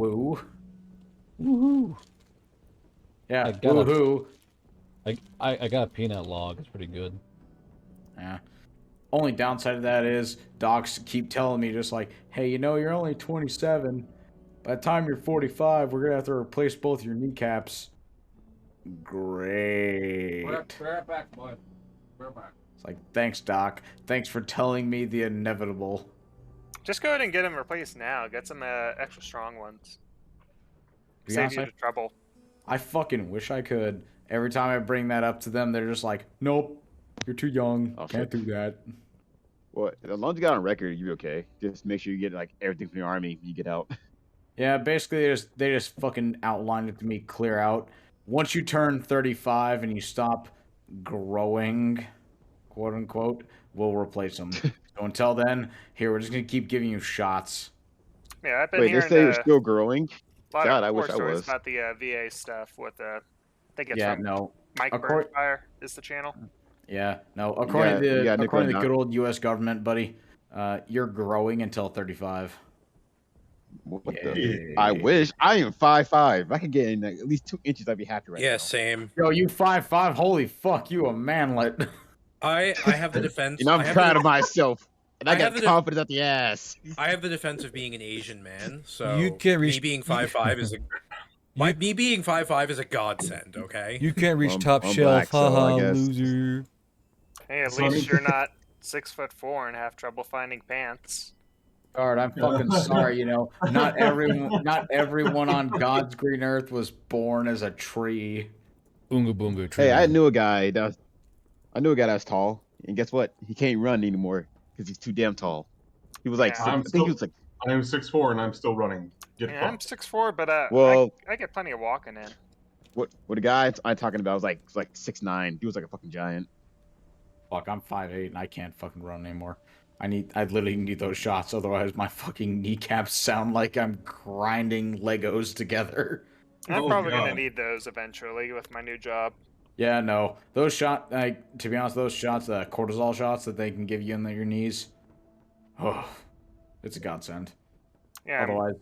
Woo. Woohoo! Yeah, I got woohoo. I got a peanut log. It's pretty good. Yeah. Only downside of that is docs keep telling me just like, hey, you know, you're only 27. By the time you're 45, we're gonna have to replace both your kneecaps. Great. We're right back, boy. We're back. It's like, thanks, Doc. Thanks for telling me the inevitable. Just go ahead and get them replaced now. Get some extra strong ones. To be Save honest, you the trouble. I fucking wish I could. Every time I bring that up to them, they're just like, nope, you're too young. Oh, Can't do that. Well, as long as you got on record, you'll be okay. Just make sure you get like everything from your army when you get out. Yeah, basically they just fucking outlined it to me clear out. Once you turn 35 and you stop growing, quote unquote, we'll replace them. So until then, here, we're just gonna keep giving you shots. Yeah, I've been Wait, they hearing say you're still growing? a lot God, of I horror wish I stories was. about the VA stuff with I think it's Yeah, from no. Mike Birdfire is the channel. Yeah, no. You According got to the Nicola good old U.S. government, buddy, you're growing until 35. What Yeah. the? I wish. I am 5'5". I could get in like, at least 2 inches. I'd be happy right now. Yeah, same. Yo, you 5'5"? Holy fuck, you a manlet. I have the defense. And I'm I have proud the, of myself. And I I have got the confidence at the ass. I have the defense of being an Asian man. So You can't reach- me being 5'5" is me being 5'5" is a godsend. Okay. You can't reach I'm- top I'm shelf, black, so I haha, guess. loser. Hey, at So, I least mean- you're not 6'4" and have trouble finding pants. Guard, I'm fucking sorry, you know. Not everyone on God's green earth was born as a tree. Boonga boonga. Hey, I trivia. knew a guy that was tall, and guess what? He can't run anymore because he's too damn tall. He was like, Yeah. I think he was like, I am 6'4" and I'm still running. Get Yeah, I'm fucked. 6'4", but Well- I get plenty of walking in. what the guy I'm talking about was like 6'9". He was like a fucking giant. Fuck, I'm 5'8" and I can't fucking run anymore. I literally need those shots, otherwise my fucking kneecaps sound like I'm grinding Legos together. I'm Oh, probably gonna God. need those eventually with my new job. Yeah, no. Those shots, like, to be honest, those shots, cortisol shots that they can give you in your knees, oh, it's a godsend. Yeah, Otherwise,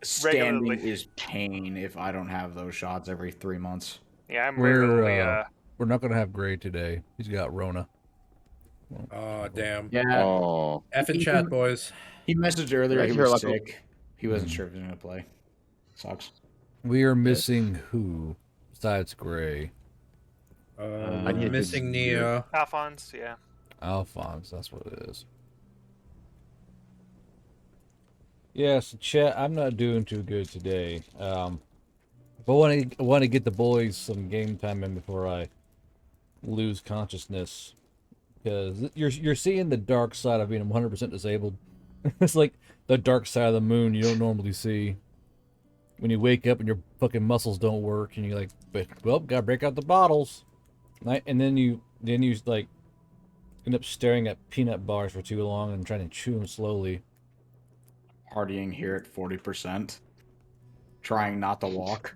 standing regularly- is pain if I don't have those shots every 3 months. yeah, I'm We're, regularly We're not gonna have Gray today. He's got Rona. Oh damn. Yeah, Oh, F in chat, boys. he messaged earlier Yeah, he hear was like a- sick. He wasn't sure if he was going to play. Sucks. We are missing who besides Gray? I need to Missing do- Neo. Alphonse. Yeah, Alphonse. That's what it is. Yes, chat. I'm not doing too good today. But want to get the boys some game time in before I lose consciousness, because you're seeing the dark side of being 100% disabled. It's like the dark side of the moon you don't normally see. When you wake up and your fucking muscles don't work, and you're like, well, gotta break out the bottles. And then you like end up staring at peanut bars for too long and trying to chew them slowly. Partying here at 40%. Trying not to walk.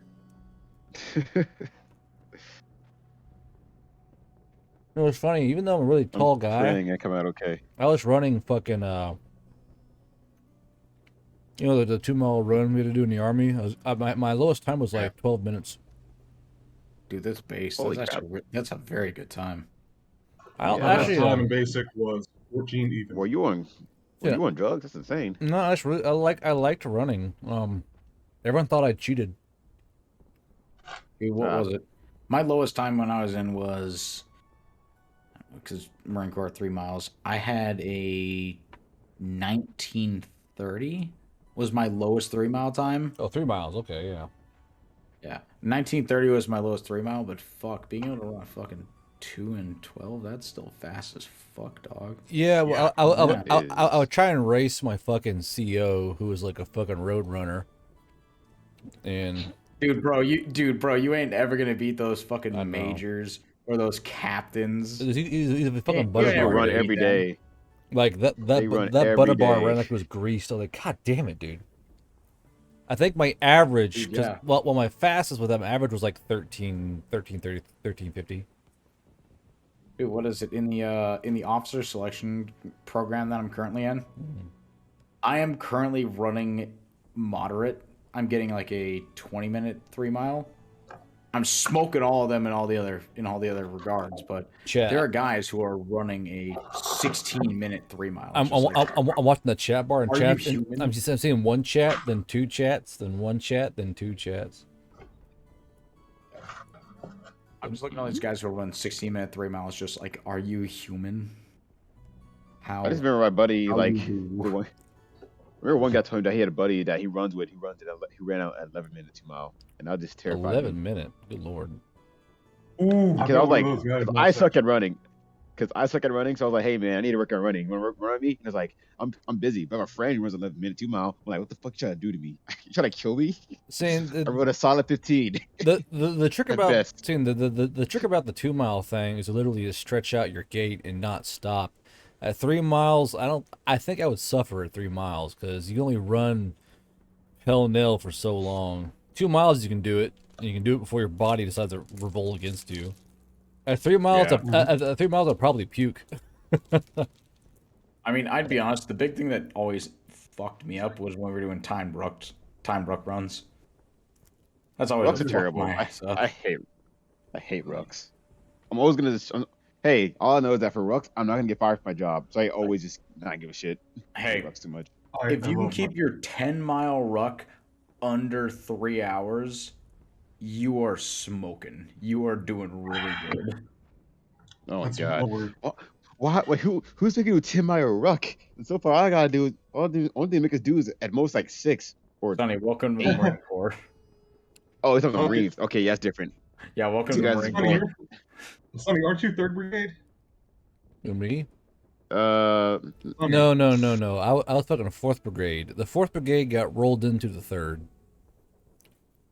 It was funny, even though I'm a really tall guy, praying I come out okay. I was running fucking you know, the 2 mile run we had to do in the army. My lowest time was like 12 minutes. Dude, that's base. Holy That's crap. actually that's a very good time. I Yeah, My actually best time in basic was 14 even. Well, you on Yeah. you on drugs? That's insane. no, that's really I liked running. Everyone thought I cheated. Dude, what was it? My lowest time when I was in was, because Marine Corps 3 miles, I had a 1930 was my lowest 3 mile time. Oh, 3 miles. Okay, yeah. Yeah, 1930 was my lowest 3 mile, but fuck, being able to run a fucking 2 and 12, that's still fast as fuck, dog. Yeah, well, Yeah, it I would try and race my fucking CO, who was like a fucking road runner. And Dude, bro, you ain't ever gonna beat those fucking I know. majors or those captains. he's a fucking Yeah, butter yeah, They bar. run dude. every day. Like that They run butter every bar day. ran like it was greased. I was like, God damn it, dude. I think my average, Dude, because yeah. well, my fastest with them average was like 13:30, 13:50. Dude, what is it in the officer selection program that I'm currently in? I am currently running moderate I'm getting like a 20-minute 3-mile. I'm smoking all of them in all the other regards, but Chat. there are guys who are running a 16-minute 3-mile. I'm watching the chat bar and Are chat. you And human? I'm seeing one chat, then two chats, then one chat, then two chats. I'm just looking at all these guys who are running 16-minute 3 miles. Just like, are you human? How? I just remember my buddy how like you do? remember one guy told me that he had a buddy that he runs with. He ran out at 11 minutes 2 mile, and I was just terrified. 11 minute. Good lord. Ooh, Because I was like, those guys. I suck at running. Because I suck at running, so I was like, hey man, I need to work on running. You want to run with me? And I was like, I'm busy. But my friend who runs 11 minute 2 mile. I'm like, what the fuck you trying to do to me? You trying to kill me? Saying I rode a solid 15. the trick At about best. saying the trick about the 2 mile thing is literally to stretch out your gait and not stop. At 3 miles, I think I would suffer at 3 miles because you only run pell-mell for so long. 2 miles you can do it, and you can do it before your body decides to revolt against you. At 3 miles, Yeah. at 3 miles, I'd probably puke. I mean, I'd be honest. The big thing that always fucked me up was when we were doing timed ruck runs. That's always Rucks are fucked terrible. my ass up. I hate rucks. I'm always gonna hey, all I know is that for rucks, I'm not gonna get fired from my job. So I always just not give a shit. I hate Hey, rucks too much. if you can love keep my- your 10-mile ruck under 3 hours, you are smoking. You are doing really good. Oh my That's god. what we're- Why? Wait, who's thinking of 10-mile ruck? And so far, all I gotta do is only thing they make us do is at most like 6 or. Sonny, welcome to the Marine Corps. Oh, it's on the Okay. Marines. Okay, yeah, that's different. Yeah, welcome You to the guys- Marine Sonny, Corps. Sonny, aren't you 3rd Brigade? You me? Sonny, No. I was fucking 4th Brigade. The 4th Brigade got rolled into the 3rd.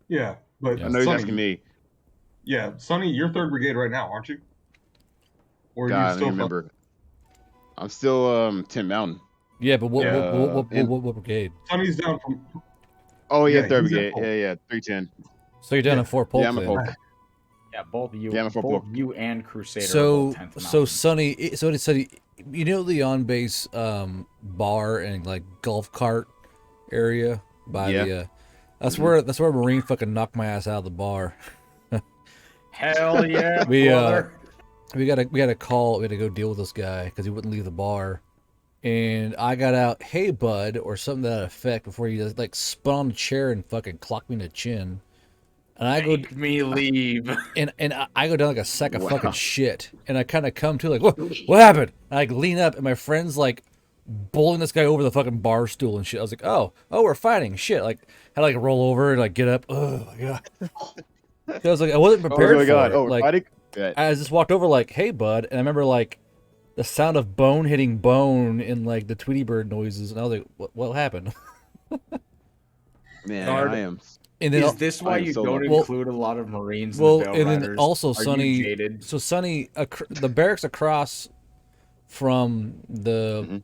Yeah, but Yeah. I know you're Sonny, asking me. Yeah, Sonny, you're 3rd Brigade right now, aren't you? Or are God, you I still don't remember. I'm still 10 Mountain. Yeah, but what Yeah, and- what brigade? Sonny's down from. Oh yeah, Yeah, 3rd he's at Brigade. Polk. Yeah, 310. So you're down Yeah. in Fort Polk Yeah, I'm a then. Polk. Yeah, both you, Yeah, I'm a full both block. you and Crusader. are So both 10th so Mountain. Sonny, so you know the on base bar and like golf cart area by Yeah. the that's where Marine fucking knocked my ass out of the bar. Hell yeah, We brother. we had to go deal with this guy because he wouldn't leave the bar. And I got out, hey bud, or something to that effect before he just like spun on the chair and fucking clocked me in the chin. And I go Make me leave. and I go down like a sack of Wow. fucking shit. And I kind of come to like, what happened? And I like lean up and my friend's like bowling this guy over the fucking bar stool and shit. I was like, oh, we're fighting. Shit. Like, had to like roll over and like get up. Oh my god. I was like, I wasn't prepared Oh my for god. it. Oh, Like, fighting? Yeah. I just walked over like, hey bud. And I remember like the sound of bone hitting bone and like the Tweety Bird noises. And I was like, what happened? Man, Guard. I am. And then Is this why I'm you so don't lucky. Well- include a lot of Marines in well, the Veil and then Riders? also Are Sonny, you jaded? so Sonny, the barracks across from the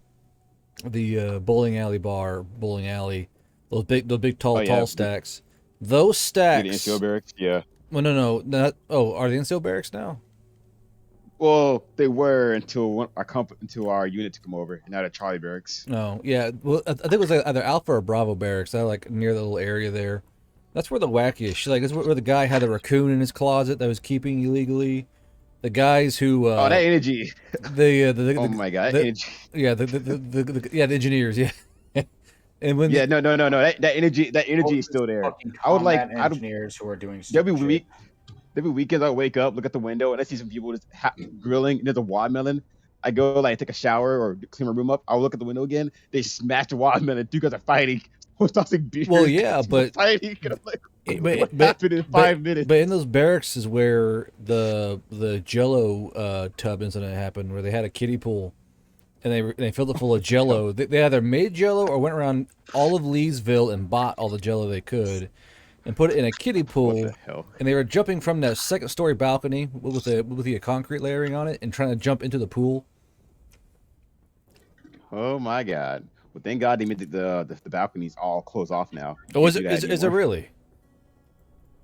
bowling alley bowling alley, those big tall Oh, yeah. stacks. Those Yeah, the stacks. NCO barracks. Yeah. Well, no, not. Oh, are they NCO barracks now? Well, they were until our unit took them over. Now they're Charlie barracks. No, yeah. Well, I think it was like either Alpha or Bravo barracks. They're like near the little area there. That's where the wackiest shit. Like, that's where the guy had a raccoon in his closet that was keeping illegally. The guys who Oh, that energy. Oh my god, that energy. yeah, the engineers, yeah. And when Yeah, no. That energy is still there. Fucking I would like. combat engineers who are doing There'll be stupid week. shit. There'll be weekends I wake up, look at the window, and I see some people just grilling. And there's a watermelon. I go like take a shower or clean my room up. I'll look at the window again. They smash the watermelon. Two guys are fighting. We're tossing beer. Well, yeah, but- fighting. And I'm like, what but- happened in 5 minutes? But in those barracks is where the Jello tub incident happened, where they had a kiddie pool, and they filled it full of Jello. They either made Jello or went around all of Leesville and bought all the Jello they could, and put it in a kiddie What pool. the hell? And they were jumping from that second-story balcony with the concrete layering on it, and trying to jump into the pool. Oh my god. Well, thank God they made the balconies all close off now. You Oh, is can't it do that is it anymore. really?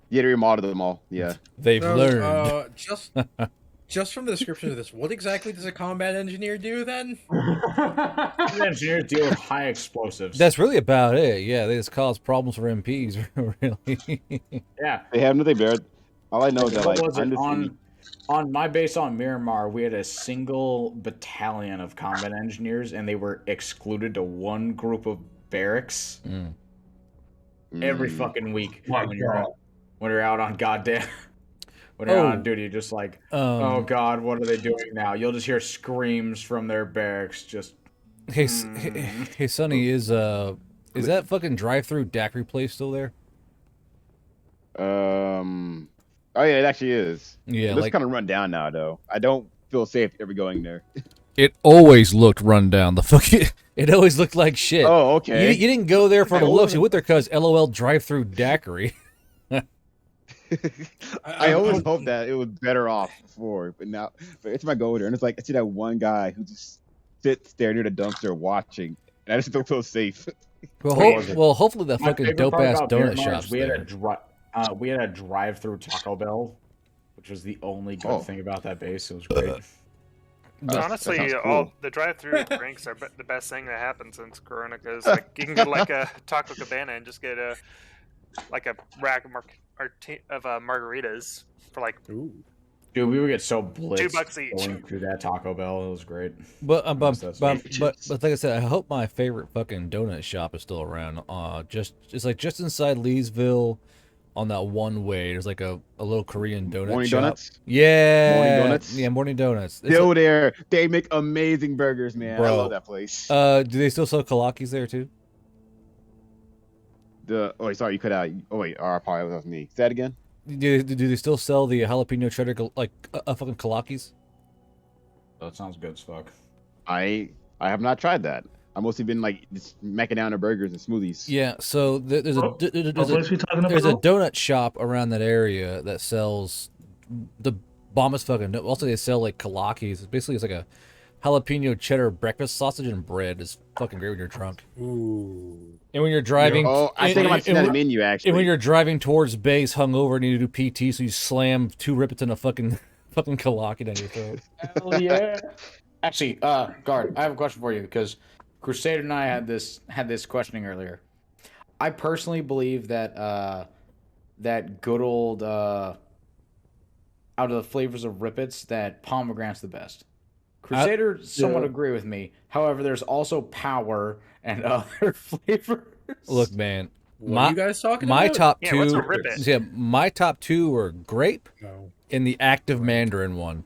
Yeah, they remodeled them all. Yeah. They've So, learned. just just from the description of this, what exactly does a combat engineer do then? The engineers deal with high explosives. That's really about it. Yeah, they just cause problems for MPs, really. yeah. They have nothing better. All I know is that What like was it? undefeated. On my base on Miramar, we had a single battalion of combat engineers, and they were excluded to one group of barracks every fucking week My when God. you're out on goddamn when you're out on Oh. duty. Just like, oh god, what are they doing now? You'll just hear screams from their barracks. Just Hey, hey, Sonny, is that fucking drive-through daiquiri place still there? Oh yeah, it actually is. Yeah, It looks like kind of run down now, though. I don't feel safe ever going there. it always looked run down. The fucking it always looked like shit. Oh, okay. You didn't go there for the I looks. You always- went there because LOL drive-through daiquiri. I always hoped that it was better off before, but now, but it's my go there, and it's like I see that one guy who just sits there near the dumpster watching, and I just don't feel safe. Well, What was it? hopefully that My fucking favorite part dope-ass about donut Miramar is shop's we had there. we had a drive-through Taco Bell, which was the only good Oh. thing about that base. It was great. Honestly, that sounds all cool. the drive-through drinks are the best thing that happened since Corona, because like you can go to like a Taco Cabana and just get a rack of margaritas for like Ooh. Dude, we would get so blitzed $2 each. going through that Taco Bell. It was great. But That's like I said, I hope my favorite fucking donut shop is still around. It's like just inside Leesville, on that one way. There's like a little Korean donut Morning shop. Donuts? Yeah, Morning Donuts? Yeah, Morning Donuts. It's Still there. They make amazing burgers, man. I Bro. love that place. do they still sell kalakis there too? Oh, wait, sorry, you cut out. Oh wait, apologies, that was me. Say that again. Do they still sell the jalapeno cheddar fucking kalakis? That sounds good as fuck. I have not tried that. I've mostly been like just macking down the burgers and smoothies. Yeah, so there's a donut shop around that area that sells the bombest fucking. Also, they sell like kalakis. It's like a jalapeno cheddar breakfast sausage and bread. It's fucking great when you're drunk. Ooh. And when you're driving, Oh, I think I might see that menu actually. and when you're driving towards base, hungover, and you do PT, so you slam 2 rippets in a fucking kalaki down your throat. Hell yeah. Actually, Guard, I have a question for you because Crusader and I had this questioning earlier. I personally believe that that good old out of the flavors of Rippets, that pomegranate's the best. Crusader somewhat agree with me. However, there's also Power and other flavors. Look, man, What are you guys talking my about? top Yeah, what's two, a Rippet? yeah, my top 2 were grape No. and the active Mandarin one.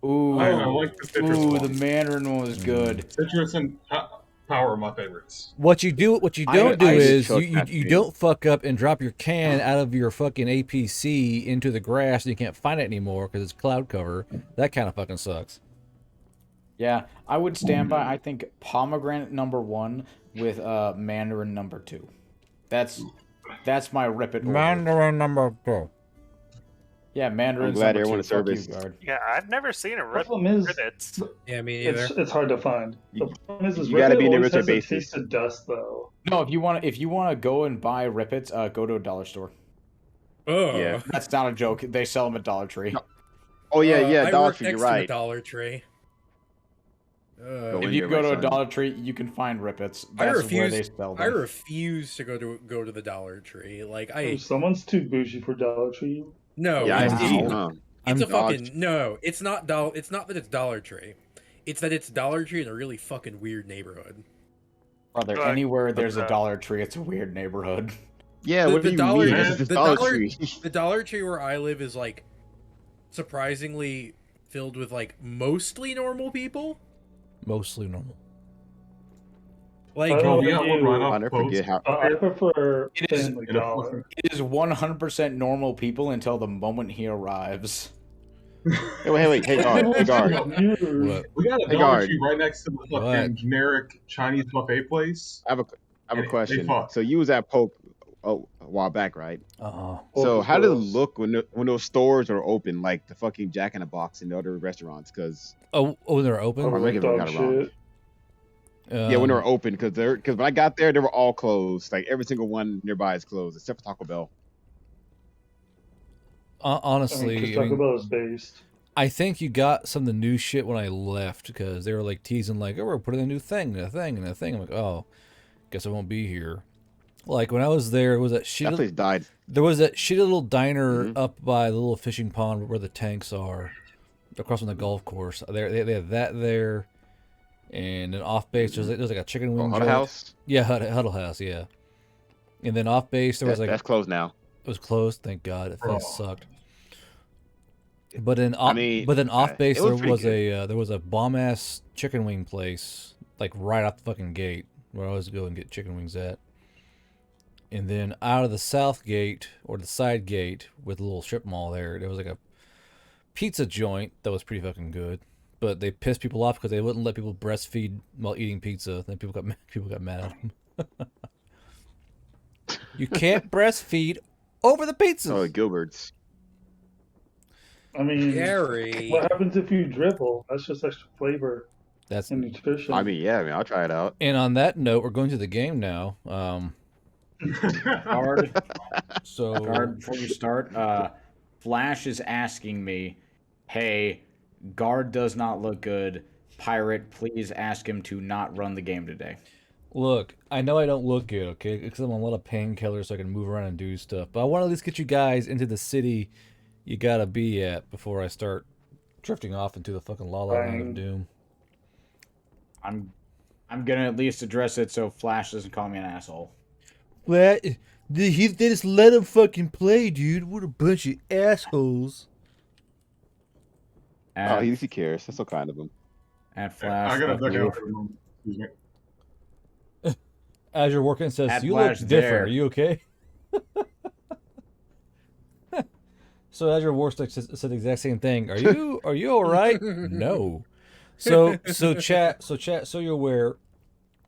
Ooh, I like the citrus ooh, one. the Mandarin one was good. Citrus and Power are my favorites. What you don't do I is took you that too. don't fuck up and drop your can out of your fucking APC into the grass and you can't find it anymore because it's cloud cover. That kind of fucking sucks. Yeah, I would stand by. I think pomegranate number 1 with Mandarin number 2. That's my Rippet order. Mandarin number 2. Yeah, Mandarin's glad number everyone 2. is Fuck you, serviced. Guard. Yeah, I've never seen a Problem is, Ribbit. Yeah, me either. it's hard to find. The problem is You gotta Ribbit be in the always Ritter has a basis. taste of dust, though. No, if you want to go and buy Rippets, go to a dollar store. Oh. Yeah. That's not a joke. They sell them at Dollar Tree. No. Oh yeah, I Dollar work Tree. You're next to the right. Dollar Tree. Go If in you there, go my to a son. Dollar Tree, you can find Rippets. I That's refuse. where they sell them. I refuse to go to the Dollar Tree. Like I Someone's too bougie for Dollar Tree. no. Yeah, I it's, see. Wow. Huh? it's a dodged. fucking no. It's not It's not that it's Dollar Tree. It's that it's Dollar Tree in a really fucking weird neighborhood. Brother, Like, anywhere there's a uh, Dollar Tree, it's a weird neighborhood. Yeah, The- what do the you Dollar- mean? It's just the Dollar Dollar- Tree. The Dollar Tree where I live is like surprisingly filled with like mostly normal people. Mostly normal. Like Oh, we got one right I'll off never post. forget how. I prefer It is- Family In a Dollar. fucking- It is 100% normal people until the moment he arrives. Hey, wait, hey, guard, hey, guard. What? We got a Hey, Dollar guard. Tree right next to the fucking What? generic Chinese buffet place. I have a They question. fuck. So you was at Poke a while back, right? Uh-huh. So how does it look when those stores are open, like the fucking Jack in the Box and the other restaurants? Because Oh, they're open. I'm making dog got it wrong. shit. yeah, when they're open, because when I got there, they were all closed. Like every single one nearby is closed except for Taco Bell. honestly, Because I Taco mean, Bell is based. I think you got some of the new shit when I left because they were like teasing like, "Oh, we're putting a new thing, and a thing, and a thing." I'm like, "Oh, guess I won't be here." Like when I was there, was that That place died. there was that shitty little diner Mhm. up by the little fishing pond where the tanks are, across from the golf course. They had that there, and then off base there's like a chicken Oh, wing Huddle joint. House. Yeah, Huddle House, yeah. And then off base there was like That's closed now. it was closed. Thank God, it Oh. fucking sucked. But then I mean, but then off base it there was pretty good. there was a bomb ass chicken wing place like right off the fucking gate where I always go and get chicken wings at. And then out of the south gate or the side gate with a little strip mall there was like a pizza joint that was pretty fucking good. But they pissed people off because they wouldn't let people breastfeed while eating pizza. Then people got mad at them. You can't breastfeed over the pizza. Oh, Gilbert's. I mean, Gary. what happens if you dribble? That's just extra flavor That's and nutrition. I mean, yeah, I mean, I'll try it out. and on that note, we're going to the game now. Guard, So guard. Before you start, Flash is asking me, "Hey, guard does not look good. Pirate, please ask him to not run the game today." look, I know I don't look good, okay, because I'm on a lot of painkillers so I can move around and do stuff. But I want to at least get you guys into the city you gotta be at before I start drifting off into the fucking la la land of Fine. doom. I'm gonna at least address it so Flash doesn't call me an asshole. Well, they just let him fucking play, dude. What a bunch of assholes. Oh, At, at least he cares. That's so kind of him. at Flash, I gotta fuck duck you. out for a moment. Excuse me. As you're working, it says, At "You Flash look different. there. Are you okay?" So as your war said the exact same thing. Are you all right? No. So chat. So you're aware.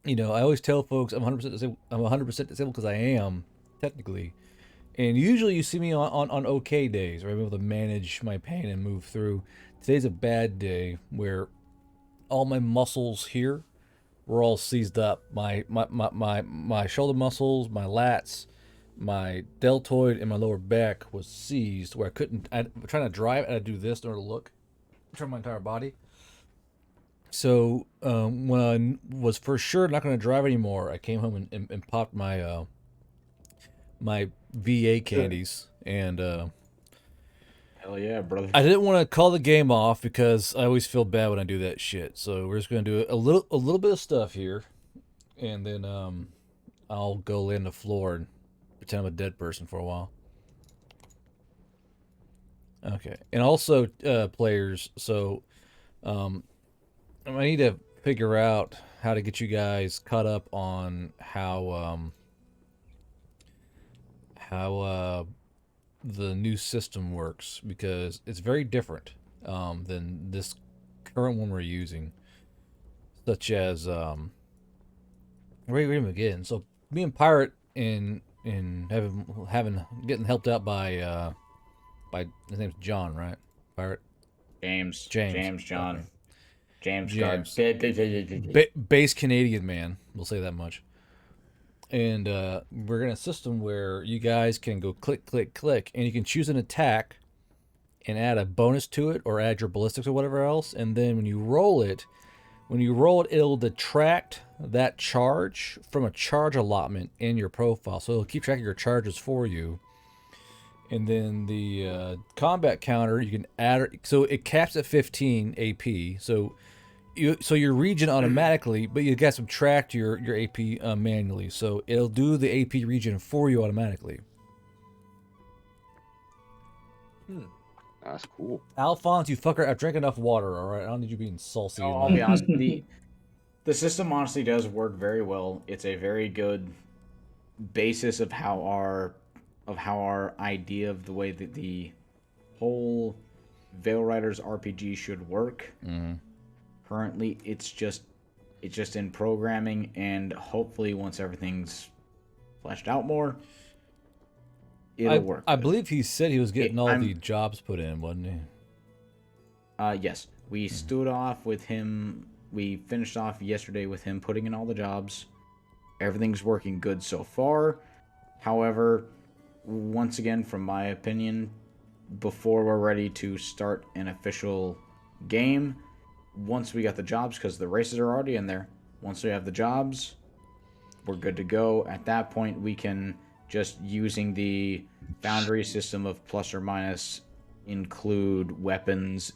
You know, I always tell folks I'm 100% disabled. I'm 100% disabled because I am technically, and usually you see me on okay days where I'm able to manage my pain and move through. Today's a bad day where all my muscles here were all seized up. My shoulder muscles, my lats, my deltoid, and my lower back was seized where I couldn't. I'm trying to drive and I do this in order to look, turn my entire body. So when I was for sure not going to drive anymore, I came home and popped my my VA candies, and Hell yeah, brother. I didn't want to call the game off because I always feel bad when I do that shit. So we're just going to do a little bit of stuff here, and then I'll go lay on the floor and pretend I'm a dead person for a while. Okay, and also players. So I need to figure out how to get you guys caught up on how the new system works because it's very different than this current one we're using. Such as where do we even begin? So me and Pirate in having getting helped out by his name's John, right? Pirate James, James. John, Okay. James, James. Guard. Base Canadian man, we'll say that much. And we're in a system where you guys can go click, click, click, and you can choose an attack and add a bonus to it or add your ballistics or whatever else. And then when you roll it, it'll detract that charge from a charge allotment in your profile. So it'll keep track of your charges for you. And then the combat counter, you can add, so it caps at 15 AP. So your region automatically, but you got to subtract your AP manually. So it'll do the AP region for you automatically. That's cool. Alphonse, you fucker, I've drank enough water, all right? I don't need you being salty. I'll be honest. The system honestly does work very well. It's a very good basis of how our idea of the way that the whole Veil Riders RPG should work. Mhm. Currently, it's just in programming, and hopefully, once everything's fleshed out more, it'll work. I believe he said he was getting all I'm- the jobs put in, wasn't he? Yes, we stood off with him. We finished off yesterday with him putting in all the jobs. Everything's working good so far. However, once again, from my opinion, before we're ready to start an official game. Once we got the jobs, because the races are already in there. Once we have the jobs, we're good to go. At that point, we can just using the foundry system of plus or minus include weapons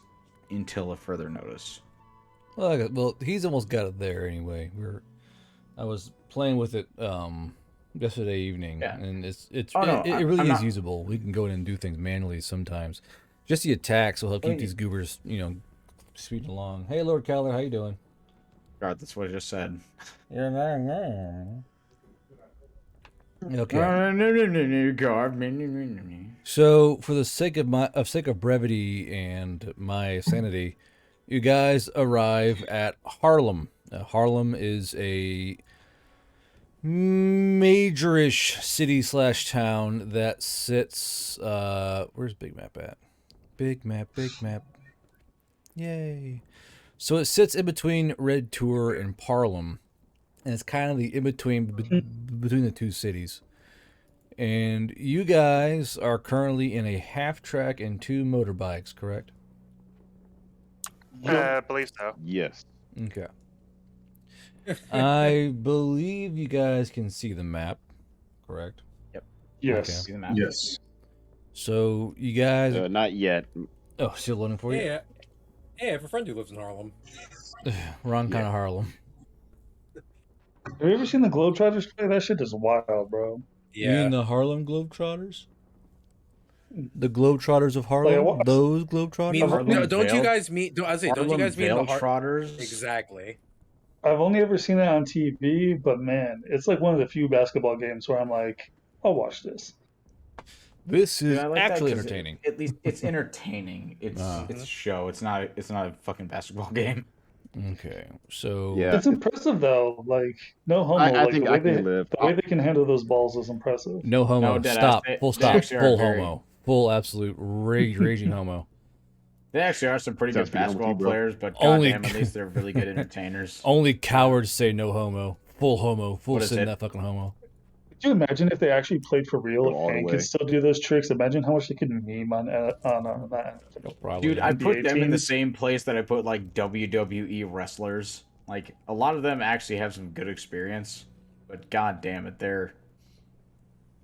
until a further notice. Well, he's almost got it there anyway. I was playing with it yesterday evening, Yeah. and it really I'm is not- usable. We can go in and do things manually sometimes. Just the attacks will help keep these goobers, speeding along. Hey, Lord Keller, how you doing? God, that's what I just said. Okay. No. So, for the sake of brevity and my sanity, you guys arrive at Harlem. Harlem is a majorish city/town that sits. Where's Big Map at? Big Map. Yay! So it sits in between Red Tour and Harlem, and it's kind of the in between between the two cities. And you guys are currently in a half track and 2 motorbikes, correct? I believe so. Yes. Okay. I believe you guys can see the map, correct? Yes. See the map. Yes. So you guys. Not yet. Oh, still loading for you. Hey, I have a friend who lives in Harlem. Wrong kind of Harlem. Have you ever seen the Globetrotters play? That shit is wild, bro. You mean the Harlem Globetrotters? The Globetrotters of Harlem? what? Those I Globetrotters? mean, Harlem don't you Veil- guys meet? Don't you guys meet Veil the Trotters? Exactly. I've only ever seen it on TV, but man, it's like one of the few basketball games where I'm like, I'll watch this. This is Dude, I like that actually 'cause entertaining. At least it's entertaining. It's a show. It's not a fucking basketball game. Okay, so Yeah. It's impressive though. Like, no homo. I like think the way I can live. the way they can handle those balls is impressive. no homo. No, deadass. Stop. They- Full they stop. actually are Full very- homo. Full absolute raging homo. They actually are some pretty Sounds good pretty basketball homo too, bro. players, but Only- goddamn, at least they're really good entertainers. Only cowards say no homo. Full homo. Full What is sin it? that fucking homo. Could you imagine if they actually played for real? Go If all the Hank way. could still do those tricks, imagine how much they could meme on that. Probably. Dude, I put NBA them in the teams. same place that I put like WWE wrestlers. Like a lot of them actually have some good experience, but god damn it, they're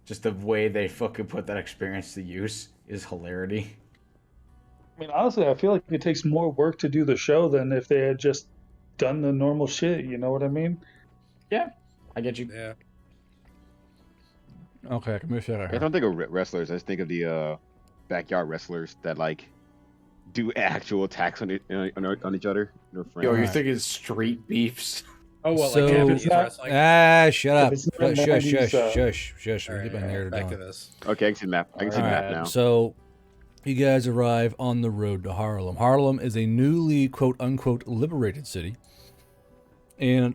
just the way they fucking put that experience to use is hilarity. I mean, honestly, I feel like it takes more work to do the show than if they had just done the normal shit. You know what I mean? Yeah, I get you. Yeah. Okay, I can move that out I here. don't think of wrestlers. I just think of the backyard wrestlers that like do actual attacks on each other. Their friends. Yo, you're Alright. thinking street beefs? Oh well, So- like Japanese Yeah. wrestling. Shut up. it's not Shush, 90s, shush. All We get my right, narrative back going. to this. Okay, I can see the map. I can see the map now. So, you guys arrive on the road to Harlem. Harlem is a newly, quote unquote, liberated city. And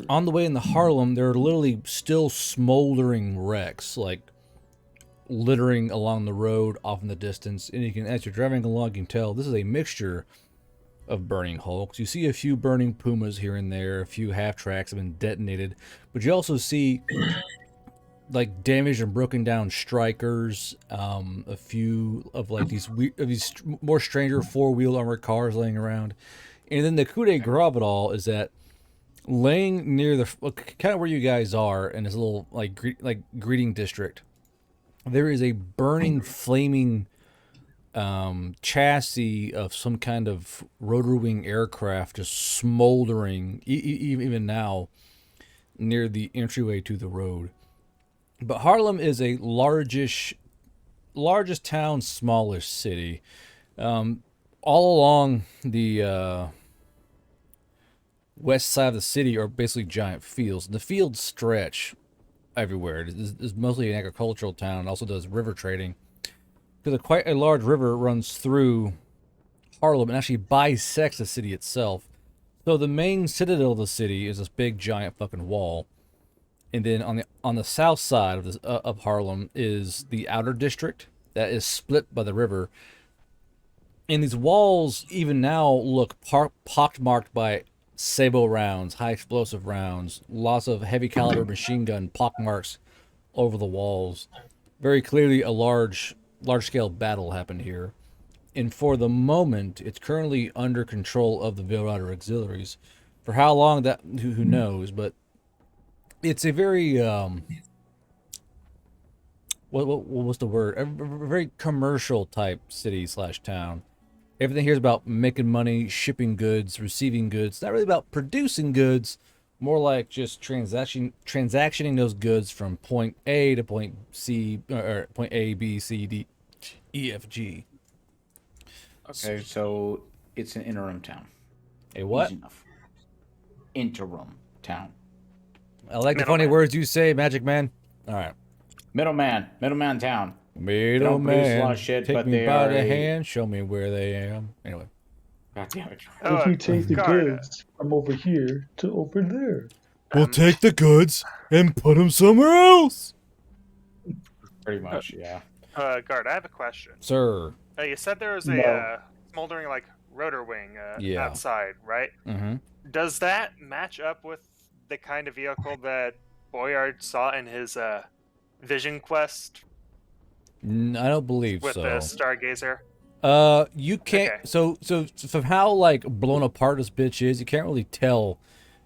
on the way into Harlem, there are literally still smoldering wrecks, like littering along the road off in the distance. And you can, as you're driving along, you can tell this is a mixture of burning hulks. You see a few burning pumas here and there, a few half tracks have been detonated, but you also see like damaged and broken down strikers, a few of like these more stranger 4-wheel armored cars laying around. And then the coup de grace of it all is that laying near the kind of where you guys are in this little like greeting district, there is a burning, flaming chassis of some kind of rotor wing aircraft just smoldering even now near the entryway to the road. But Harlem is a largest town, smallish city. All along the west side of the city are basically giant fields. The fields stretch everywhere. It's mostly an agricultural town. It also does river trading. Because quite a large river runs through Harlem and actually bisects the city itself. So the main citadel of the city is this big giant fucking wall. And then on the south side of Harlem is the outer district that is split by the river. And these walls even now look pockmarked by sabot rounds, high explosive rounds, lots of heavy caliber machine gun pockmarks over the walls. Very clearly a large large-scale battle happened here. And for the moment, it's currently under control of the Veil Rider auxiliaries. For how long, that who knows, but it's a very what's the word? A very commercial type city slash town. Everything here is about making money, shipping goods, receiving goods. It's not really about producing goods, more like just transactioning those goods from point A to point C, or point A, B, C, D, E, F, G. Okay, so it's an interim town. A what? Easy enough. Interim town. I like the Middleman. funny words you say, Magic Man. All right. Middleman town. They don't produce a lot Middleman, of shit, take but me they by are the a- hand, show me where they am. Anyway. God damn it. If we take the Guard, goods from over here to over there. We'll take the goods and put them somewhere else. Pretty much, yeah. Guard, I have a question. Sir. You said there was a No. smoldering like rotor wing Yeah. outside, right? Mm-hmm. Does that match up with the kind of vehicle that Boyard saw in his vision quest I don't believe with so. the Stargazer? You can't. Okay. So from how like blown apart this bitch is, you can't really tell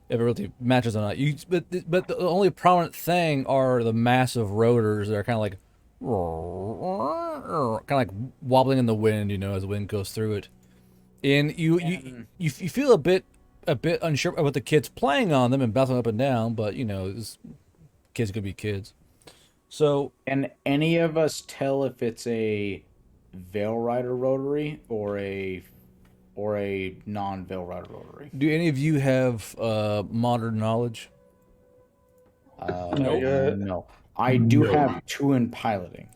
if it really matches or not. But the only prominent thing are the massive rotors that are kind of like wobbling in the wind, as the wind goes through it. And you feel a bit unsure about the kids playing on them and bouncing up and down, but this kids could be kids. So Can any of us tell if it's a Veil Rider rotary or a non-Veil Rider rotary? do any of you have modern knowledge? Not yet. No. I do have 2 in piloting.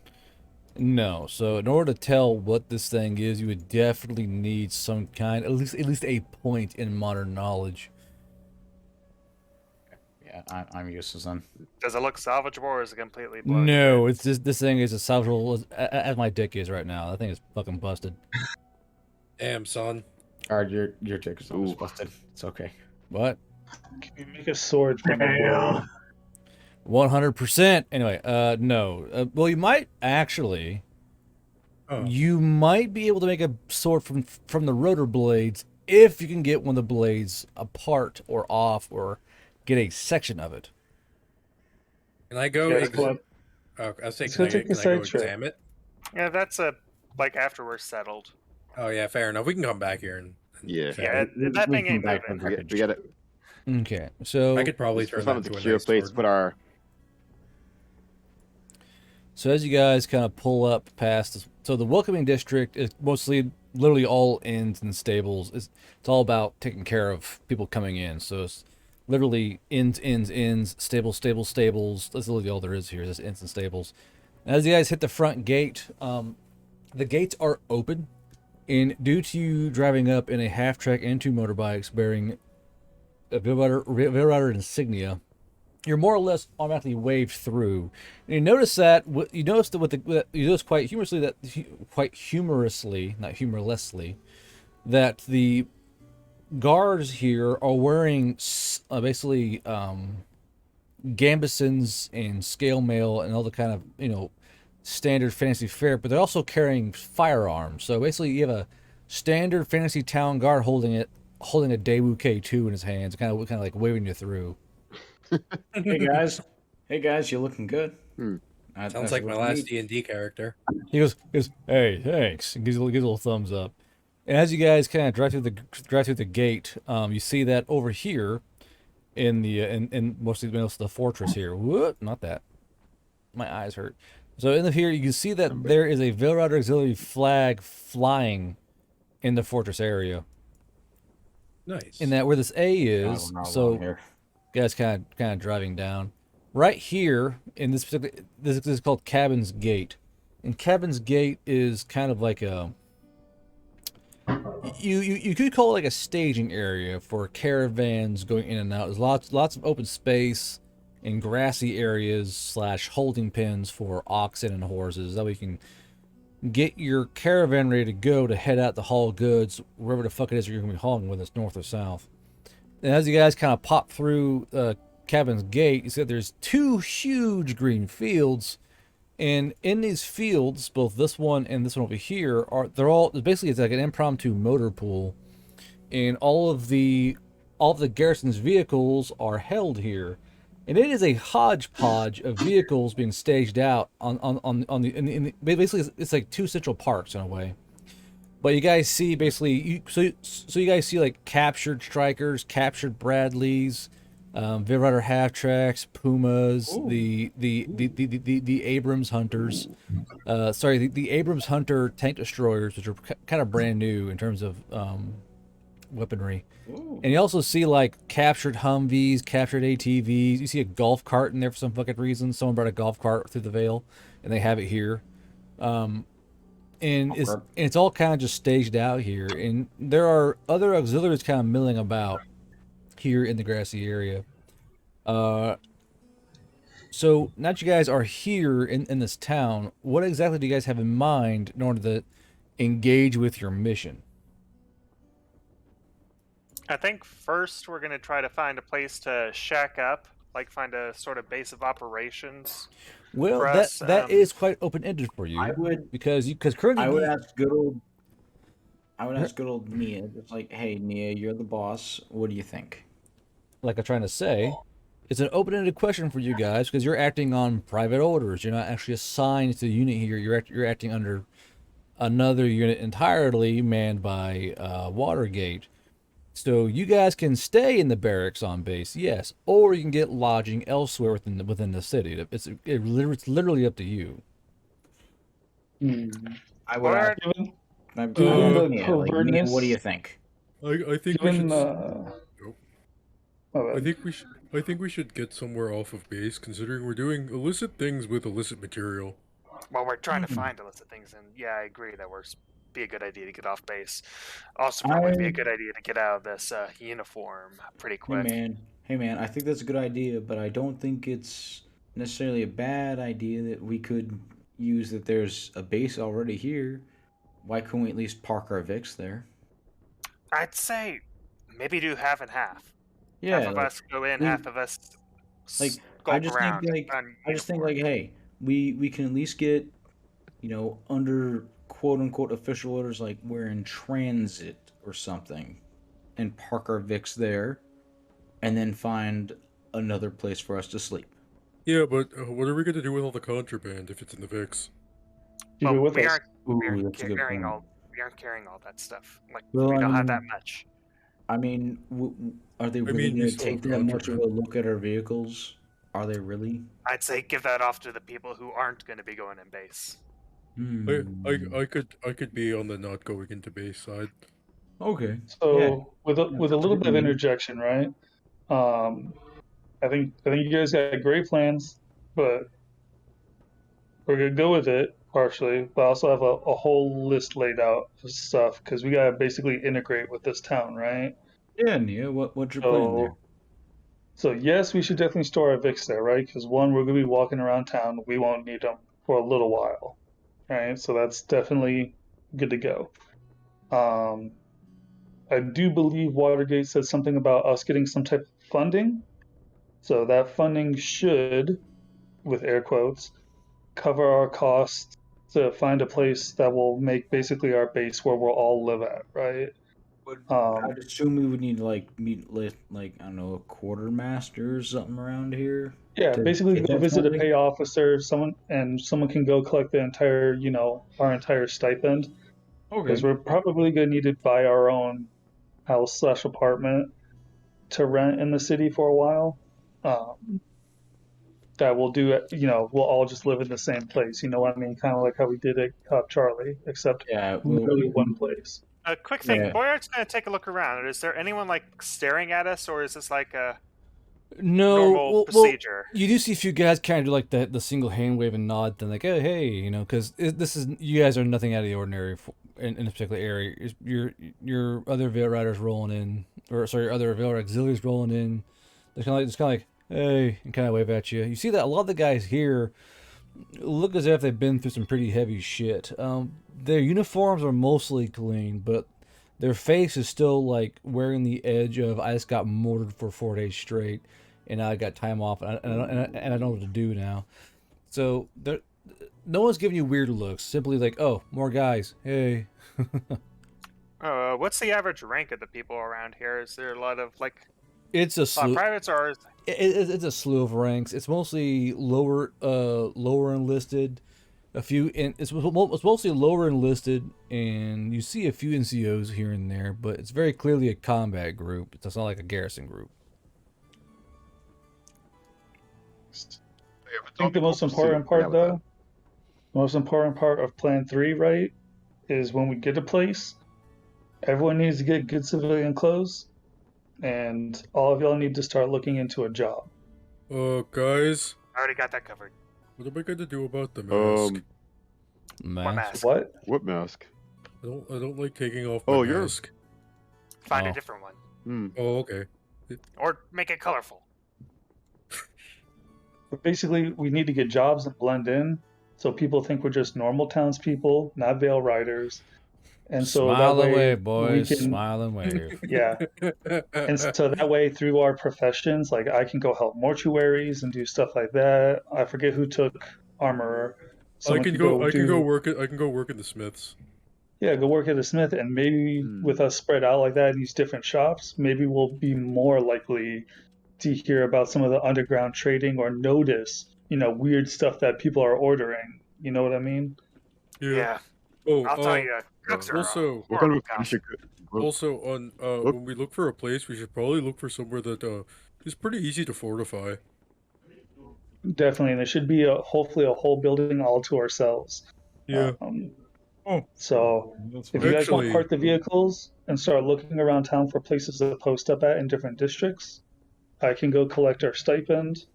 No. So in order to tell what this thing is, you would definitely need some kind, at least a point in modern knowledge. Yeah, I'm useless then. Does it look salvageable or is it completely blown? No, it's just this thing is as salvageable as my dick is right now. That thing is fucking busted. Damn, son. Alright, your dick is almost busted. It's okay. What? Can you make a sword from a bow? 100%. Anyway, no. Well, you might actually. Oh. You might be able to make a sword from the rotor blades if you can get one of the blades apart or off or get a section of it. Can I go? Yeah, what? I was saying, Let's can go I take go a side trip. examine it? Yeah, that's like after we're settled. Oh yeah, fair enough. We can come back here and Yeah. Yeah, that thing ain't back moving. We got to Okay, so I could probably turn that find a into a secure nice place to sword. put our. So as you guys kind of pull up past this, so the welcoming district is mostly literally all inns and stables. It's all about taking care of people coming in. So it's literally inns, stables. That's literally all there is here, is inns and stables. And as you guys hit the front gate, the gates are open, and due to you driving up in a half-track and 2 motorbikes bearing a Veil Rider insignia, you're more or less automatically waved through. And you notice quite humorously, not humorlessly, that the guards here are wearing basically gambesons and scale mail and all the kind of standard fantasy fare, but they're also carrying firearms. So basically, you have a standard fantasy town guard holding a Daewoo K2 in his hands, kind of like waving you through. Hey guys, you're looking good. Sounds like my last D&D character. He goes, hey, thanks, and gives a little thumbs up. And as you guys kind of drive through the gate, you see that over here in most of the fortress here. Whoop, not that. My eyes hurt. So in here, you can see that there is a Veil Rider auxiliary flag flying in the fortress area. Nice. And that where this A is, Not so along here. guys kind of driving down. Right here in this particular, this is called Cabin's Gate. And Cabin's Gate is kind of like a you could call it like a staging area for caravans going in and out. There's lots of open space and grassy areas / holding pens for oxen and horses. That way you can get your caravan ready to go to head out to haul goods wherever the fuck it is you're gonna be hauling, whether it's north or south. And as you guys kind of pop through Cabin's Gate, you see that there's 2 huge green fields, And in these fields, both this one and this one over here they're all basically it's like an impromptu motor pool, and all of the garrison's vehicles are held here, and it is a hodgepodge of vehicles being staged out on the in the basically it's like two central parks in a way. But you guys see basically so you guys see like captured strikers, captured Bradleys, Rider half tracks, Pumas, the Abrams Hunters, the Abrams Hunter tank destroyers, which are kind of brand new in terms of weaponry. And you also see like captured Humvees, captured ATVs. You see a golf cart in there for some fucking reason. Someone brought a golf cart through the veil, and they have it here. And it's all kind of just staged out here. And there are other auxiliaries kind of milling about here in the grassy area. So now that you guys are here in this town, what exactly do you guys have in mind in order to engage with your mission? I think first we're gonna try to find a place to shack up, like find a sort of base of operations. Well, for that us. that is quite open-ended for you. I would because currently I would ask good old Nia, just like, hey Nia, you're the boss. What do you think? like I'm trying to say, it's an open-ended question for you guys because you're acting on private orders. You're not actually assigned to the unit here. You're acting under another unit entirely manned by Watergate. So you guys can stay in the barracks on base, yes, or you can get lodging elsewhere within the city. It's literally up to you. I would ask. Given, I'd given ask the Nia, like, Nia, what do you covertness, think? I think we given should. my I bad. think we should get somewhere off of base, considering we're doing illicit things with illicit material. Well, we're trying to find illicit things, and yeah, I agree that be a good idea to get off base. Also, probably be a good idea to get out of this uniform pretty quick. Hey man, I think that's a good idea, but I don't think it's necessarily a bad idea that we could use that there's a base already here. Why couldn't we at least park our Vix there? I'd say maybe do half and half. Yeah, Half of us go in, half of us like skulk around. I just think like, hey, we can at least get, under quote unquote official orders, like we're in transit or something, and park our Vix there, and then find another place for us to sleep. Yeah, but what are we gonna do with all the contraband if it's in the VIX? Keep it with we us. aren't That's a good carrying point. we aren't carrying all that stuff. Like Well, we I don't have that mean- much. I mean, are they I really mean, you going to still take have that much of a contraband. look at our vehicles? Are they really? I'd say give that off to the people who aren't going to be going in base. I could be on the not going into base side. Okay. So Yeah. with a That's little bit of good. interjection, right? I think you guys got great plans, but we're gonna go with it partially, but I also have a whole list laid out of stuff because we gotta basically integrate with this town, right? Yeah, Nia, what's your plan there? So yes, we should definitely store our Vix there, right? Because one, we're gonna be walking around town, we won't need them for a little while, right? So that's definitely good to go. I do believe Watergate said something about us getting some type of funding. So that funding should, with air quotes, cover our costs to find a place that will make basically our base where we'll all live at, right? I'd assume we would need to meet with I don't know, a quartermaster or something around here. Yeah, to basically get go that visit a funding? pay officer, someone can go collect the entire, our entire stipend. Because Okay. we're probably gonna need to buy our own house/apartment to rent in the city for a while. That we'll do it, we'll all just live in the same place. You know what I mean? Kind of like how we did at Cop Charlie, except Yeah. literally one place. A quick thing, Yeah. Boyart's going to take a look around. Is there anyone staring at us, or is this like a No, normal procedure? you do see a few guys kind of do like the single hand wave and nod thing, like, oh, hey, because this is you guys are nothing out of the ordinary in a particular area. Your other Veil Riders rolling in, or sorry, your other Veil Auxiliaries rolling in. It's kind of like, hey, and kind of wave at you. You see that a lot of the guys here look as if they've been through some pretty heavy shit. Their uniforms are mostly clean, but their face is still wearing the edge of I just got mortared for 4 days straight, and I got time off, and I don't know what to do now. So no one's giving you weird looks. Simply like, oh, more guys. Hey. What's the average rank of the people around here? Is there a lot of like It's a slew. privates, or is It's a slew of ranks. It's mostly lower enlisted. A few, and it's mostly lower enlisted, and you see a few NCOs here and there, but it's very clearly a combat group. It's not like a garrison group. I think the most important part, though, the most important part of Plan 3, right, is when we get a place, everyone needs to get good civilian clothes, and all of y'all need to start looking into a job. Guys, I already got that covered. what am I gonna do about the mask? What mask? What? What mask? I don't like taking off my mask. Find Oh. a different one, Hmm. Oh, okay. or make it colorful. But basically, we need to get jobs and blend in, so people think we're just normal townspeople, not Veil Riders. And so Smile that and way wave, boys. we can, Smile and wave. yeah. And so that way, through our professions, like I can go help mortuaries and do stuff like that. I forget who took armorer. I can go work in the Smiths. Yeah, go work at a smith, and maybe with us spread out like that in these different shops, maybe we'll be more likely to hear about some of the underground trading or notice, weird stuff that people are ordering. You know what I mean? Yeah. Oh, I'll tell you, cooks are also, What kind horrible of cops. also on when we look for a place, we should probably look for somewhere that is pretty easy to fortify. Definitely, and there should be hopefully a whole building all to ourselves. Yeah. So if you guys want to park the vehicles and start looking around town for places to post up at in different districts, I can go collect our stipend.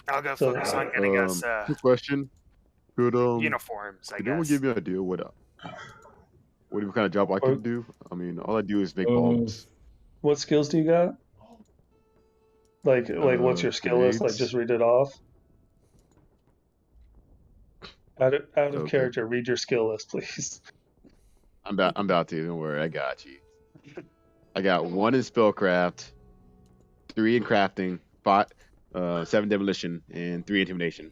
I'll go focus on getting us Quick question. Could uniforms, I could anyone guess. give me an idea what kind of job I could do? I mean, all I do is make bombs. What skills do you got? Like what's your skill list? Like, grenades. just read it off. Out of Okay. character, read your skill list, please. I'm about to. Don't worry, I got you. I got 1 in spellcraft, 3 in crafting, 7 demolition, and 3 intimidation.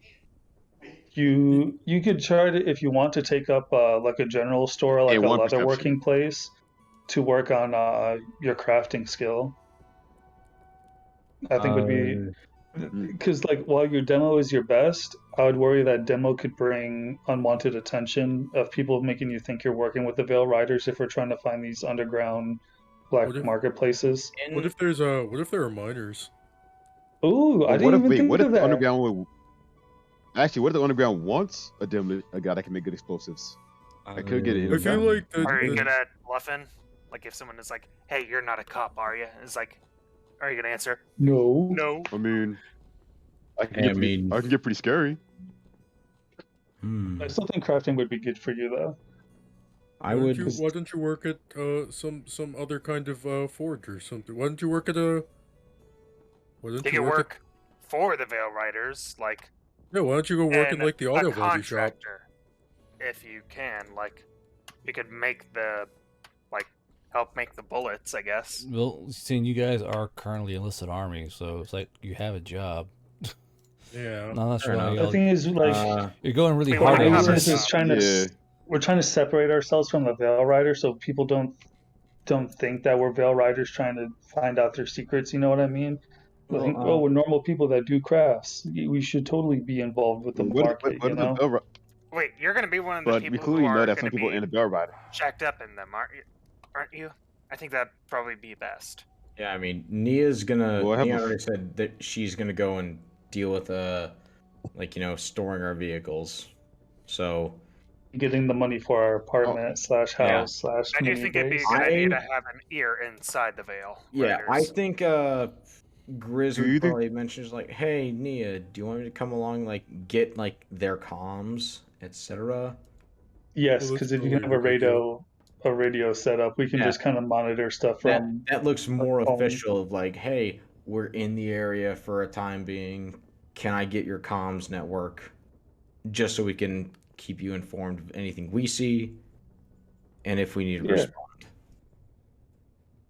You could try to, if you want to take up like a general store, like And a 1 leather perception. working place, to work on your crafting skill. I think would be because like while your demo is your best, I would worry that demo could bring unwanted attention of people making you think you're working with the Veil Riders if we're trying to find these underground black marketplaces. What if there are miners? Ooh, I didn't even think what if of the that. underground actually, what if the underground wants a guy that can make good explosives? I could get it. I feel like Are you good at bluffing? Like if someone is like, "Hey, you're not a cop, are you?" It's like, are you gonna answer? No. No. I mean, I can get pretty scary. I still think crafting would be good for you though. I would. Why don't you work at some other kind of forge or something? Why don't you work at a? Why don't You can work for the Veil Riders, like. Yeah, why don't you go work in like the auto a body shop? contractor, if you can. Like, you could make help make the bullets, I guess. Well, seeing you guys are currently enlisted army, so it's like you have a job. Yeah. No, that's right. The thing is, like, you're going really we hard wanna on cover this. some- we're trying to separate ourselves from the Veil Riders, so people don't think that we're Veil Riders trying to find out their secrets. You know what I mean? They think, we're normal people that do crafts. We should totally be involved with the market. You know? Wait, you're gonna be one of the But we people who clearly are know that gonna some people be in the Bell Rider. checked up in them, aren't you? I think that'd probably be best. Yeah, I mean, Nia's gonna. Well, I have Nia a- already said that she's gonna go and deal with storing our vehicles. So Getting the money for our apartment slash house slash. I do mini think it'd be a base. good idea to have an ear inside the Veil. yeah, I Riders. think Grizz Do you would think- probably mention like, "Hey, Nia, do you want me to come along, like get like their comms, etc." Yes, Well, because that's if you can have probably a radio set up, we can Yeah. just kind of monitor stuff That from. that looks more phone. official. Of like, "Hey, we're in the area for a time being. Can I get your comms network, just so we can keep you informed of anything we see, and if we need to Yeah. respond."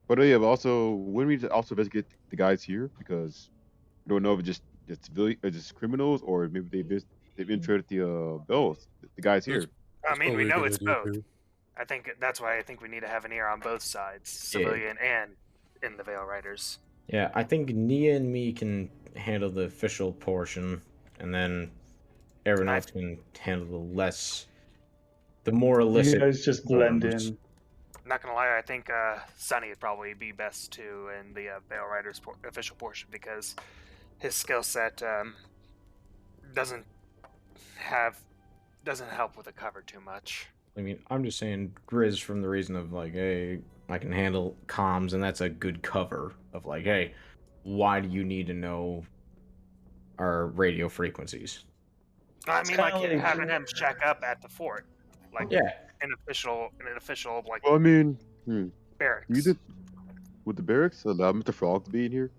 But yeah, but also, wouldn't we also investigate the guys here? Because we don't know if it's just civilian, just criminals, or maybe They've infiltrated the bills. The guys here. I mean, we probably a know good it's idea, both. too. I think that's why I think we need to have an ear on both sides, civilian and in the Veil Riders. Yeah, I think Nia and me can handle the official portion, and then everyone else can handle the more You illicit. guys just blend forms. in. Not gonna lie, I think Sonny would probably be best too in the Veil Riders official portion because his skill set doesn't help with the cover too much. I mean, I'm just saying Grizz from the reason of like, hey, I can handle comms, and that's a good cover of like, hey, why do you need to know our radio frequencies? I mean, like kinda like- having him check up at the fort, like Yeah, an official like Well, I mean, barracks. you did with the barracks allow Mr. Frog to be in here.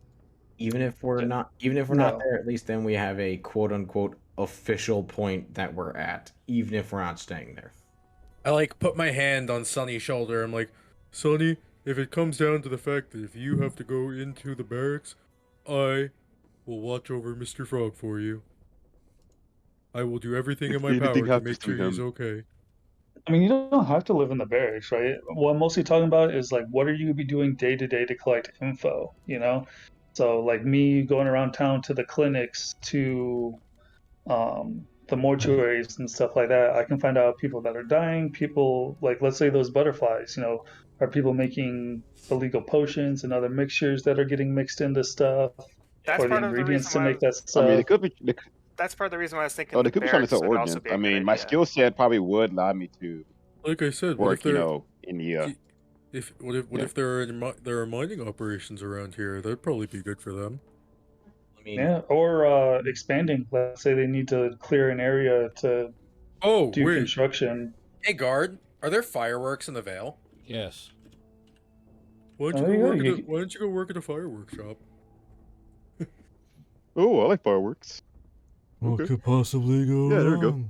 even if we're Yeah. not No. there, at least then we have a quote unquote official point that we're at, even if we're not staying there. I like put my hand on Sonny's shoulder. I'm like, Sonny, if it comes down to the fact that if you have to go into the barracks, I will watch over Mr. Frog for you. I will do everything in If my anything power to happens make to sure he's him- okay. I mean, you don't have to live in the barracks, right? What I'm mostly talking about is like, what are you gonna be doing day to day to collect info? You know, so like me going around town to the clinics, to the mortuaries and stuff like that. I can find out people that are dying. People like, let's say those butterflies. You know, are people making illegal potions and other mixtures that are getting mixed into stuff, That's or the part of the ingredients reason to why. make that I stuff? mean, they could be. That's part of the reason why I was thinking. Oh, they the could be trying to barracks sell would also organs. be a I good mean, my idea. skill set probably would allow me to Like I said, what if work, you there, know, in the. what yeah. if there are mining operations around here? That'd probably be good for them. I mean, Yeah, or expanding. Let's say they need to clear an area to Oh do wait, construction. Hey, guard, are there fireworks in the Vale? Yes. why don't Oh, you there go you work go. at why don't you go work at a fireworks shop? Oh, I like fireworks. What Okay. could possibly go Yeah, there we go. wrong?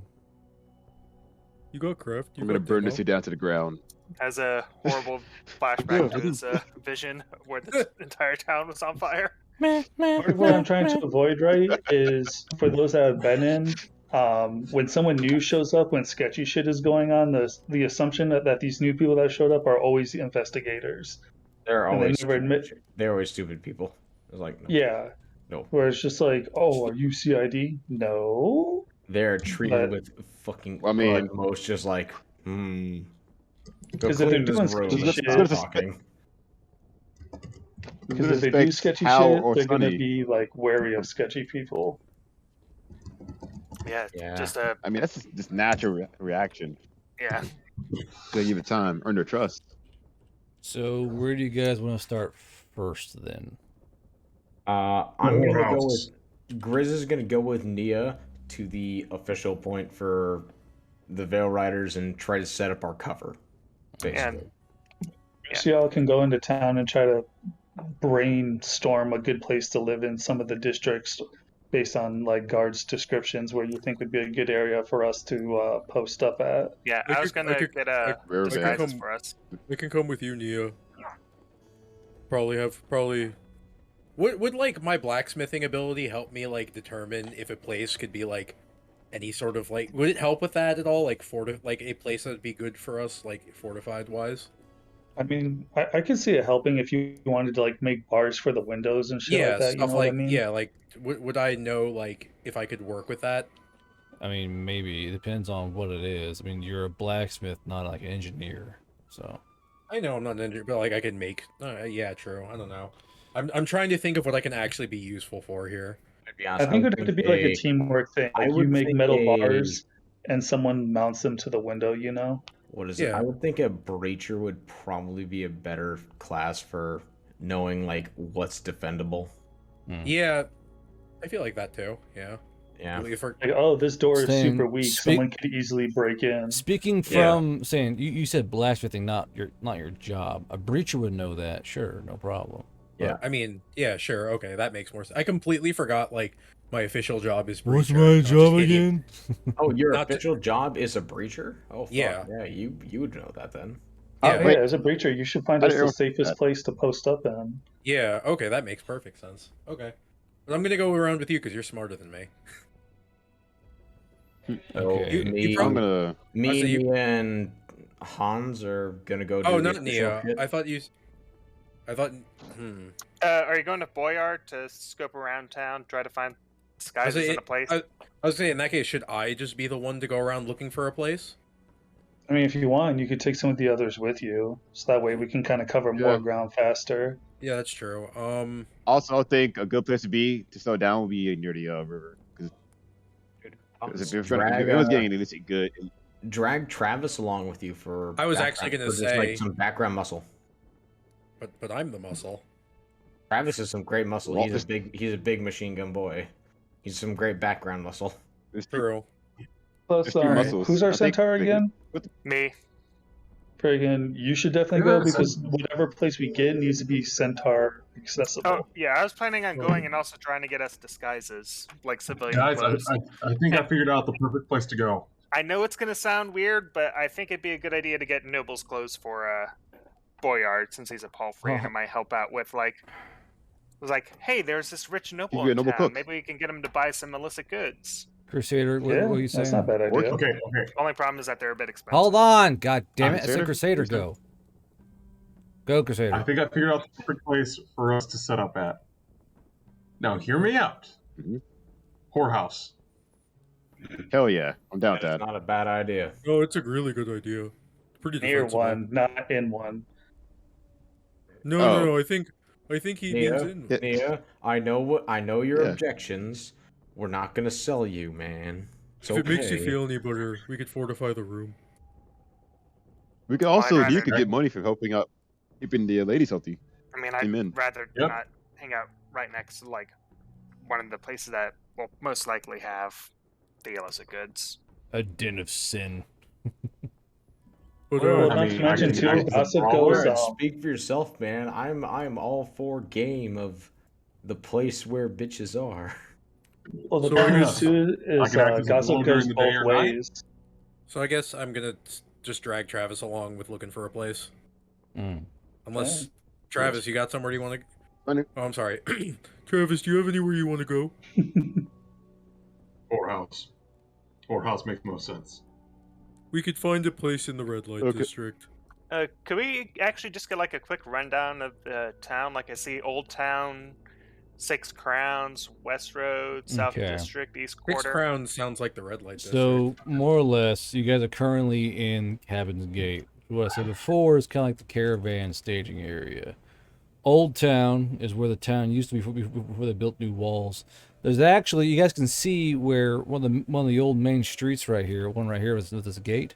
You got craft. You I'm gonna got burn demo. this thing down to the ground. Has a horrible flashback to his vision where the entire town was on fire. Part of what I'm trying to avoid, right, is for those that have been in, when someone new shows up, when sketchy shit is going on, the assumption that these new people that showed up are always the investigators. they're And they always never admit. they're always stupid people. It's like, no, Yeah. no, Where it's just like, oh, are you CID? No. they're treated But- with fucking I mean- utmost just like, Go 'Cause if they're clean this doing room sketchy and shit- stop talking. Because if they do sketchy shit, they're going to be like wary of sketchy people. Yeah, Yeah. just a I mean, that's just natural reaction. yeah. So give it time, earn their trust. So where do you guys want to start first then? I'm More gonna go house. with Grizz is gonna go with Nia to the official point for the Veil Riders and try to set up our cover. Basically. Yeah. So y'all can go into town and try to brainstorm a good place to live in some of the districts based on like guards' descriptions where you think would be a good area for us to post up at. Yeah, I I was could- gonna I could- get Rare I could disguises come- for us. They can come with you, Nia. Probably. Would like my blacksmithing ability help me like determine if a place could be like any sort of like? Would it help with that at all? Like like a place that would be good for us, like fortified wise. I mean, I could see it helping if you wanted to like make bars for the windows and shit Yeah, like that. You stuff know like what I mean? yeah, like would I know like if I could work with that? I mean, maybe it depends on what it is. I mean, you're a blacksmith, not like an engineer. So I know I'm not an engineer, but like I can make. Yeah, true. I don't know. I'm trying to think of what I can actually be useful for here. To be honest, I think it would would have to be like a teamwork thing. I Like you would make think metal a- bars and someone mounts them to the window, you know? What is it? Yeah. I would think a breacher would probably be a better class for knowing like what's defendable. Yeah, I feel like that too. Yeah. Yeah. If we're- Like, oh, this door is Saying- super weak. speak- Someone could easily break in. speaking from saying you said blacksmithing, not your job. A breacher would know that, sure, no problem. Yeah. I mean, yeah, sure, okay, that makes more sense. I completely forgot like my official job is. What's breacher. my I'm just job kidding. again? Oh, your Not to- official job is a breacher? Oh, fuck. Yeah. Yeah, you would know that then. Yeah, Oh, yeah, as a breacher, you should find I us didn't the know safest that. place to post up in. Yeah, okay, that makes perfect sense. Okay. But I'm gonna go around with you because you're smarter than me. So Okay. You I'm probably. gonna. me, So you- Nia, and Hans are gonna go do Oh, the not official Nia. shit. I thought you. I thought. Hmm. Are you going to Boyard to scope around town, try to find I was disguises in saying, a place? I was saying, in that case, should I just be the one to go around looking for a place? I mean, if you want, you could take some of the others with you, so that way we can kind of cover more Yeah. ground faster. Yeah, that's true. Also, I think a good place to slow down would be near the river. Because if anyone's getting this good, Drag Travis along with you for. I was actually gonna for just like say- some background muscle. but I'm the muscle. Travis is some great muscle. Well, He's a big machine gun boy. He's some great background muscle. True. Plus, there's two muscles. who's our I think centaur again? Me. Friggin', you should definitely go because whatever place we get needs to be centaur accessible. Oh, yeah, I was planning on going and also trying to get us disguises, like civilian Guys, clothes. I think I figured out the perfect place to go. I know it's going to sound weird, but I think it'd be a good idea to get Noble's clothes for Boyard, since he's a palfrey, and it might help out with, like... It was like, hey, there's this rich noble He'd be a in noble town. cook. Maybe we can get him to buy some illicit goods. Crusader, what Yeah, were you saying? that's not a bad idea. Okay. Only problem is that they're a bit expensive. Hold on! God damn it! I said Crusader? Crusader, go. Go, Crusader. I think I figured out the perfect place for us to set up at. Now, hear me out. Mhm. Whorehouse. hell yeah, I'm down with That's that. not a bad idea. Oh, it's a really good idea. Pretty Near defensible. one, not in one. No, Oh. no, no. I think he means Nia, in. Yeah. Nia, I know your Yeah. objections. We're not gonna sell you, man. It's If it makes you okay. feel any better, we could fortify the room. We could also, I'd you rather- could get money from helping out, keeping the ladies healthy. I mean, I'd Amen. rather Yep. not hang out right next to, like, one of the places that will most likely have the illicit goods. A den of sin. But Well, I not mean, to mention, I- too, I- gossip Brawler, goes. speak for yourself, man. I'm all for game of the place where bitches are. Well, the So I problem guess too I is can act as a gossip blow goes during the day both or night. ways. So I guess I'm gonna just drag Travis along with looking for a place. Mm. Unless Travis, you got somewhere you want to? Funny. Oh, I'm sorry. Travis, do you have anywhere you want to go? Whorehouse. Whorehouse makes most sense. We could find a place in the red light Okay. district. Could we actually just get, like, a quick rundown of the town? Like, I see Old Town, Six Crowns, West Road, South Okay. District, East Six Quarter. Crowns sounds like the red light district. So, more or less, you guys are currently in Cabin's Gate. What I said before is kind of like the caravan staging area. Old Town is where the town used to be before they built new walls. There's actually, you guys can see where one of the old main streets right here, one right here with this gate.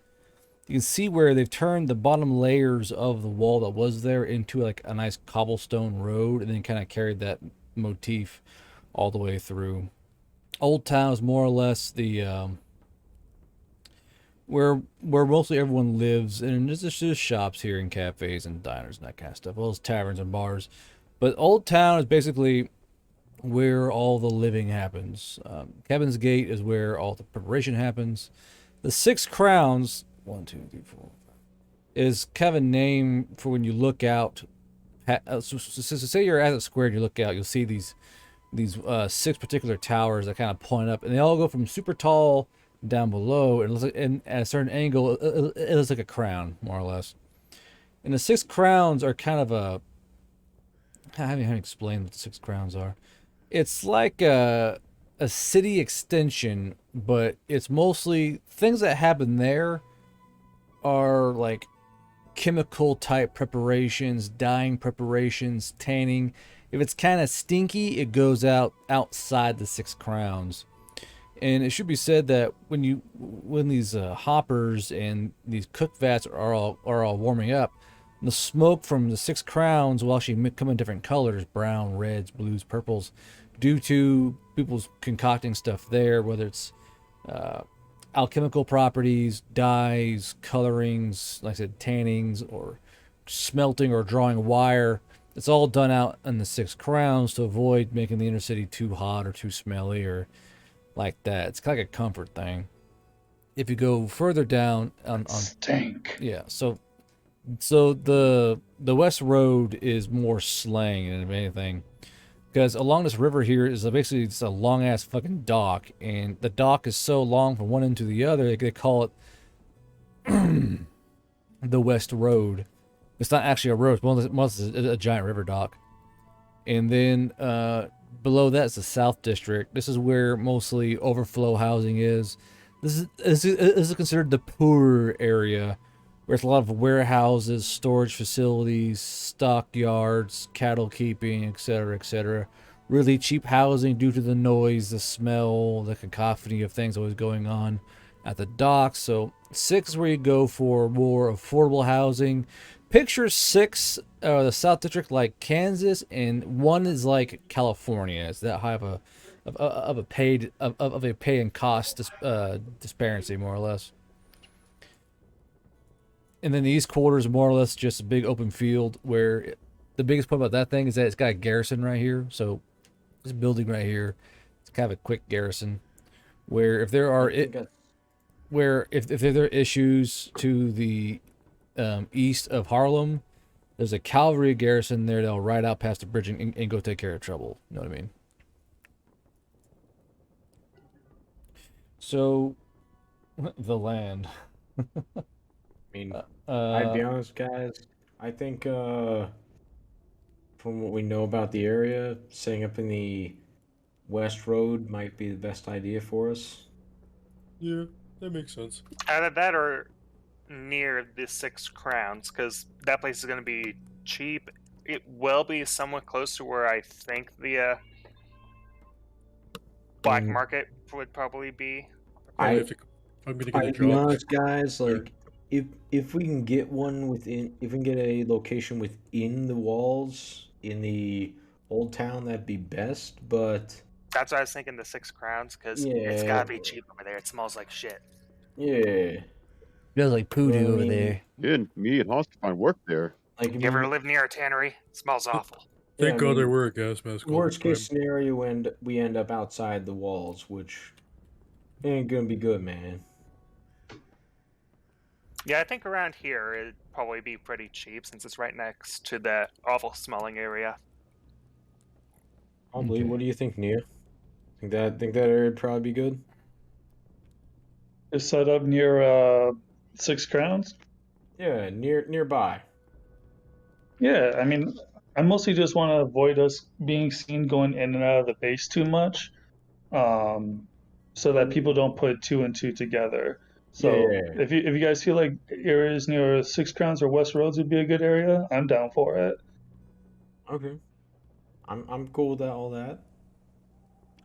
You can see where they've turned the bottom layers of the wall that was there into like a nice cobblestone road, and then kind of carried that motif all the way through. Old Town is more or less the where mostly everyone lives, and there's just shops here and cafes and diners and that kind of stuff, well as taverns and bars. But Old Town is basically where all the living happens. Cabin's Gate is where all the preparation happens. The Six Crowns, 1, 2, 3, 4, is kind of a name for when you look out. So say you're at a square and you look out, you'll see these 6 particular towers that kind of point up, and they all go from super tall down below, and it looks like, and at a certain angle, it looks like a crown, more or less. And the 6 crowns are kind of a, how do you explain what the 6 crowns are? It's like a city extension, but it's mostly things that happen there are like chemical type preparations, dyeing preparations, tanning. If it's kind of stinky, it goes outside the 6 crowns. And it should be said that when these hoppers and these cook vats are all warming up, the smoke from the 6 crowns will actually come in different colors: brown, reds, blues, purples, due to people's concocting stuff there, whether it's alchemical properties, dyes, colorings, like I said, tannings, or smelting or drawing wire. It's all done out in the 6 crowns to avoid making the inner city too hot or too smelly or like that. It's kind of like a comfort thing. If you go further down on Stink. yeah, so the West Road is more slang than anything. Because along this river here is basically it's a long ass fucking dock, and the dock is so long from one end to the other they call it the West Road. It's not actually a road; it's a giant river dock. And then below that is the South District. This is where mostly overflow housing is. This is considered the poorer area, where it's a lot of warehouses, storage facilities, stockyards, cattle keeping, etc., etc. Really cheap housing due to the noise, the smell, the cacophony of things always going on at the docks. So 6 is where you go for more affordable housing. Picture 6, the South District like Kansas, and 1 is like California. It's that high of a pay and cost disparity, more or less. And then the East Quarter is more or less just a big open field where the biggest point about that thing is that it's got a garrison right here. So this building right here, it's kind of a quick garrison where if there are if there are issues to the east of Harlem, there's a cavalry garrison there that'll ride out past the bridge and go take care of trouble. You know what I mean? So, the land. I mean, I'd be honest, guys. I think from what we know about the area, setting up in the West Road might be the best idea for us. Yeah, that makes sense. Either that or near the Six Crowns, because that place is going to be cheap. It will be somewhat close to where I think the black market would probably be. I'm gonna get a I'd be job. honest, guys. Like, if we can get one within, if we can get a location within the walls in the old town, that'd be best. But That's what I was thinking, the Six Crowns, because it's got to be cheap over there. It smells like shit. yeah, Smells like poo Well, I over mean, there. Good. Me and Hoss can find work there. like You ever live near a tannery? It smells awful. Thank I God I mean, wear a gas mask. all the worst case time. scenario, we end up outside the walls, which ain't gonna be good, man. Yeah, I think around here it'd probably be pretty cheap since it's right next to the awful smelling area. Probably. Okay. What do you think, Nia? Think that area would probably be good? Is set up near Six Crowns. Yeah, nearby. Yeah, I mean, I mostly just want to avoid us being seen going in and out of the base too much, so that people don't put 2 and 2 together. So Yeah. if you guys feel like areas near Six Crowns or West Roads would be a good area, I'm down for it. Okay. I'm cool with all that.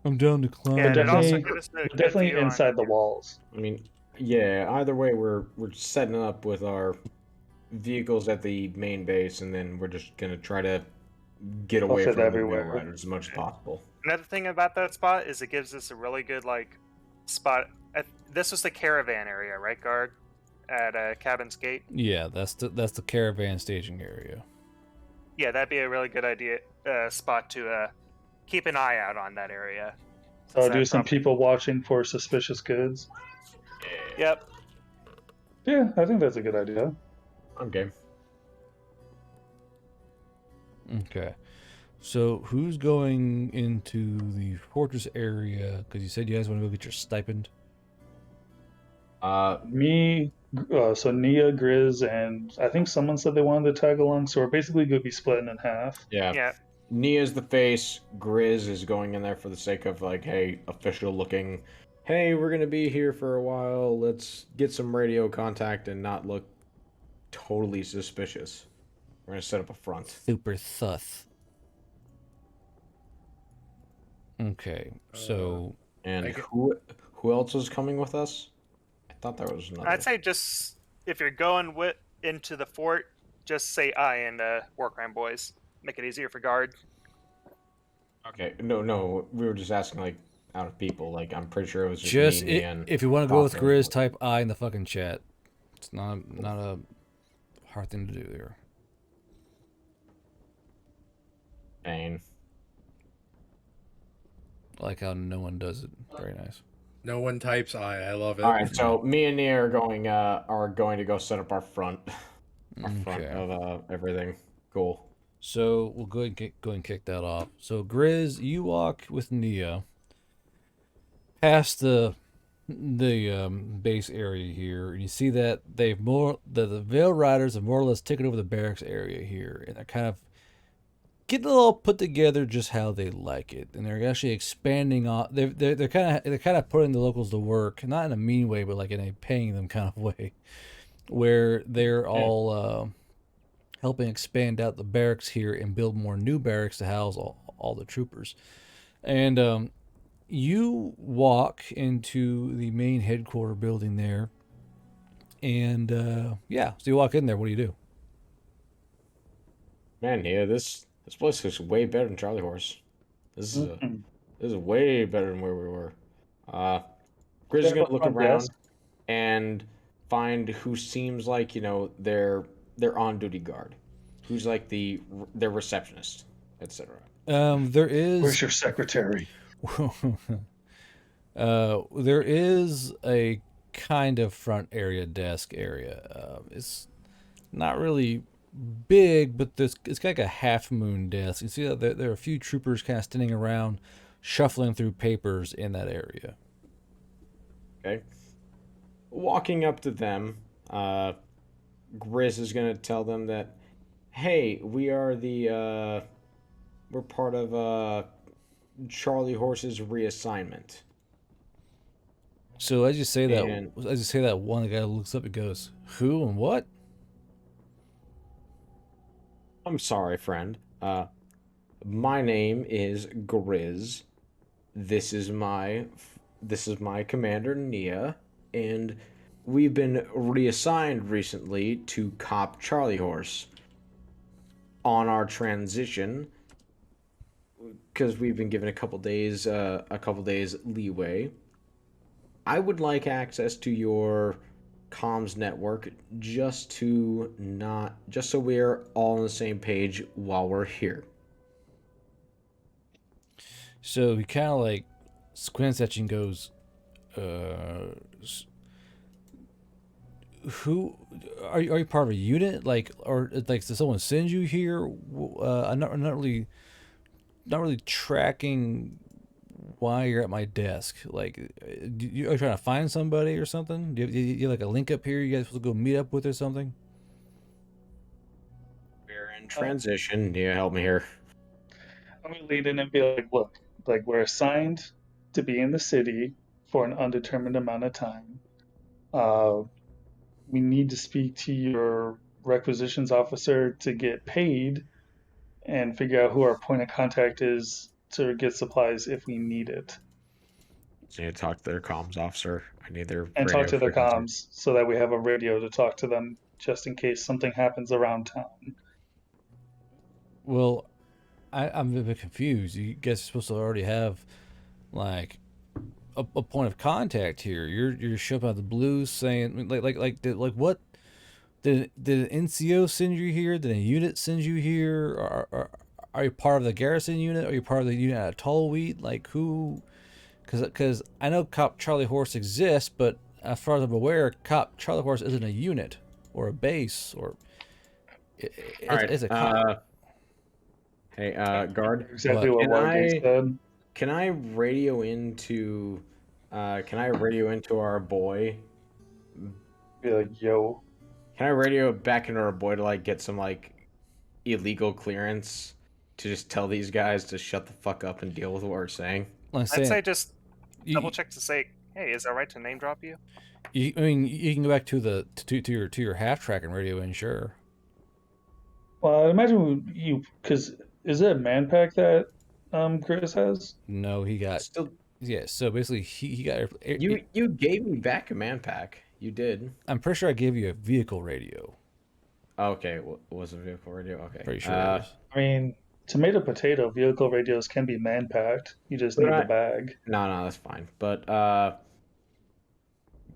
I'm down to climb. Yeah, and it also definitely- gives us a good Definitely view on inside the walls. I mean, yeah. Either way, we're setting up with our vehicles at the main base, and then we're just gonna try to get away fit from the everywhere. mill riders as much as possible. Another thing about that spot is it gives us a really good spot. This was the caravan area, right, guard? At Cabin's Gate. Yeah, that's the caravan staging area. Yeah, that'd be a really good spot to keep an eye out on that area. So Since do that some property- people watching for suspicious goods. Yep. Yeah, I think that's a good idea. I'm game. Okay. So who's going into the fortress area? Because you said you guys want to go get your stipend. Me, so Nia, Grizz, and I think someone said they wanted to tag along. So we're basically going to be splitting in half. Yeah. Yeah. Nia's the face. Grizz is going in there for the sake of like, hey, official looking. Hey, we're gonna be here for a while. Let's get some radio contact and not look totally suspicious. We're gonna set up a front. Super sus. Okay, so And I get- who else is coming with us? I thought there was another. I'd say just if you're going into the fort, just say I and Warcrime boys. Make it easier for guard. Okay, no, we were just asking like out of people. Like I'm pretty sure it was just, just me, Nia, and if you want to go with Papa. Grizz, type I in the fucking chat. It's not a hard thing to do there. Dane. I like how no one does it. Very nice. No one types I love it. All right, so me and Nia are going to go set up our front Okay. of everything. Cool. So we'll go and kick that off. So Grizz, you walk with Nia past the base area here, and you see that the Veil Riders have more or less taken over the barracks area here, and they're kind of getting it all put together just how they like it, and they're actually expanding on. They're kind of putting the locals to work, not in a mean way, but like in a paying them kind of way, where they're all helping expand out the barracks here and build more new barracks to house all the troopers. And you walk into the main headquarter building there, and yeah, so you walk in there. What do you do? Man, yeah, this place looks way better than Charlie Horse. This is Mhm. this is way better than where we were. Uh, Grizz They is have gonna a look front around desk. and find who seems like their on duty guard, who's like their receptionist, etc. There is Where's your secretary? there is a kind of front area desk area. It's not really big, but it's got like a half moon desk. You see that there are a few troopers kind of standing around, shuffling through papers in that area. Okay, walking up to them, Grizz is gonna tell them that, hey, we're part of Charlie Horse's reassignment. So And as you say that, one guy looks up and goes, "Who and what?" I'm sorry, friend. My name is Grizz. This is my this is my commander Nia, and we've been reassigned recently to Cop Charlie Horse. On our transition, because we've been given a couple days leeway. I would like access to your comms network just so we're all on the same page while we're here. So he kind of like squints at you and goes, uh, "Who are you part of a unit? Like, or like, does someone send you here? I'm not really tracking why you're at my desk. Like, are you trying to find somebody or something? Do you have like a link up here? You guys supposed to go meet up with or something?" We're in transition. Do you help me here? I'm gonna lead in and be like, look, like we're assigned to be in the city for an undetermined amount of time. Uh, we need to speak to your requisitions officer to get paid and figure out who our point of contact is to get supplies if we need it. I need to talk to their comms officer. I need their And talk radio to their frequency. comms so that we have a radio to talk to them just in case something happens around town. Well, I'm a bit confused. You guys are supposed to already have like a point of contact here. You're showing up out of the blue saying like what did an NCO send you here? Did a unit send you here? Are you part of the garrison unit? Are you part of the unit at Tallwheat? Like who? Because I know Cop Charlie Horse exists, but as far as I'm aware, Cop Charlie Horse isn't a unit or a base or All right. it's a cop. Hey, guard. Exactly What? what Watergate said. Can I radio into our boy? Be like, yo, Can I radio back into our boy to like get some like illegal clearance to just tell these guys to shut the fuck up and deal with what we're saying? I'm I'd saying say just you, double check to say, hey, is that right to name drop you? I mean, you can go back to your half track and radio in, sure. well, I imagine you, because is it a man pack that Chris has? No, he got Still, yeah. So basically, he got. you gave me back a man pack. You did. I'm pretty sure I gave you a vehicle radio. Okay, was a vehicle radio? Okay. Pretty sure. It was. I mean, tomato potato, vehicle radios can be man packed. You just need the bag. No, that's fine. But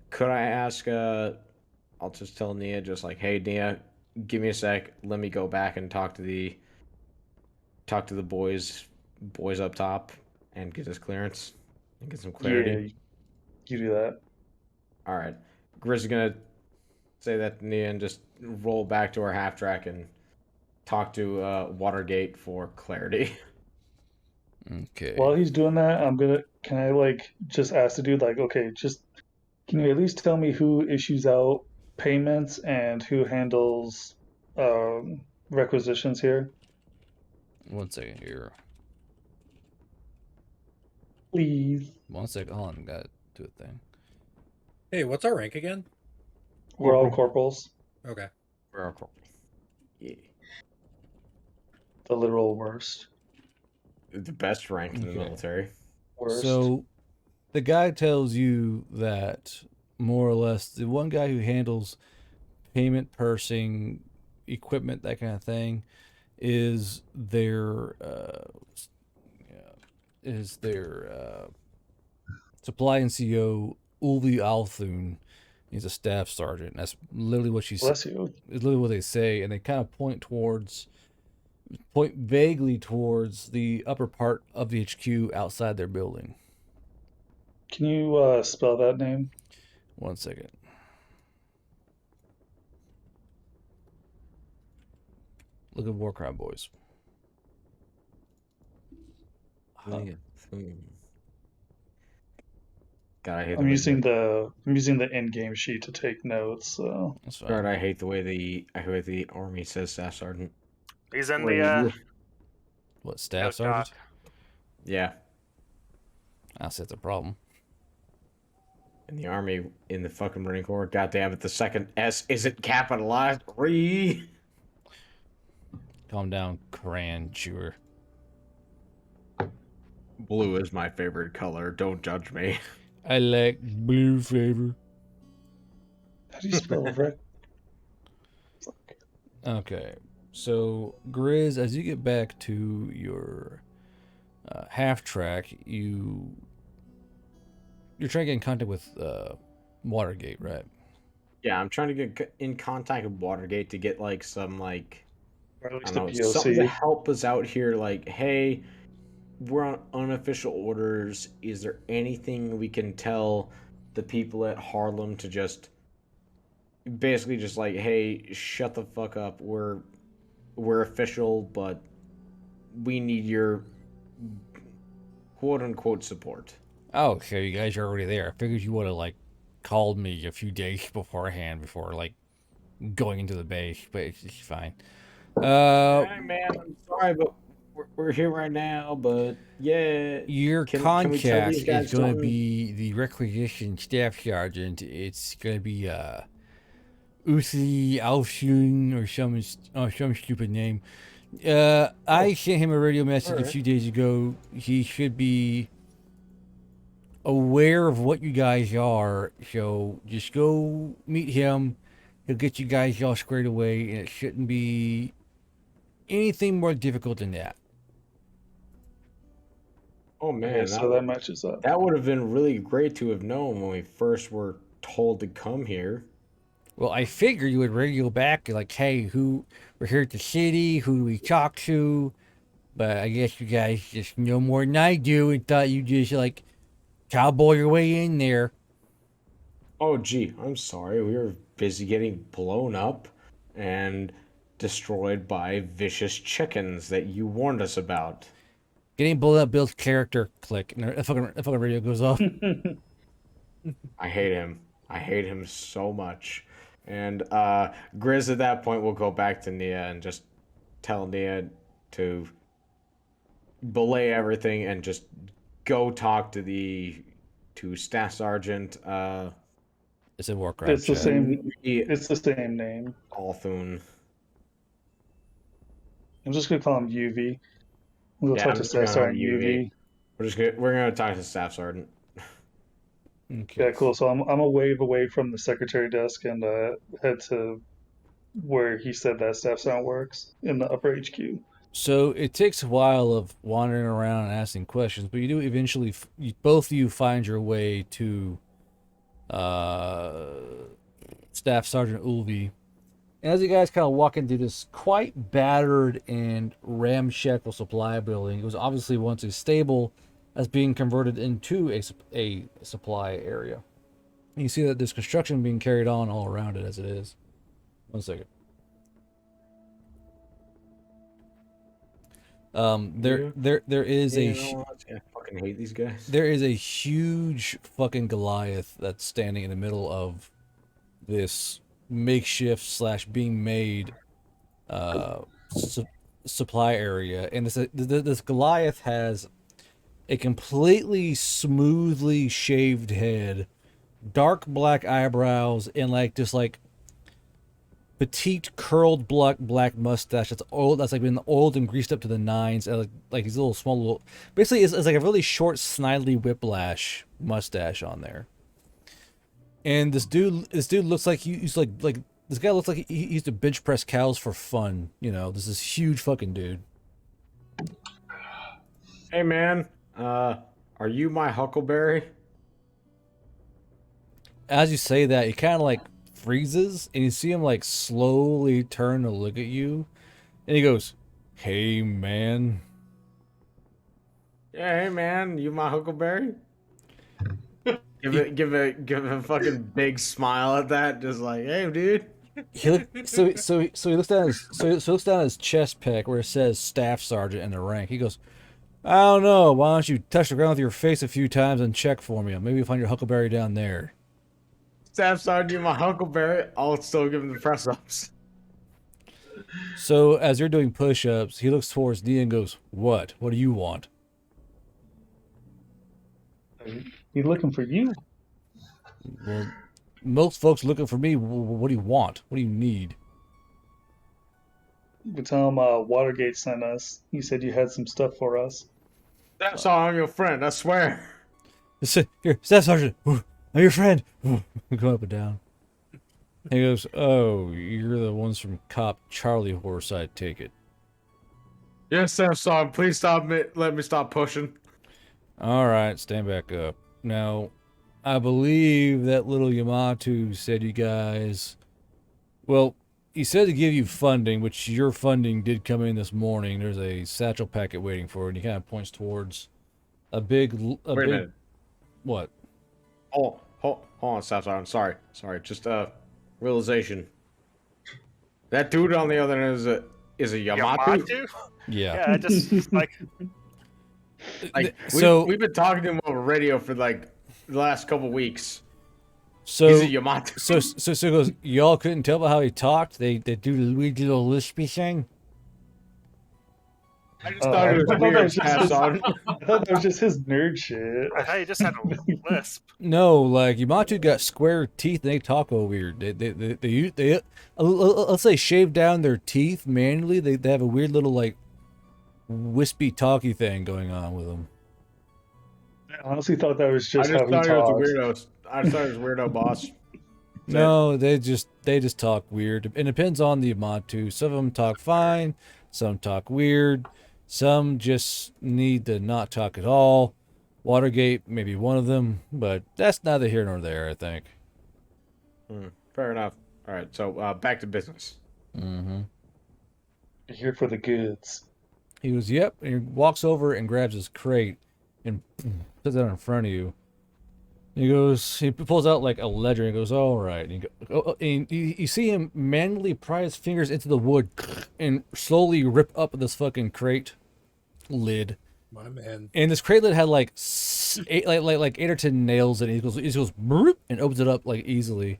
could I ask? I'll just tell Nia, just like, hey, Nia, give me a sec. Let me go back and talk to the boys up top, and get this clearance and get some clarity. Yeah, you do that. All right, Grizz is gonna say that to Nia and just roll back to our half track and talk to Watergate for clarity. Okay. While he's doing that, can I like just ask the dude like, okay, just can you at least tell me who issues out payments and who handles requisitions here? 1 second here. Please. 1 second. Hold on. Gotta do a thing. Hey, what's our rank again? We're all corporals. Okay. Yeah. The literal worst. The best rank in the Okay. military. Worst. So the guy tells you that more or less the one guy who handles payment, pursing, equipment, that kind of thing, is their supply NCO Ulvi Althun. He's a staff sergeant. That's literally what Bless you. It's literally what they say, and they kind of point vaguely towards the upper part of the HQ outside their building. Can you spell that name? 1 second. Look at Warcrime, boys. God, I hate I'm the using way the in-game sheet to take notes. So That's fine. God, I hate the way the army says staff sergeant. He's in Or the What, staff note sergeant? doc. yeah, I see that's a problem. in the army, in the fucking Marine Corps. God damn it, the second S isn't capitalized. Calm down, crayon chewer. Blue is my favorite color. Don't judge me. I like blue flavor. how do you spell Rick? Okay, so Grizz, as you get back to your half track, you're trying to get in contact with Watergate, right? Yeah, I'm trying to get in contact with Watergate to get like some like Or at I least don't the know something to POC. help us out here. Like, hey, we're on unofficial orders. Is there anything we can tell the people at Harlem to just basically just like, hey, shut the fuck up. We're official, but we need your quote unquote support. Oh, so you guys are already there. I figured you would have like called me a few days beforehand before like going into the base, but it's fine. Hey, man, I'm sorry, but we're here right now. But yeah, Your can we tell these contact guys is going to something? be the requisition staff sergeant. It's going to be Uzi Alshun or some stupid name. I sent him a radio message a alright. few days ago. He should be aware of what you guys are, so just go meet him. He'll get you guys all squared away, and it shouldn't be anything more difficult than that. Oh Okay, man, so that matches up. that would have been really great to have known when we first were told to come here. Well, I figured you would radio back like, hey, we're here at the city, who do we talk to? But I guess you guys just know more than I do and thought you just like cowboy your way in there. Oh gee, I'm sorry. We were busy getting blown up and destroyed by vicious chickens that you warned us about. Getting blown up builds character. Click. And the fucking radio goes off. I hate him. I hate him so much. And Grizz at that point will go back to Nia and just tell Nia to belay everything and just go talk to Staff Sergeant It's a Warcraft It's the chat. same. Lee It's the same name. Althun. I'm just gonna call him UV. We'll Yeah, talk I'm to just Staff gonna call him Sergeant UV. UV. We're gonna talk to Staff Sergeant. Okay. Yeah, cool. So I'm a wave away from the secretary desk and head to where he said that Staff Sergeant works in the upper HQ. So it takes a while of wandering around and asking questions, but you do eventually, both of you find your way to Staff Sergeant Ulvi. And as you guys kind of walk into this quite battered and ramshackle supply building, it was obviously once a stable that's being converted into a supply area. And you see that there's construction being carried on all around it as it is. 1 second. There is You a know what? I fucking hate these guys. there is a huge fucking Goliath that's standing in the middle of this makeshift slash being made supply area, and this Goliath has a completely smoothly shaved head, dark black eyebrows, and like just like petite curled black mustache that's old, that's like been oiled and greased up to the nines, and like these little small little, basically it's like a really short snidely whiplash mustache on there. And this dude looks like he's like this guy looks like he used to bench press cows for fun. You know, this is huge fucking dude. Hey man, are you my Huckleberry? As you say that, he kind of like freezes, and you see him like slowly turn to look at you, and he goes, "Hey man." Yeah, hey man, you my Huckleberry? Give a fucking big smile at that, just like, hey dude. So he looks down his chest pec where it says staff sergeant in the rank. He goes, "I don't know. Why don't you touch the ground with your face a few times and check for me? Maybe you'll find your Huckleberry down there." Staff sergeant, you my Huckleberry. I'll still give him the press ups. So as you're doing push-ups, he looks towards Nia and goes, "What? What do you want?" He's looking for you. Well, most folks looking for me. What do you want? What do you need? We tell him Watergate sent us. He said you had some stuff for us. That's all. I'm your friend. I swear. Here, Staff Sergeant. I'm your friend. Go up and down. And he goes, "Oh, you're the ones from Cop Charlie Horse, I take it." Yes, Staff sergeant. Please stop me. Let me stop pushing. All right, stand back up. Now, I believe that little Yamato said you guys... Well, he said to give you funding, which your funding did come in this morning. There's a satchel packet waiting for you, and he kind of points towards a big... Wait a minute. What? Hold on, Staff sergeant. Sorry. Just realization. That dude on the other end is a Yamato? Yamato? Yeah. Yeah, just like Like, So- we've been talking to him over radio for like the last couple weeks. So, He's a Yamato. so he goes, y'all couldn't tell by how he talked? They do the weird little lispy thing? I just thought it was weird, Staff sergeant. I thought that was just his nerd shit. I thought you just had a lisp. No, like Yamato got square teeth and they talk all weird. They let's say shave down their teeth manually. They have a weird little like wispy talky thing going on with them. I honestly thought that was I just just how he thought he was a talks. weirdo. I just thought he was a weirdo boss. No, they just talk weird. It depends on the Yamato. Some of them talk fine, some talk weird, some just need to not talk at all. Watergate may be one of them, but that's neither here nor there, I think. Fair enough. All right, so back to business. Mm-hmm. You're here for the goods. He goes, "Yep," and he walks over and grabs his crate and puts it in front of you. He pulls out like a ledger and he goes, "All right." And you see him manually pry his fingers into the wood and slowly rip up this fucking crate lid. My man. And this crate lid had like eight or 10 nails in it. He goes "Broop," and opens it up like easily.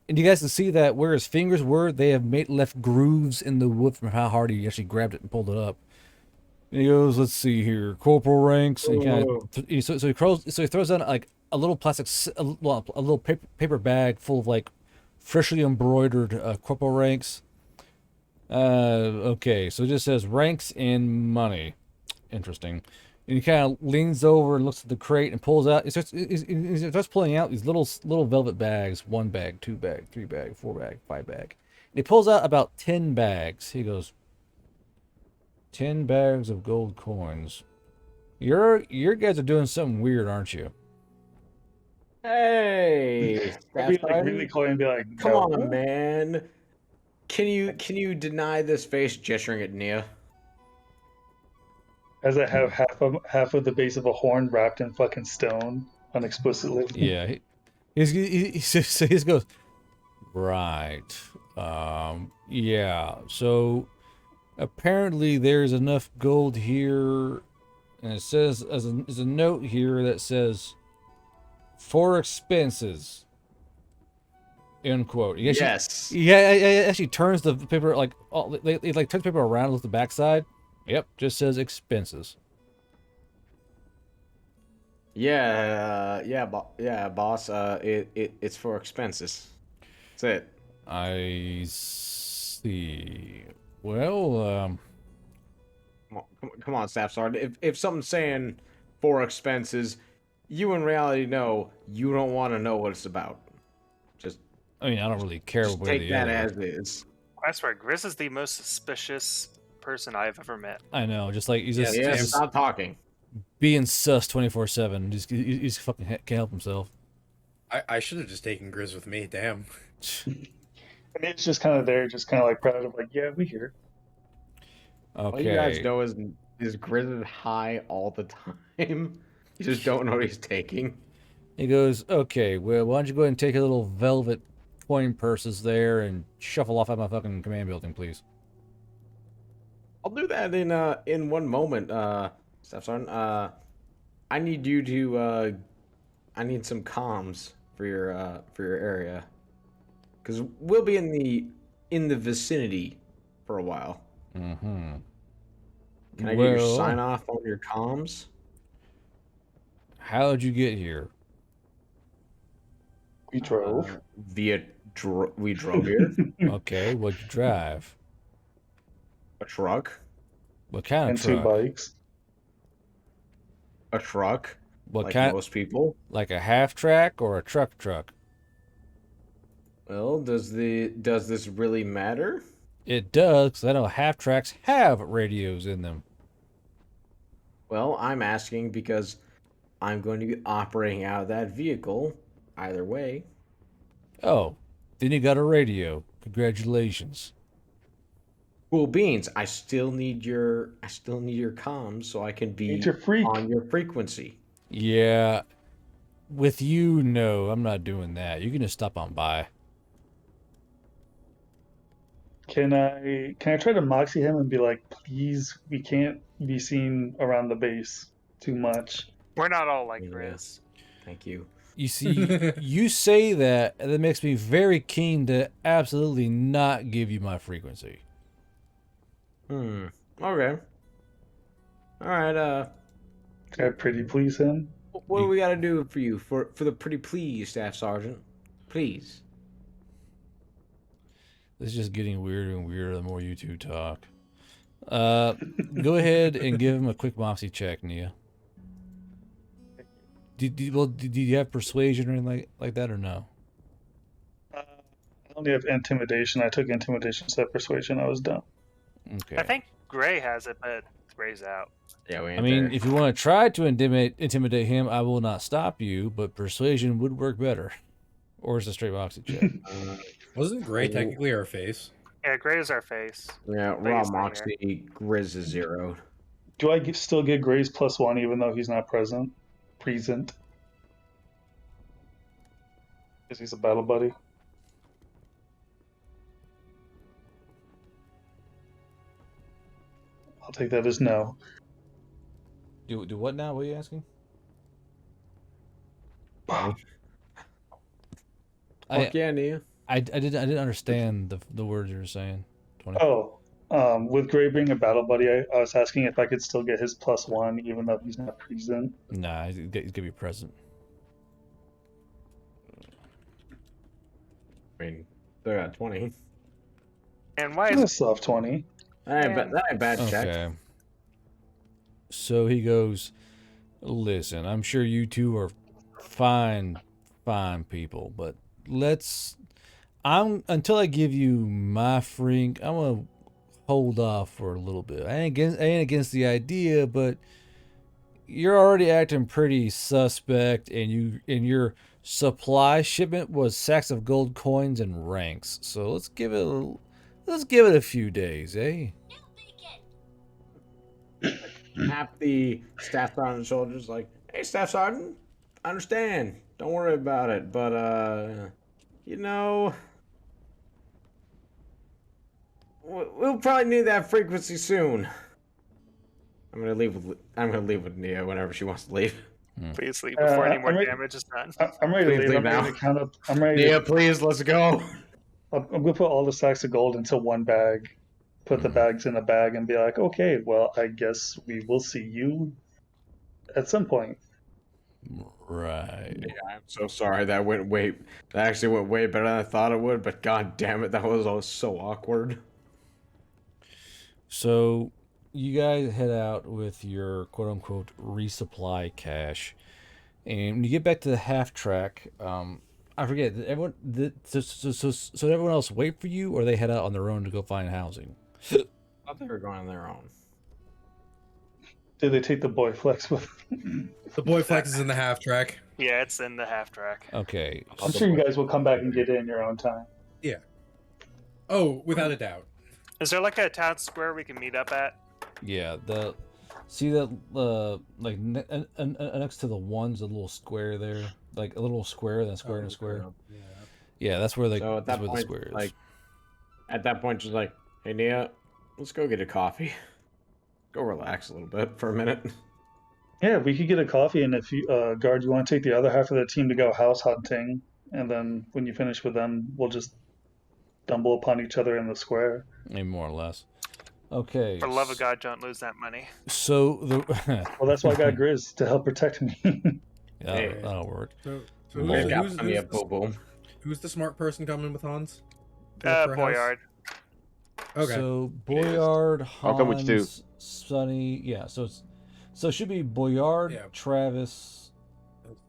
And you guys can see that where his fingers were, they have left grooves in the wood from how hard he actually grabbed it and pulled it up. And he goes, "Let's see here, corporal ranks." And he throws down like a little plastic, a little paper bag full of like freshly embroidered corporal ranks. Okay, so it just says ranks and money. Interesting. And he kind of leans over and looks at the crate and pulls out. He starts pulling out these little velvet bags: 1 bag, 2 bag, 3 bag, 4 bag, 5 bag. And he pulls out about 10 bags. He goes, 10 bags of gold coins. Your guys are doing something weird, aren't you? Hey, I'd be like really coy and be like, come "No." on, man. Can you deny this face gesturing at Nia? As I have half of the base of a horn wrapped in fucking stone, unexplicitly. Yeah. He just goes, "Right. Yeah. So Apparently, there's enough gold here, and it says there's a note here that says, "For expenses." End quote. Yes. Yeah, it actually turns the paper like it like turns the paper around with the backside. Yep, just says expenses. Yeah, boss. It's for expenses. That's it. I see. Well, Come on, Staff Sergeant. If something's saying for expenses, you in reality know you don't want to know what it's about. Just I mean, I don't really care just one way or take the that other. as is. I swear, Grizz is the most suspicious person I've ever met. I know, just like he's Yeah, just, Yeah, he's just stop talking. being sus 24/7. He's fucking can't help himself. I should have just taken Grizz with me. Damn. I mean, it's just kind of there, just kind of like proud of like, yeah, we here. All you guys Okay. know is Grizz high all the time. You just don't know what he's taking. He goes, okay, well, why don't you go ahead and take a little velvet coin purses there and shuffle off at my fucking command building, please. I'll do that in one moment, Staff Sergeant. I need you to I need some comms for your area. Cause we'll be in the vicinity for a while. Mm-hmm. Can I get your sign off on your comms? How'd you get here? We drove. We drove here. Okay, what'd you drive? A truck. What kind And of two truck? bikes. A truck. What like kind? most people. Like a half track or a truck? Well, does this really matter? It does, 'cause I know half tracks have radios in them. Well, I'm asking because I'm going to be operating out of that vehicle either way. Oh, then you got a radio. Congratulations. Cool beans. I still need your comms so I can be Need your freak. on your frequency. Yeah, with you, no, I'm not doing that. You can just stop on by. Can I try to moxie him and be like, please, we can't be seen around the base too much. We're not all like Yeah. Grizz. Thank you. You see, you say that, and that makes me very keen to absolutely not give you my frequency. Okay. All right. Can I pretty please him? What do we got to do for you for the pretty please, Staff Sergeant? Please. This is just getting weirder and weirder the more you two talk. Go ahead and give him a quick moxie check, Nia. Did you have persuasion or anything like that, or no? I only have intimidation. I took intimidation, so persuasion. I was done. Okay. I think Gray has it, but Gray's out. Yeah, we ain't I mean, there. if you want to try to intimidate him, I will not stop you, but persuasion would work better. Or it's a straight moxie check. Wasn't Gray technically our face? Yeah, Gray is our face. Yeah, Raw Biggest thing Moxie, Grizz is zeroed. Do I still get Gray's +1 even though he's not present? Present. Because he's a battle buddy. I'll take that as no. Do what now? What are you asking? Fuck yeah, Nia. I didn't understand the words you were saying. 20. Oh, with Gray being a battle buddy, I was asking if I could still get his +1 even though he's not present. Nah, he's gonna be present. I mean, they're at 20. And why I is still have 20. That ain't bad check. Okay. So he goes, listen, I'm sure you two are fine people, but until I give you my frink, I'm gonna hold off for a little bit. I ain't against the idea, but you're already acting pretty suspect, and your supply shipment was sacks of gold coins and ranks. So let's give it a few days, eh? Tap the Staff Sergeant shoulders like, hey, Staff Sergeant, I understand. Don't worry about it. But, you know, we'll probably need that frequency soon. I'm gonna leave with Nia whenever she wants to leave. Please leave before any more I'm ready- damage is done. I'm ready to Please leave. leave I'm ready now. to count up. I'm ready Nia, to. please, let's go. I'm gonna put all the sacks of gold into one bag, put the bags in a bag, and be like, okay, well, I guess we will see you at some point. Right. Yeah, I'm so sorry. That actually went way better than I thought it would. But god damn it, that was all so awkward. So you guys head out with your quote unquote resupply cache, and when you get back to the half track, I forget. Did everyone so everyone else wait for you, or they head out on their own to go find housing? I thought they were going on their own. Did they take the boy flex with? The boy flex is in the half track. Yeah, it's in the half track. Okay. I'm sure you guys will come back and get it in your own time. Yeah. Oh, without a doubt. Is there like a town square we can meet up at? Yeah. See that like next to the ones, a little square there, like a little square, then a square and a square. Yeah, that's where So at that the point, square is. like, at that point, just like, hey Nia, let's go get a coffee. Go relax a little bit for a minute. Yeah, we could get a coffee, and if you, guard, you want to take the other half of the team to go house hunting, and then when you finish with them, we'll just stumble upon each other in the square. Maybe more or less. Okay. For the love of God, don't lose that money. So Well, that's why I got Grizz to help protect me. yeah, that'll work. So We've got plenty of boo-boo. who's the smart person coming with Hans? For a house? Boyard. Okay. So Boyard, I'll come with you too. Hans, Sonny, yeah. So it should be Boyard, Yeah. Travis,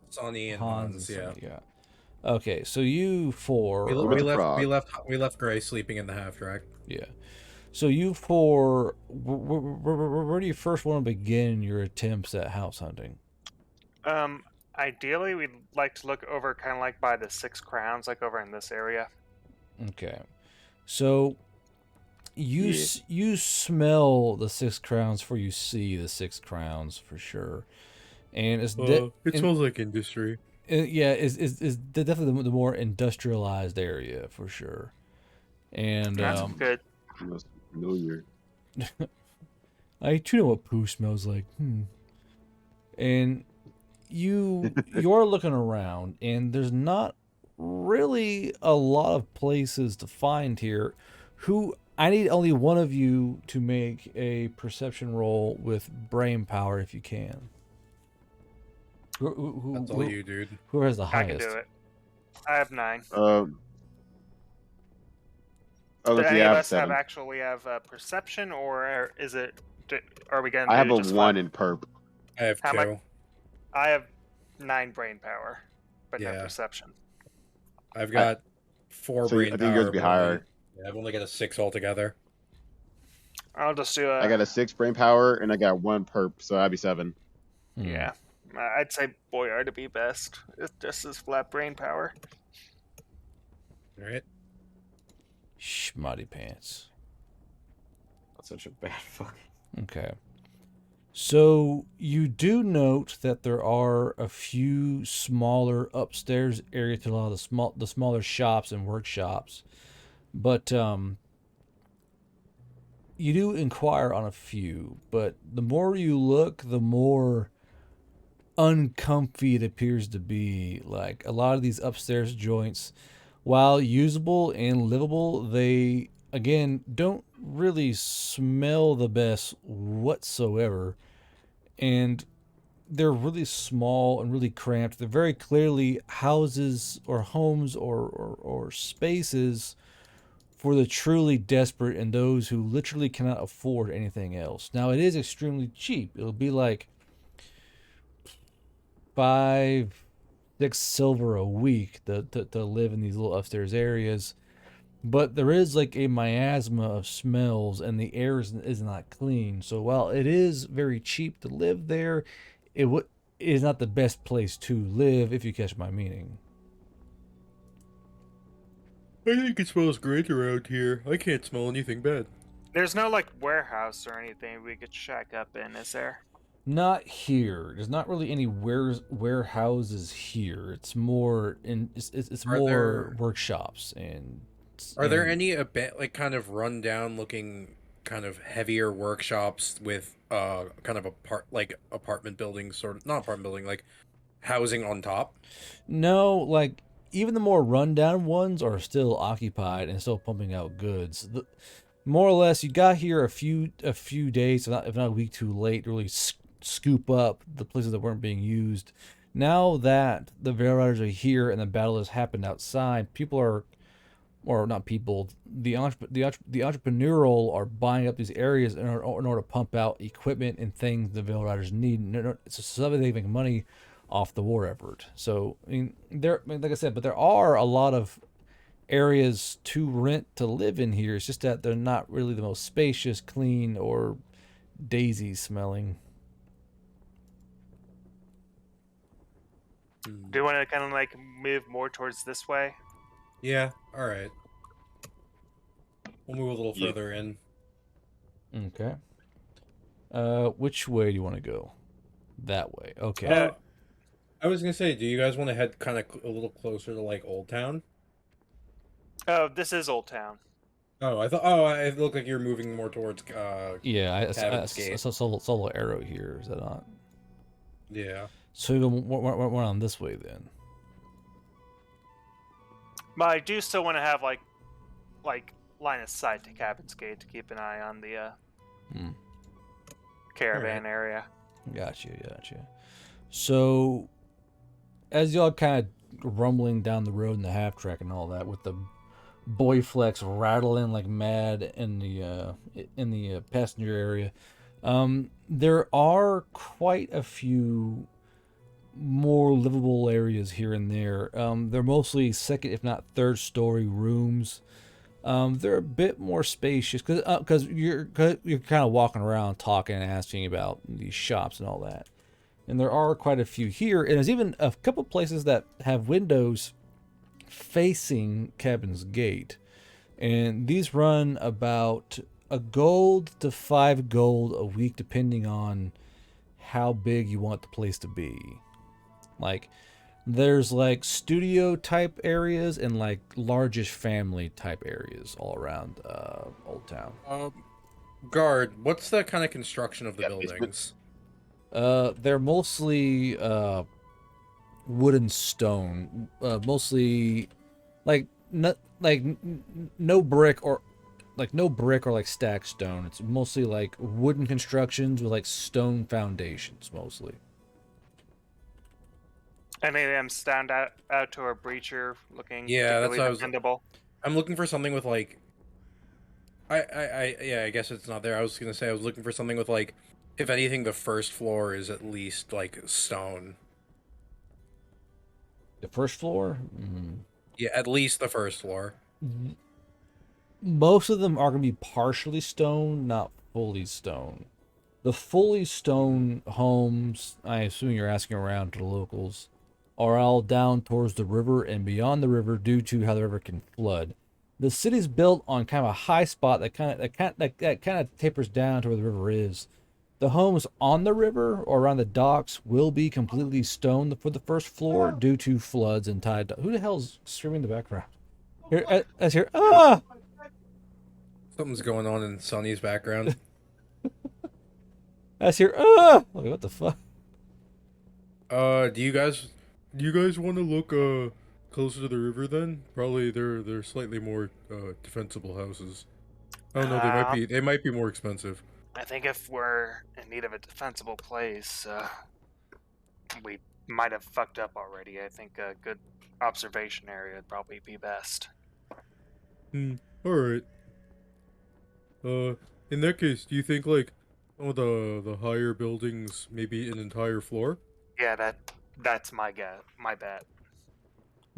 Sonny and Hans, Hans. Yeah. Sonny, yeah. Okay, so you four. We, are- with the left. frog. We left Gray sleeping in the half track. Yeah. So you four, where do you first want to begin your attempts at house hunting? Ideally, we'd like to look over kind of like by the Six Crowns, like over in this area. Okay. So you you smell the 6 crowns before you see the 6 crowns for sure. And it's smells like industry. yeah, is definitely the more industrialized area for sure. And That's good. Most familiar. I do know what poo smells like. And you're looking around, and there's not really a lot of places to find here. I need only one of you to make a perception roll with brain power if you can. That's all you, dude. Who has the I highest? can do it. I have 9. Oh, Do let's see. any I of have us have 7. actually have perception, or is it? Are we going? I have a just 1 5? in perp. I have How 2. much? I have 9 brain power, but no Yeah. perception. I've got 4 So brain I think yours power, would be but only- higher. Yeah, I've only got a 6 altogether. I'll just do a. I got a 6 brain power and I got 1 perp, so that'd be 7. Yeah, I'd say Boyard to be best. It's just his flat brain power. All right. Schmutty pants. That's such a bad fucking. Okay. So you do note that there are a few smaller upstairs area to a lot of the smaller shops and workshops, but you do inquire on a few. But the more you look, the more uncomfy it appears to be. Like a lot of these upstairs joints, while usable and livable, they again don't really smell the best whatsoever. And they're really small and really cramped. They're very clearly houses or homes or spaces for the truly desperate and those who literally cannot afford anything else. Now, it is extremely cheap. It'll be like 5-6 silver a week to live in these little upstairs areas. But there is like a miasma of smells, and the air is not clean. So while it is very cheap to live there, it is not the best place to live, if you catch my meaning. I think it smells great around here. I can't smell anything bad. There's no like warehouse or anything we could shack up in, is there? Not here. There's not really any warehouses here. It's more it's more Are there- workshops and Are there and- any like kind of rundown looking kind of heavier workshops with kind of apartment buildings, sort of not apartment building, like housing on top? No, like even the more rundown ones are still occupied and still pumping out goods. More or less, you got here a few days, if not a week too late, to really scoop up the places that weren't being used. Now that the Veil Riders are here and the battle has happened outside, people are, or not people, the entrepreneurial are buying up these areas in order to pump out equipment and things the Veil Riders need. It's so that they make money off the war effort. So I mean, like I said, but there are a lot of areas to rent to live in here. It's just that they're not really the most spacious, clean, or daisy smelling. Do you want to kind of like move more towards this way? Yeah. All right. We'll move a little Yeah. further in. Okay. Which way do you want to go? That way. Okay. I was gonna say, do you guys want to head kind of a little closer to like Old Town? Oh, this is Old Town. Oh, I thought. Oh, it looked like you're moving more towards. Yeah, I Cabin's Gate. saw a little arrow here. Is that not? Yeah. So we go we're on this way then. But I do still want to have like line of sight to Cabin's Gate to keep an eye on the caravan area. Gotcha. So, as y'all kind of rumbling down the road in the half track and all that, with the boy flex rattling like mad in the passenger area, there are quite a few more livable areas here and there. They're mostly second, if not third story rooms. They're a bit more spacious because you're kind of walking around talking and asking about these shops and all that. And there are quite a few here, and there's even a couple places that have windows facing Cabin's Gate, and these run about $1 to $5 a week, depending on how big you want the place to be. Like, there's like studio type areas and like largest family type areas all around Old Town. Guard, what's the kind of construction of the Yeah, buildings? They're mostly wood and stone. Mostly like no brick or like stacked stone. It's mostly like wooden constructions with like stone foundations mostly. Any of them stand out to a breacher looking Yeah, that's particularly what I was- dependable? I'm looking for something with like. Yeah, I guess it's not there. I was gonna say I was looking for something with like, if anything, the first floor is at least like stone. The first floor? Yeah, at least the first floor. Most of them are going to be partially stone, not fully stone. The fully stone homes, I assume you're asking around to the locals, are all down towards the river and beyond the river due to how the river can flood. The city's built on kind of a high spot that kind of tapers down to where the river is. The homes on the river or around the docks will be completely stone for the first floor due to floods and tide. Who the hell's screaming in the background? Here, as here. Ah! Something's going on in Sonny's background. As here. Ah! Like, what the fuck? Do you guys want to look closer to the river then? Probably they're slightly more defensible houses. Oh no, they might be more expensive. I think if we're in need of a defensible place, we might have fucked up already. I think a good observation area would probably be best. All right. In that case, do you think like some of the higher buildings, maybe an entire floor? Yeah, that's my bet.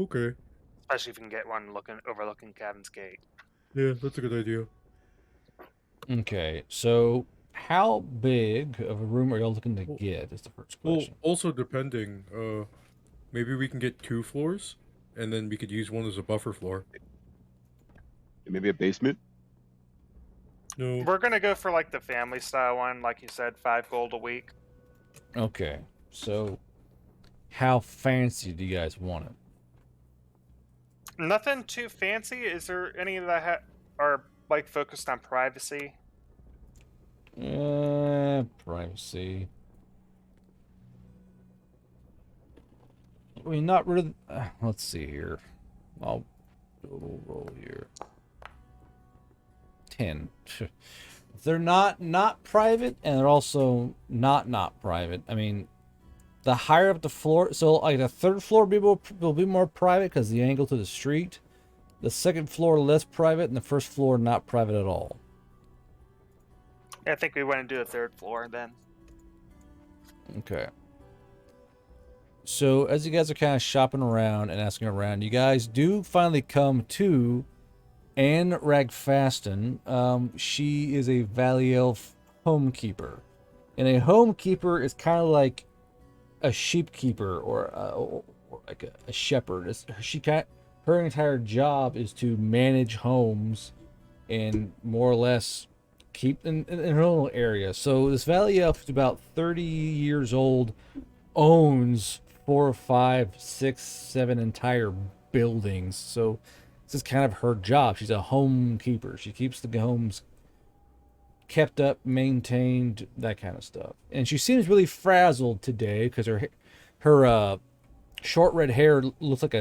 Okay. Especially if you can get one overlooking Cabin's Gate. Yeah, that's a good idea. Okay, so how big of a room are y'all looking to get? Is the first Well, question. also depending, maybe we can get 2 floors, and then we could use one as a buffer floor. Maybe a basement. No. We're gonna go for like the family style one, like you said, $5 a week. Okay, so how fancy do you guys want it? Nothing too fancy. Is there any that are like focused on privacy? Privacy. I mean, not really. Let's see here. I'll do a little roll here. 10. They're not private, and they're also not private. I mean, the higher up the floor, so like the third floor will be more private because the angle to the street. The second floor less private, and the first floor not private at all. I think we went and do the third floor then. Okay. So as you guys are kind of shopping around and asking around, you guys do finally come to Anne Ragfasten. She is a Valley Elf homekeeper. And a homekeeper is kind of like a sheepkeeper or like a shepherd. Her entire job is to manage homes and more or less keep in her own little area. So this Valley Elf is about 30 years old, owns 4, 5, 6, 7 entire buildings. So this is kind of her job. She's a homekeeper. She keeps the homes kept up, maintained, that kind of stuff. And she seems really frazzled today because her short red hair looks like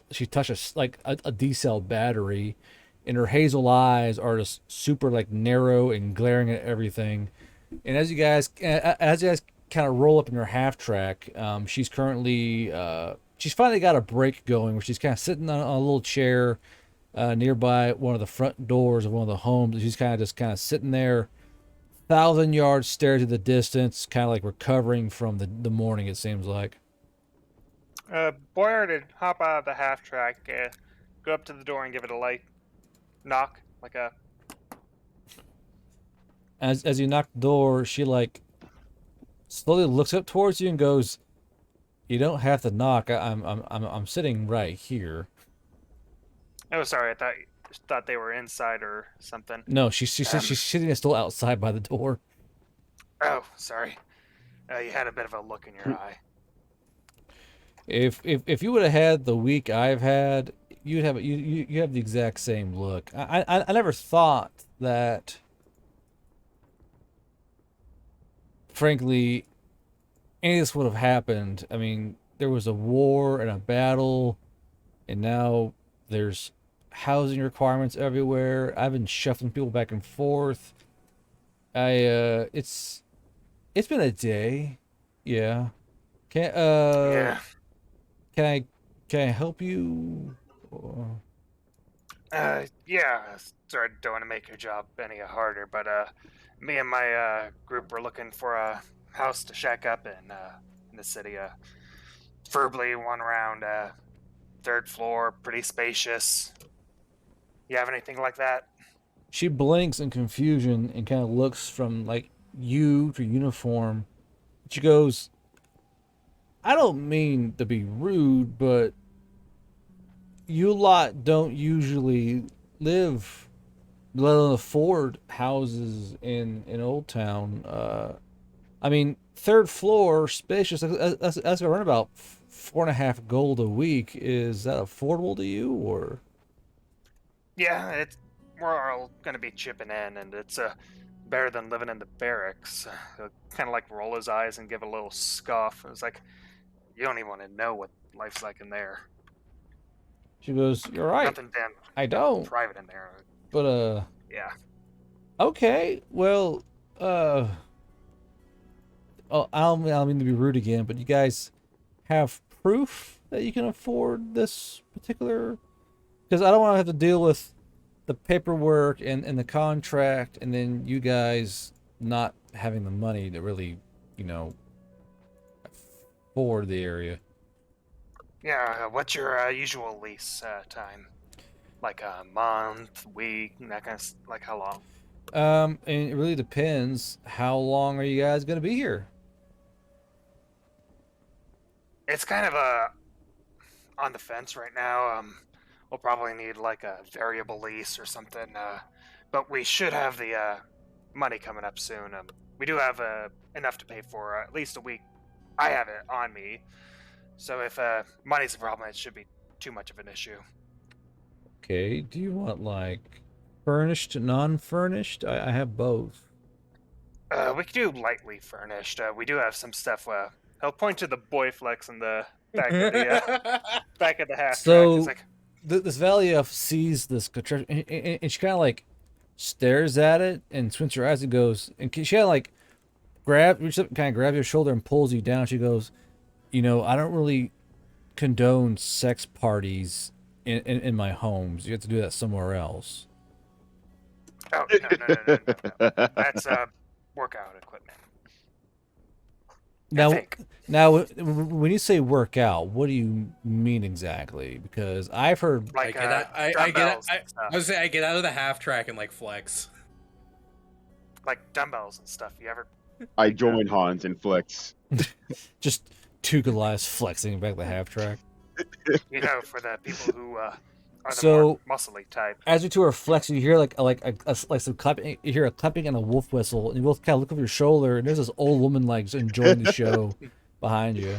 she touched a D-cell battery, and her hazel eyes are just super like narrow and glaring at everything. And as you guys kind of roll up in her half track, she's currently she's finally got a break going where she's kind of sitting on a little chair nearby one of the front doors of one of the homes. And she's kind of sitting there, 1,000-yard stare to the distance, kind of like recovering from the morning, it seems like. Boyard would hop out of the half track, go up to the door and give it a light knock, like a. As you knock the door, she like slowly looks up towards you and goes, "You don't have to knock. I'm sitting right here." Oh, sorry. I thought they were inside or something. No, she's sitting still outside by the door. Oh, sorry. You had a bit of a look in your eye. If you would have had the week I've had, you have the exact same look. I never thought that, frankly, any of this would have happened. I mean, there was a war and a battle, and now there's housing requirements everywhere. I've been shuffling people back and forth. It's been a day. Yeah. Yeah. Can I help you? Yeah. Sorry, don't want to make your job any harder, but me and my group were looking for a house to shack up in the city. Preferably one around 3rd floor, pretty spacious. You have anything like that? She blinks in confusion and kind of looks from like you to uniform. She goes, "I don't mean to be rude, but you lot don't usually live, let alone afford houses in Old Town. I mean, 3rd floor, spacious. That's around about 4.5 gold a week. Is that affordable to you, or?" Yeah, we're all gonna be chipping in, and it's better than living in the barracks. Kind of like roll his eyes and give a little scoff. It's like, you don't even want to know what life's like in there. She goes, "You're right. Nothing damn I don't. private in there. But Yeah. okay. Well, oh, I don't mean to be rude again, but you guys have proof that you can afford this particular? Because I don't want to have to deal with the paperwork and the contract, and then you guys not having the money to really, afford the area." Yeah, what's your usual lease time? Like a month, week, that kind of, like how long? And it really depends. How long are you guys gonna be here? It's kind of on the fence right now. We'll probably need like a variable lease or something. But we should have the money coming up soon. We do have enough to pay for at least a week. I have it on me. So if money's a problem, it should be too much of an issue. Okay, do you want like furnished, non-furnished? I have both. We could do lightly furnished. We do have some stuff. I'll point to the boy flex in the back of the back of the half track. It's So like, this Valia sees this contraption, and she kind of like stares at it and squints her eyes and goes, and she kind of like reaches up, kind of grabs your shoulder and pulls you down. She goes, you know, I don't really condone sex parties in my homes. You have to do that somewhere else. oh no. That's workout equipment. Now, I think. now, when you say work out, what do you mean exactly? Because I've heard Like I dumbbells and I stuff. was saying I get out of the half track and like flex. Like dumbbells and stuff. You ever? I join Hans and flex. just two Goliaths flexing back the half track. You know, for the people who are the So- more muscly type. As you two are flexing, you hear like some clapping. You hear a clapping and a wolf whistle, and you both kind of look over your shoulder, and there's this old woman like just enjoying the show behind you.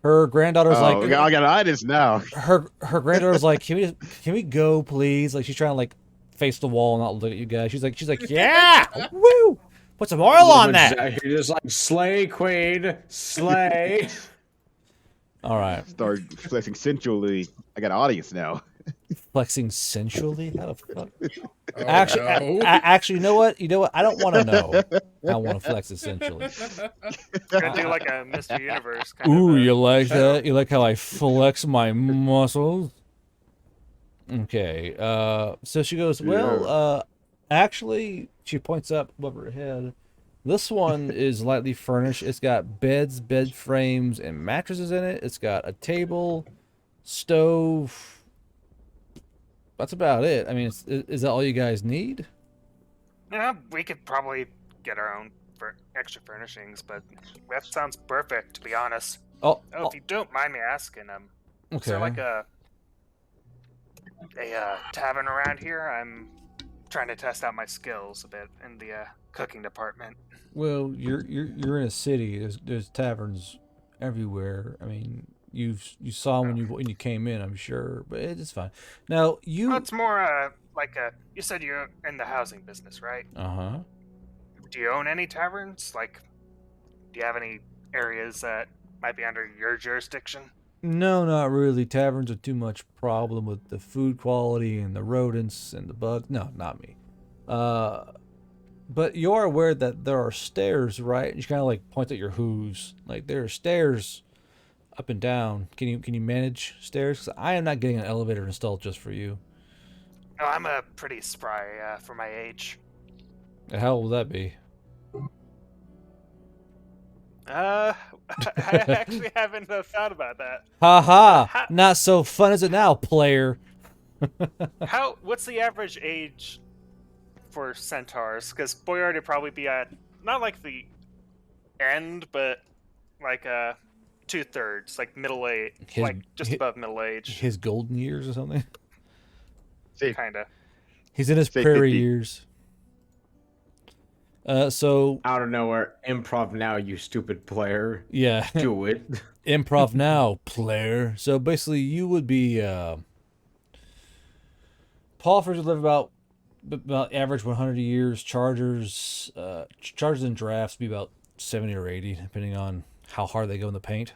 Her granddaughter's Oh, like, I got itis now. her granddaughter's like, can we go, please? Like she's trying to like face the wall and not look at you guys. She's like, yeah, woo, put some oil on that. You're just like, slay, Queen, slay. All right, Start flexing sensually. I got an audience now. flexing sensually. How the fuck? Oh, Actually, no. actually, you know what? I don't want to know. I want to flex essentially. Gonna do like a Mr. Universe kind Ooh, of. you like that? You like how I flex my muscles? Okay. So she goes, well, actually, she points up above her head. This one is lightly furnished. It's got beds, bed frames, and mattresses in it. It's got a table, stove. That's about it. I mean, is that all you guys need? Yeah, we could probably get our own for extra furnishings, but that sounds perfect, to be honest. Oh, If you don't mind me asking, is there okay. like a tavern around here? I'm trying to test out my skills a bit in the cooking department. Well, you're in a city. There's taverns everywhere. I mean, you saw when you came in, I'm sure, but it's fine. Now you. Well, it's more like you said you're in the housing business, right? Uh-huh. Do you own any taverns? Like, do you have any areas that might be under your jurisdiction? No, not really. Taverns are too much problem with the food quality and the rodents and the bugs. No, not me. But you are aware that there are stairs, right? You kind of like point at your hooves. Like there are stairs up and down. Can you manage stairs? 'Cause I am not getting an elevator installed just for you. No, I'm a pretty spry for my age. How will that be? I actually haven't thought about that. Ha! Not so fun is it now, player? What's the average age for centaurs? Because Boyard would probably be at not like the end, but like 2/3, like middle age, like just above middle age. His golden years or something. Kinda. He's in his Say prairie 50. years. So Out of nowhere, improv now, you stupid player. yeah, Do it. improv now, player. So basically, you would be Paulfors would live about average 100 years. Chargers and drafts be about 70 or 80, depending on how hard they go in the paint.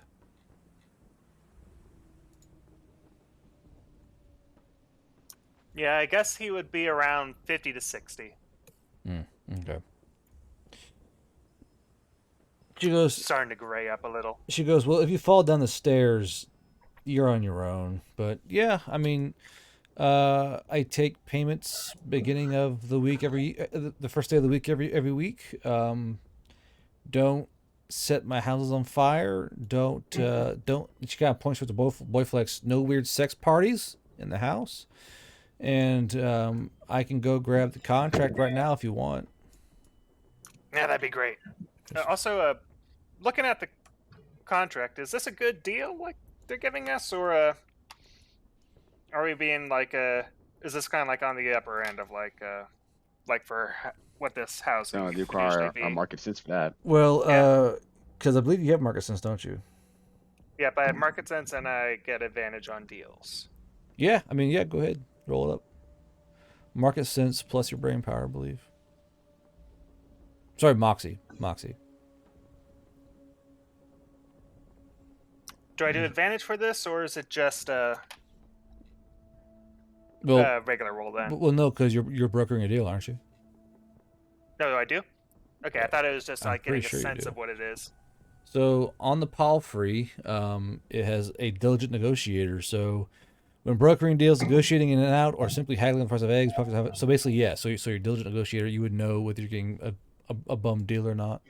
Yeah, I guess he would be around 50 to 60. Okay. She goes. Starting to gray up a little. She goes, well, if you fall down the stairs, you're on your own. But yeah, I mean, I take payments beginning of the week the first day of the week every week. Don't set my houses on fire. Don't. She kind of points with the boy flex. No weird sex parties in the house. And I can go grab the contract right now if you want. Yeah, that'd be great. Also, looking at the contract, is this a good deal like they're giving us, or are we being like is this kind of like on the upper end of like for what this housing No, would you usually require be? a market sense for that. Well, because I believe you have market sense, don't you? Yep, I have market sense and I get advantage on deals. Yeah, I mean, yeah, go ahead. Roll it up. Market sense plus your brain power, I believe. Sorry, Moxie. Moxie. Do I do advantage for this, or is it just a Well, regular roll then? well, no, because you're brokering a deal, aren't you? No, I do. Okay, I thought it was just I'm like pretty getting sure a you sense do. of what it is. So on the Palfrey, it has a diligent negotiator. So when brokering deals, negotiating in and out, or simply haggling the price of eggs, so basically, yeah. So your diligent negotiator, you would know whether you're getting a bum deal or not.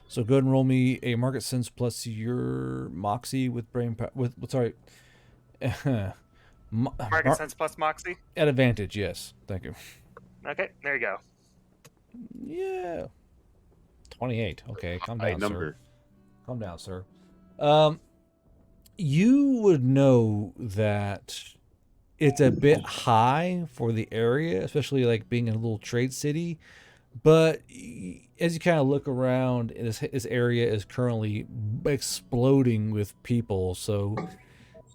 So go ahead and roll me a market sense plus your moxie with brain with sorry, Market sense plus moxie. at advantage. Yes, thank you. Okay, there you go. Yeah, 28. Okay, calm High down, sir. number. Calm down, sir. You would know that it's a bit high for the area, especially like being in a little trade city. But as you kind of look around, this area is currently exploding with people. So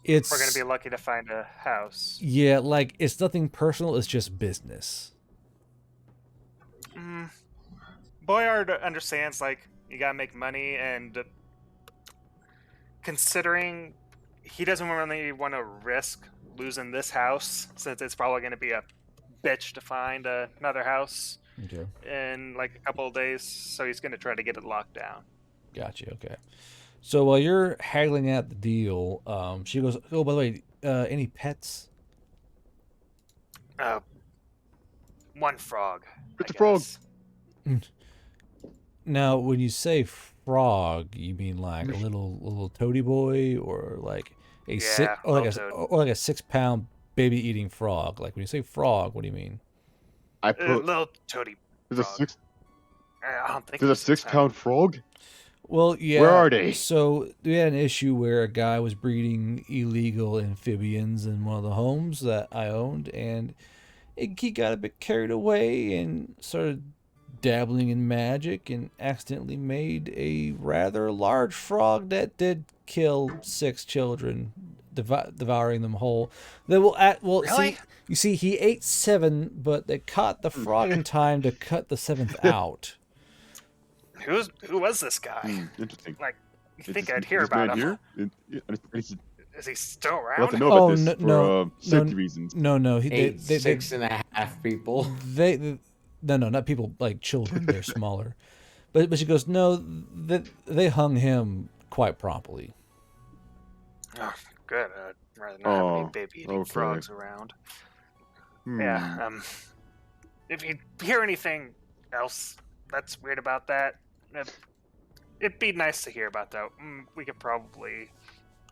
it's We're gonna be lucky to find a house. yeah, like it's nothing personal. It's just business. Boyard understands like you gotta make money, and considering he doesn't really want to risk losing this house, since it's probably gonna be a bitch to find another house Okay, in like a couple of days, so he's gonna try to get it locked down. gotcha. Okay. So while you're haggling out the deal, she goes, "Oh, by the way, any pets?" One frog. It's I a frog. guess. Now, when you say frog, you mean like a little toady boy, or like a Yeah, little toad. or like a 6 pound baby eating frog? Like when you say frog, what do you mean? I put Little toady there's a frog. six I don't think there's a it's 6 pound frog. Well, yeah. Where are they? So we had an issue where a guy was breeding illegal amphibians in one of the homes that I owned, and he got a bit carried away and started dabbling in magic and accidentally made a rather large frog that did kill 6 children, devouring them whole. They will Really? see, he ate 7, but they caught the frog in time to cut the 7th out. Who was this guy? Interesting. Like, you Is think this- I'd hear is this man about him? here? Is he still I'll have around? to know Oh, about this for safety reasons. No, Ate 6.5 people. No, not people, like children. They're smaller. But she goes, no, they hung him quite promptly. Oh, good. I'd rather not have any Oh, baby-eating okay. frogs around. Hmm. Yeah. If you hear anything else that's weird about that, it'd be nice to hear about that. We could probably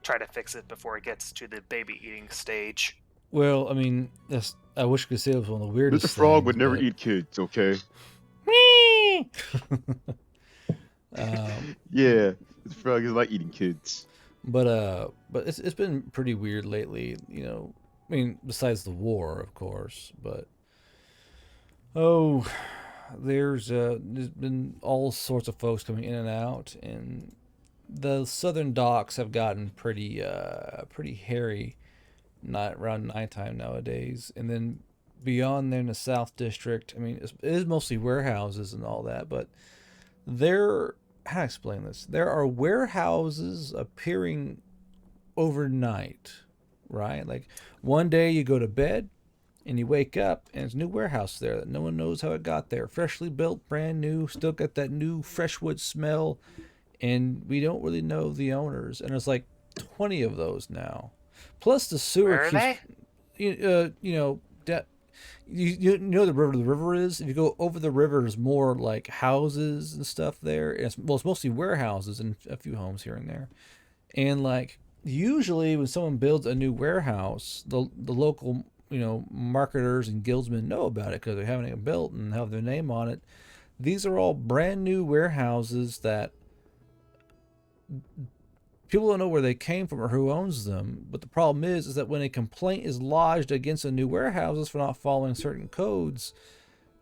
try to fix it before it gets to the baby-eating stage. Well, I mean, I wish I could say it was one of the weirdest Mr. Frog things, would never but- eat kids, okay? Um, Yeah, this frog is like eating kids. but it's been pretty weird lately, you know. I mean, besides the war, of course, but there's been all sorts of folks coming in and out, and the southern docks have gotten pretty hairy, not around nighttime nowadays. And then beyond there in the South District, I mean, it is mostly warehouses and all that, but how to explain this? There are warehouses appearing overnight, right? Like one day you go to bed and you wake up and there's a new warehouse there that no one knows how it got there. Freshly built, brand new, still got that new fresh wood smell, and we don't really know the owners. And there's like 20 of those now. Plus the sewer Where are keeps, they? you know, you know the river is. If you go over the river, there's more like houses and stuff there. It's mostly warehouses and a few homes here and there. And like usually when someone builds a new warehouse, the local, you know, marketers and guildsmen know about it because they're having it built and have their name on it. These are all brand new warehouses that people don't know where they came from or who owns them. But the problem is that when a complaint is lodged against the new warehouses for not following certain codes,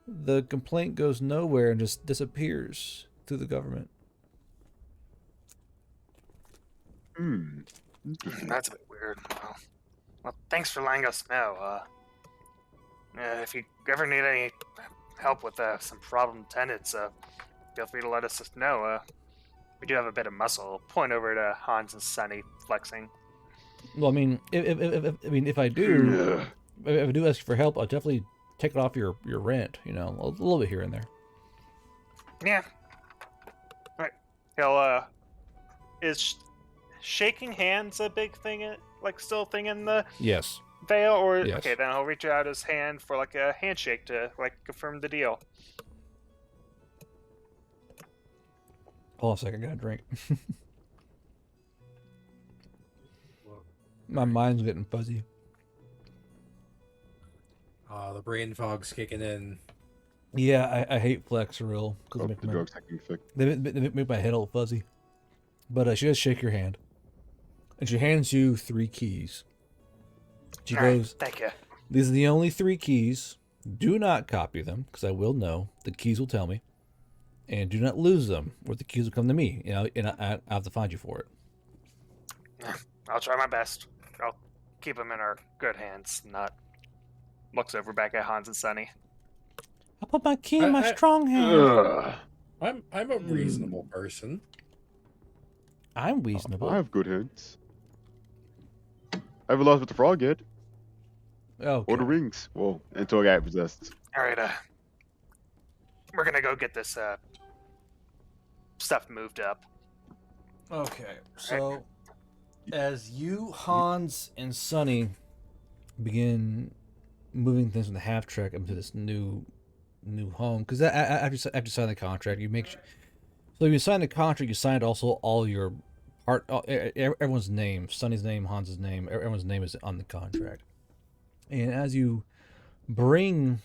the complaint goes nowhere and just disappears through the government. That's a bit weird. Well, Well, thanks for letting us know. If you ever need any help with some problem tenants, feel free to let us know. We do have a bit of muscle. Point over to Hans and Sunny flexing. Well, I mean, if I do, if I do ask you for help, I'll definitely take it off your rent. You know, a little bit here and there. Yeah. Right. He'll is shaking hands a big thing, like still a thing in the Yes. veil, or Yes. okay, then he'll reach out his hand for like a handshake to like confirm the deal. Hold on a second, I got a drink. My mind's getting fuzzy. The brain fog's kicking in. Yeah, I hate flex real because The drugs taking effect. they make my head all fuzzy. But she does shake your hand, and she hands you 3 keys. She All right, goes, thank you. "These are the only 3 keys. Do not copy them, because I will know. The keys will tell me. And do not lose them, or the keys will come to me. You know, and I have to find you for it." I'll try my best. I'll keep them in our good hands. Not looks over back at Hans and Sunny. I put my key in my I- strong hand. I'm a reasonable person. I'm reasonable. I have good hands. I haven't lost with the frog yet. Okay. Or the rings. Well, until I got possessed. All right, we're gonna go get this stuff moved up. Okay, so as you, Hans, and Sunny begin moving things from the half track into this new home, because after you sign the contract, you make sure. So you sign the contract, you signed also all your everyone's name, Sunny's name, Hans's name, everyone's name is on the contract. And as you bring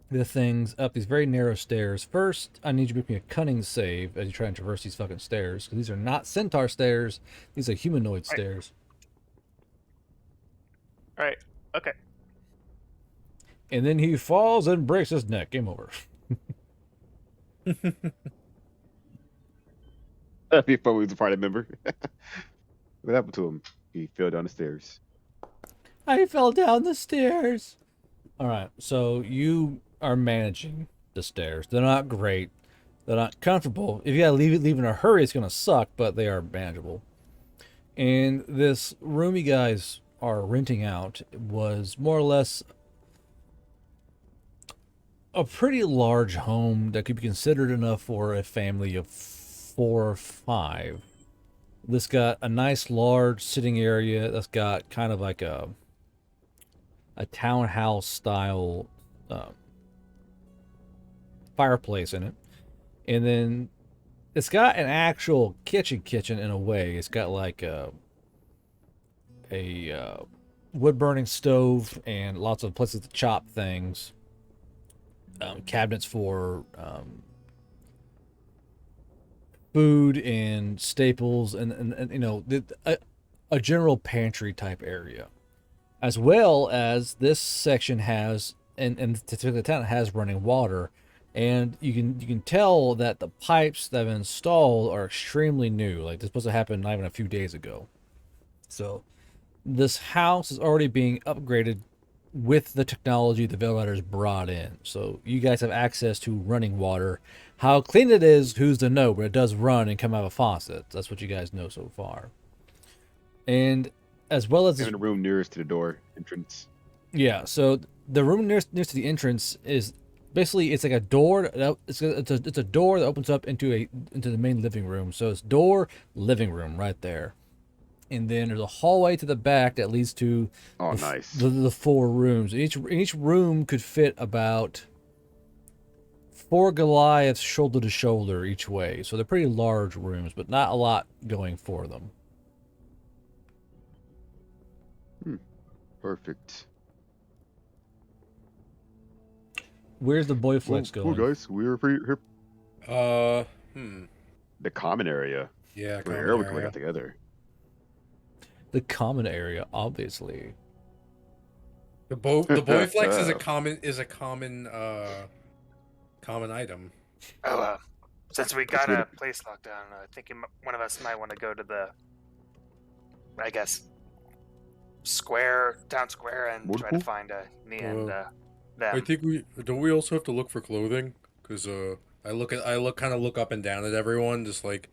the things up these very narrow stairs, first I need you to make me a cunning save as you try and traverse these fucking stairs, because these are not centaur stairs, these are humanoid stairs. All right. Okay. And then he falls and breaks his neck. Game over. That'd be fun. He was a party member. What happened to him? He fell down the stairs. I fell down the stairs. All right, so you are managing the stairs. They're not great. They're not comfortable. If you gotta leave in a hurry, it's gonna suck, but they are manageable. And this room you guys are renting out was more or less a pretty large home that could be considered enough for a family of 4 or 5. This got a nice large sitting area that's got kind of like a townhouse style fireplace in it, and then it's got an actual kitchen in a way. It's got like a wood burning stove and lots of places to chop things, cabinets for food and staples, and you know, a general pantry type area, as well as this section has, and the town has running water, and you can tell that the pipes that have been installed are extremely new. Like, this supposed to happen not even a few days ago. So this house is already being upgraded with the technology the Veil Riders brought in. So you guys have access to running water. How clean it is, who's to know, but it does run and come out of a faucet. That's what you guys know so far. And as well as I'm in the room nearest to the door entrance. yeah, so the room nearest to the entrance is basically, it's like a door. It's a door that opens up into the main living room. So it's door, living room right there. And then there's a hallway to the back that leads to Nice. the 4 rooms. Each room could fit about 4 Goliaths shoulder to shoulder each way. So they're pretty large rooms, but not a lot going for them. Perfect. Where's the boy flex Cool, going? guys. We're here. The common area. Yeah, Where common everyone area. got together. The common area, obviously. The boy flex is a common item. Oh, since we got really- a place locked down, I think one of us might want to go to the, I guess, town square, and try to Multiple? find me and I them. think we also have to look for clothing, because I look up and down at everyone, just like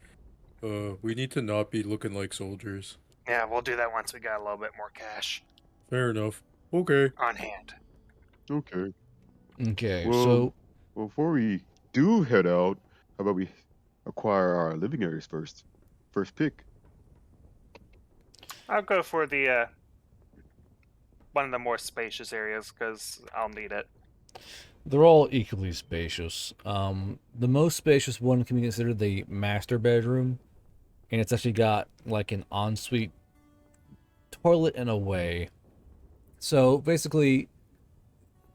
we need to not be looking like soldiers. Yeah, we'll do that once we got a little bit more cash Fair enough. Okay. on hand. Okay. Okay, Well, so before we do head out, how about we acquire our living areas first? First pick. I'll go for the one of the more spacious areas because I'll need it. they're all equally spacious. The most spacious one can be considered the master bedroom, and it's actually got like an ensuite toilet in a way. So basically,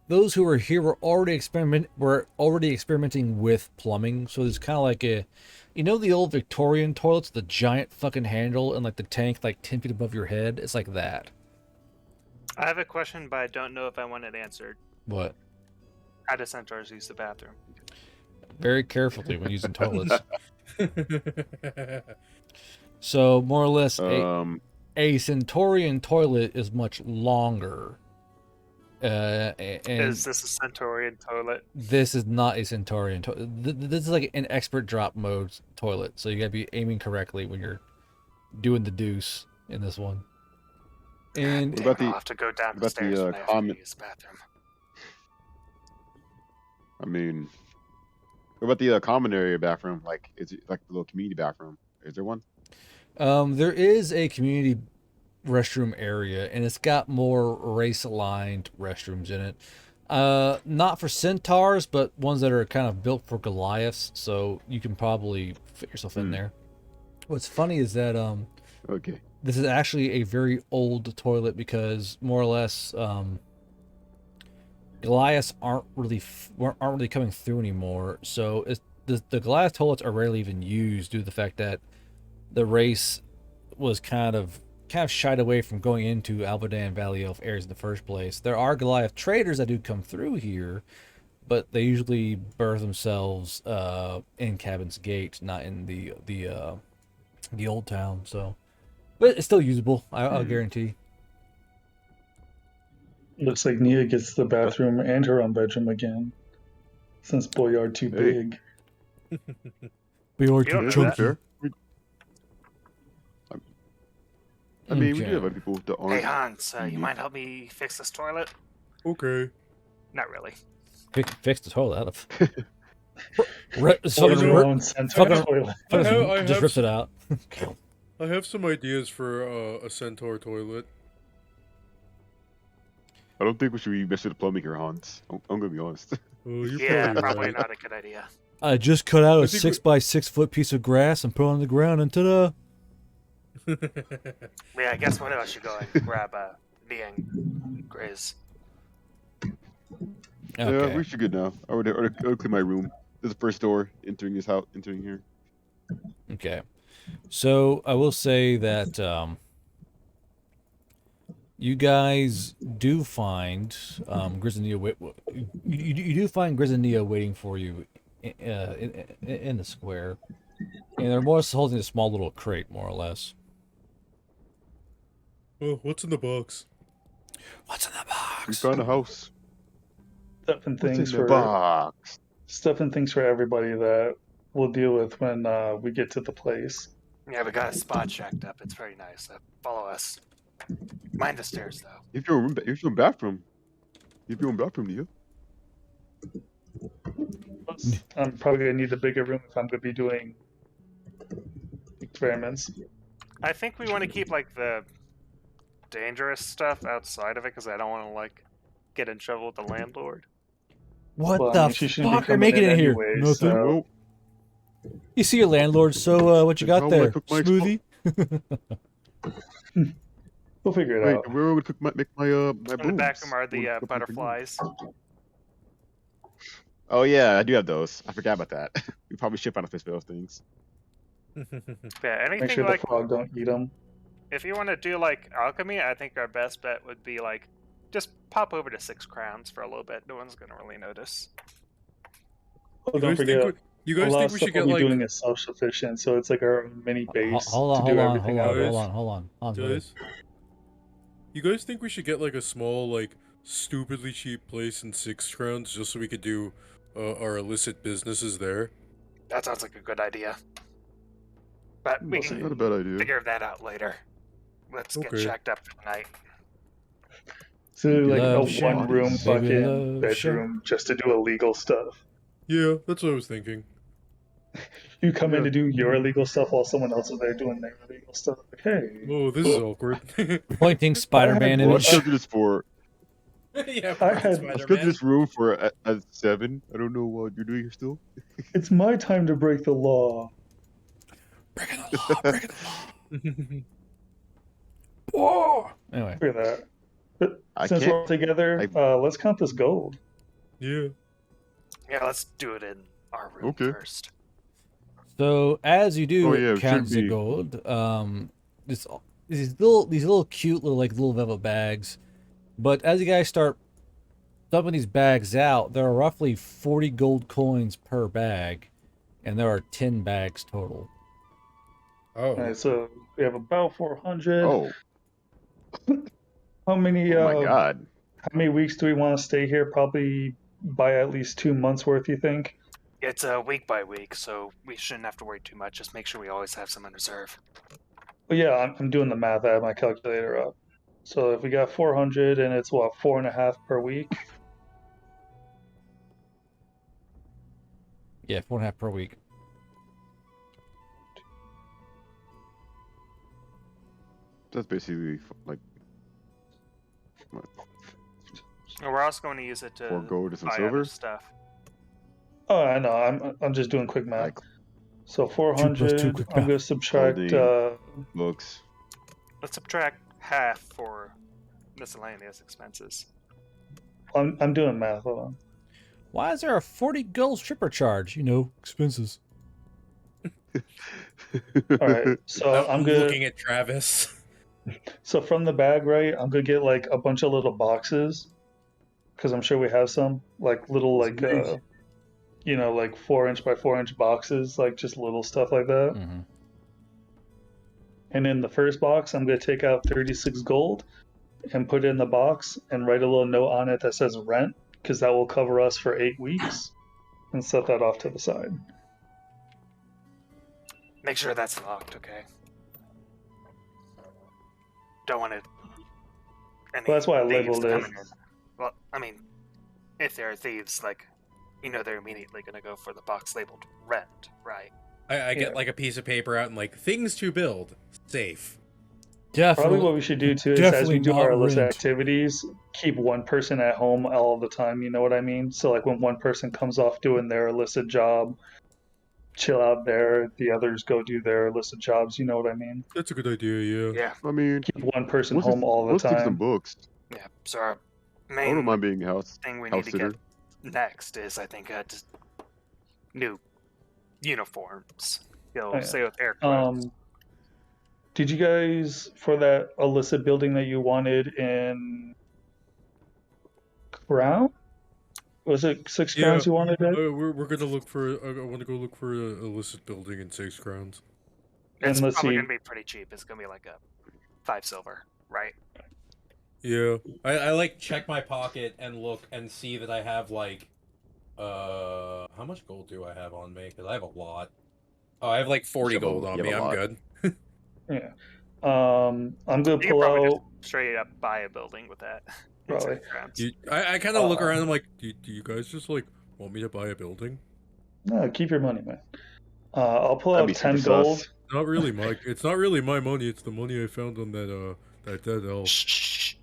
those who are here were already experimenting with plumbing. So there's kind of like a, you know, the old Victorian toilets, the giant fucking handle and like the tank like 10 feet above your head. It's like that. I have a question, but I don't know if I want it answered. What? How do centaurs use the bathroom? Very carefully when using toilets. So more or less, a Centaurian toilet is much longer. And Is this a centaurian toilet? this is not a Centaurian toilet. This is like an expert drop mode toilet, so you gotta be aiming correctly when you're doing the deuce in this one. And What about I'll the have to go down the about stairs the when I have to common? use the bathroom. I mean, what about the common area bathroom? Like, is it like the little community bathroom? Is there one? there is a community restroom area, and it's got more race-aligned restrooms in it. Not for centaurs, but ones that are kind of built for Goliaths, so you can probably fit yourself in there. What's funny is that Okay. this is actually a very old toilet because more or less Goliaths aren't really coming through anymore. So the Goliath toilets are rarely even used due to the fact that the race was kind of shied away from going into Albadan Valley Elf areas in the first place. There are Goliath traders that do come through here, but they usually birth themselves in Cabin's Gate, not in the old town. So, but it's still usable. I'll guarantee. Looks like Nia gets the bathroom and her own bedroom again, since Boyard too Hey. big. We are You too don't know chunky. that. I mean, we do Okay. have other people that aren't. Hey Hans, you unique. mind help me fix this toilet? Okay. Not really. Fix the toilet out of. Or your own centaur fucking- toilet. Just rips it out. I have some ideas for a centaur toilet. I don't think we should be messing with the plumbing here, Hans. I'm gonna be honest. Oh, you're Yeah, probably probably right. not a good idea. I just cut out I a think 6x6 foot piece of grass and put it on the ground, and ta-da! Yeah, I guess one of us should go and grab me and Grizz. Yeah, Okay. we should good now. I would clean my room. This is the first door entering his house, entering here. Okay. So I will say that you guys do find Grizz and Neo. You do find Grizz and Neo waiting for you in the square, and they're more so holding a small little crate, more or less. Oh, what's in the box? What's in the We box? found a house. Stuff and What's things in the for box? everybody that we'll deal with when we get to the place. Yeah, we got a spot checked up. It's very nice. Follow us. Mind the stairs, though. You have your own bathroom. You have your own bathroom, do you? Plus, I'm probably gonna need a bigger room if I'm gonna be doing experiments. I think we want to keep like the dangerous stuff outside of it because I don't want to like get in trouble with the landlord. What Well, I the mean, she shouldn't be fuck are you coming making in in here? anyway, Nothing. so- Well, You see your landlord. So what you Then got how will I there? cook my Smoothie. We'll figure it wait, out. where would I cook make my In the booms? back room are Where the would I cook my booms? butterflies. Oh yeah, I do have those. I forgot about that. We probably ship out of those things. Yeah, Make anything sure like the frog don't eat them. if you want to do like alchemy, I think our best bet would be like just pop over to 6 crowns for a little bit. No one's gonna really notice. Oh, don't forget, You a guys lot think of we stuff should get we'll be like doing is self-sufficient, so it's like our own mini base Hold to on, do hold on, everything hold out on, of. hold on, hold on. Hans, go ahead. guys? You guys think we should get like a small, like stupidly cheap place in 6 crowns just so we could do our illicit businesses there? That sounds like a good idea. But we That's can not a bad idea. figure that out later. Let's get Okay. checked up for the night. So like a Love shack, one-room baby, fucking love shack. bedroom just to do illegal stuff. Yeah, that's what I was thinking. You come in Yeah. to do your illegal stuff while someone else is there doing their illegal stuff. Like, hey, Oh, this is awkward. Pointing Spider-Man in Well, I his scheduled this for. Yeah, I fucking had- I Spider-Man. scheduled this room for at 7. I don't know what you're doing here still. it's my time to break the law. breaking the law, breaking the law. Anyway, Look at that. But I since can't- we're all together, let's count this gold. Yeah. Yeah, let's do it in our room Okay. first. so as you do Oh, yeah, it count should the be. gold, these little cute little velvet bags, but as you guys start dumping these bags out, there are roughly 40 gold coins per bag, and there are 10 bags total. Oh. All right, so we have about 400. Oh, How many? oh my God. How many weeks do we want to stay here? Probably by at least 2 months worth. You think? It's week by week, so we shouldn't have to worry too much. Just make sure we always have some in reserve. Well, yeah, I'm doing the math. I have my calculator up. So if we got 400 and it's what 4.5 per week. Yeah, 4.5 per week. That's basically like And we're also going to use it to 4 gold and some buy silver. other stuff. Oh, I know. I'm just doing quick math. Like So 400. quick I'm math. gonna subtract. Clothing. books. Let's subtract half for miscellaneous expenses. I'm doing math. Hold on. Why is there a 40 gold stripper charge? You know, expenses. All right. So I'm good. looking at Travis. So from the bag, right? I'm gonna get like a bunch of little boxes, because I'm sure we have some like little like like 4-inch by 4-inch boxes, like just little stuff like that. Mm-hmm. And in the first box, I'm gonna take out 36 gold and put it in the box and write a little note on it that says rent, because that will cover us for 8 weeks, and set that off to the side. Make sure that's locked, okay? Don't want it. Well, that's why I labeled it. Well, I mean, if there are thieves, like, they're immediately going to go for the box labeled rent, right? I get Yeah. like a piece of paper out and like things to build. Safe. Definitely. Probably what we should do too is as definitely we do not our illicit rent. activities, keep one person at home all the time. You know what I mean? So like when one person comes off doing their illicit job, chill out there. The others go do their illicit jobs. You know what I mean? That's a good idea, yeah. Yeah, I mean, Keep one person once home all the let's take some time. books. yeah. So our I main don't mind being house thing we house need to sitter. get next is, I think, just new uniforms. You'll yeah. say with air quotes. Did you guys, for that illicit building that you wanted in Crown? Was it 6 crowns you wanted it? We're gonna look for. I want to go look for a illicit building in 6 crowns. It's and let's probably see. going to be pretty cheap. It's going to be like a 5 silver, right? Yeah. I like check my pocket and look and see that I have like, how much gold do I have on me? Because I have a lot. Oh, I have like 40 You have a- gold on you have me. a I'm lot. good. Yeah. I'm gonna You could pull probably out. just straight up buy a building with that. in Probably. 6 crowns. I kind of look around. Uh, I'm like, do you guys just like want me to buy a building? No, keep your money, man. I'll pull That'd out be 10 super gold. sus. Not really, Mike. It's not really my money. It's the money I found on that dead elf. Shh.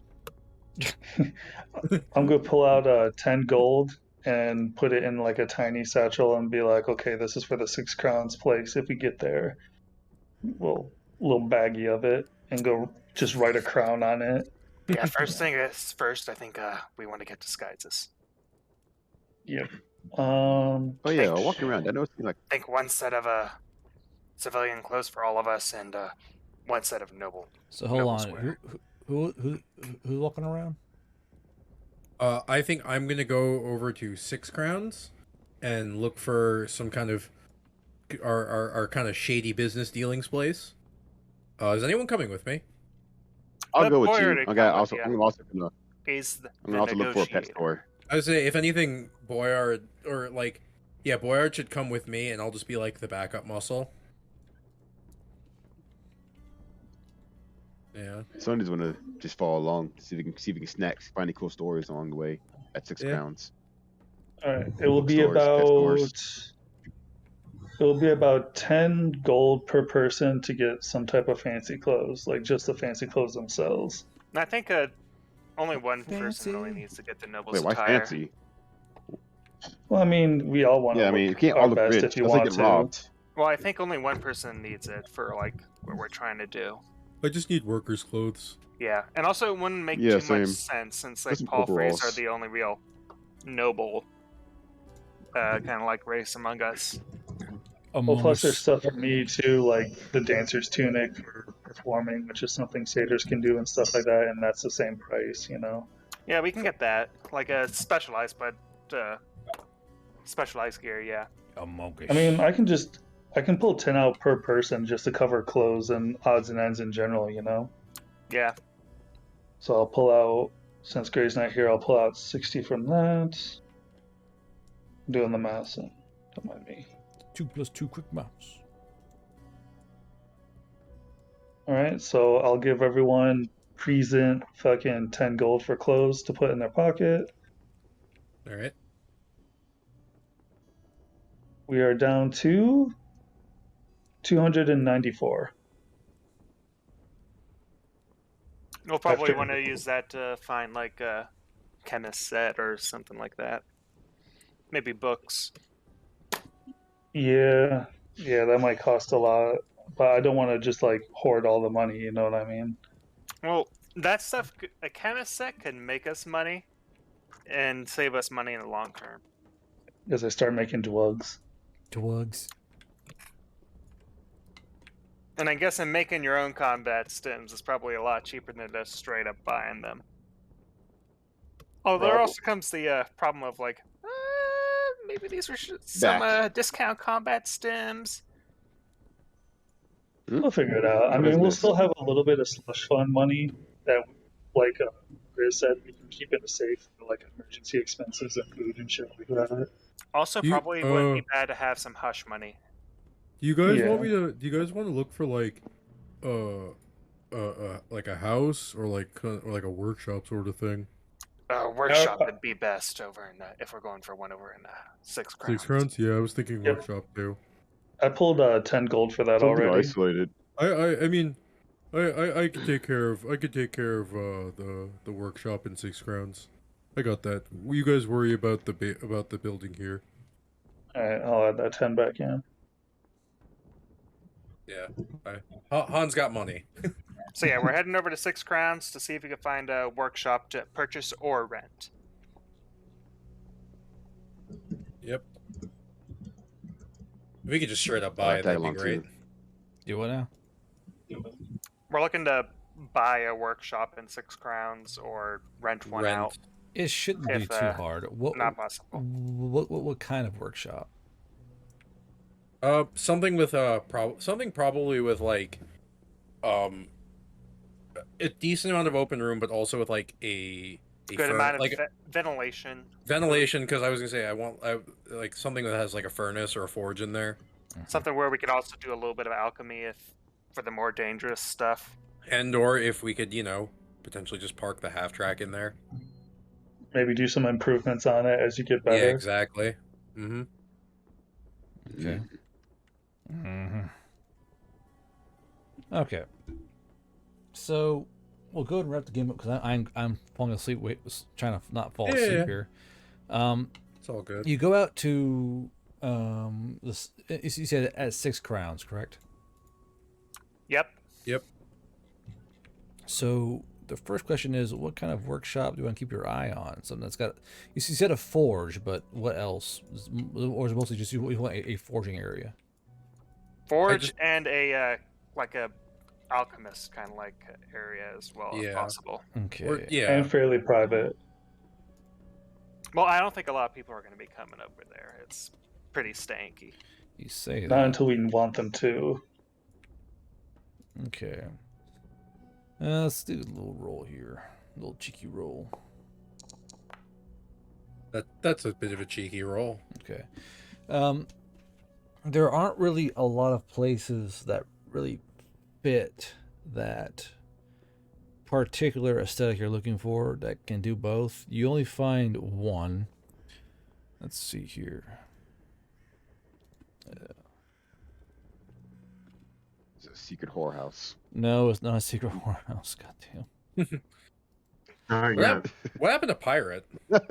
I'm gonna pull out 10 gold and put it in like a tiny satchel and be like, okay, this is for the 6 crowns place. If we get there, little baggie of it, and go just write a crown on it. Yeah, first thing is first, I think we want to get disguises. Yep. Oh yeah, I'll walk around. I know it's like I think one set of civilian clothes for all of us, and one set of noble. So hold Noble on. square. Who's walking around? I think I'm gonna go over to 6 crowns and look for some kind of our kind of shady business dealings place. Is anyone coming with me? I'll Let go with Boyer you. to I come got with also. ya. He's I'm gonna also look for a pet negotiator. store. I would say, if anything, Boyard or like, yeah, Boyard should come with me, and I'll just be like the backup muscle. Yeah. Sonny's gonna just follow along, see if he can find any cool stories along the way at 6 Yeah. crowns. All right, it will be Bookstores, pet stores. it will be about 10 gold per person to get some type of fancy clothes, like just the fancy clothes themselves. I think only one person really Fancy. needs to get the noble's Wait, why attire. fancy? Well, I mean, we all want to Yeah, I mean, you look can't our all look best rich. if you That's like want getting to. robbed. Well, I think only one person needs it for like what we're trying to do. I just need workers' clothes. Yeah, and also it wouldn't make Yeah, too much same. sense since like Just some palfreys are overalls. the only real noble kind of like race among us. Well, plus there's Us. stuff for me too, like the dancer's tunic for performing, which is something satyrs can do and stuff like that, and that's the same price, you know. Yeah, we can get that like a specialized, but specialized gear. Yeah. Among Us. I mean, I can pull 10 out per person just to cover clothes and odds and ends in general, you know. Yeah. So I'll pull out, since Gray's not here, I'll pull out 60 from that. I'm doing the math, so don't mind me. 2 + 2 quick mouse. All right, so I'll give everyone present fucking 10 gold for clothes to put in their pocket. All right. We are down to 294. We'll probably After- want to use that to find like a chemist set or something like that. Maybe books. Yeah, that might cost a lot, but I don't want to just like hoard all the money, you know what I mean? Well, that stuff, a chemist set can make us money and save us money in the long term. As I start making drugs. Drugs. And I guess in making your own combat stims is probably a lot cheaper than just straight up buying them. Oh, there also comes the problem of like, maybe these were some discount combat stims. We'll figure it out. I mean, we'll still have a little bit of slush fund money that, like Grizz said, we can keep in a safe for like emergency expenses and food and shit like that. Also, probably wouldn't be bad to have some hush money. Do you guys Yeah. want me to? Do you guys want to look for like a house or like a workshop sort of thing? Workshop would be best over in if we're going for one over in 6 crowns. 6 crowns? Yeah, I was thinking Yep. workshop too. I pulled 10 gold for that Something already. isolated. I mean, I could take care of the workshop in 6 crowns. I got that. You guys worry about the building here. Alright, I'll add that 10 back in. Yeah. Han's got money. So yeah, we're heading over to 6 crowns to see if we can find a workshop to purchase or rent. Yep. We could just straight up buy it. That'd be great. Do what now? We're looking to buy a workshop in 6 crowns or rent one out. It shouldn't be If, too hard. What, Not possible. what kind of workshop? Something with something probably with like, a decent amount of open room, but also with like a good amount of ventilation. Ventilation, because I was gonna say I like something that has like a furnace or a forge in there. Something where we could also do a little bit of alchemy for the more dangerous stuff. And or if we could, potentially just park the half track in there. Maybe do some improvements on it as you get better. Yeah, exactly. Mm-hmm. Okay. Mm-hmm. Okay. So we'll go ahead and wrap the game up because I'm falling asleep. Trying to not fall asleep here. It's all good. You go out to this. You said at 6 crowns, correct? Yep. So the first question is, what kind of workshop do you want to keep your eye on? Something that's got. You said a forge, but what else? Or is it mostly just you want a forging area? Forge and a like a alchemist kind of like area as well, if possible. Okay. And fairly private. Well, I don't think a lot of people are going to be coming over there. It's pretty stanky. You say that. Not until we want them to. Okay. Let's do a little roll here. A little cheeky roll. That's a bit of a cheeky roll. Okay. There aren't really a lot of places that really fit that particular aesthetic you're looking for that can do both. You only find one. Let's see here. It's a secret whorehouse. No, it's not a secret whorehouse. Goddamn. What happened to Pirate? I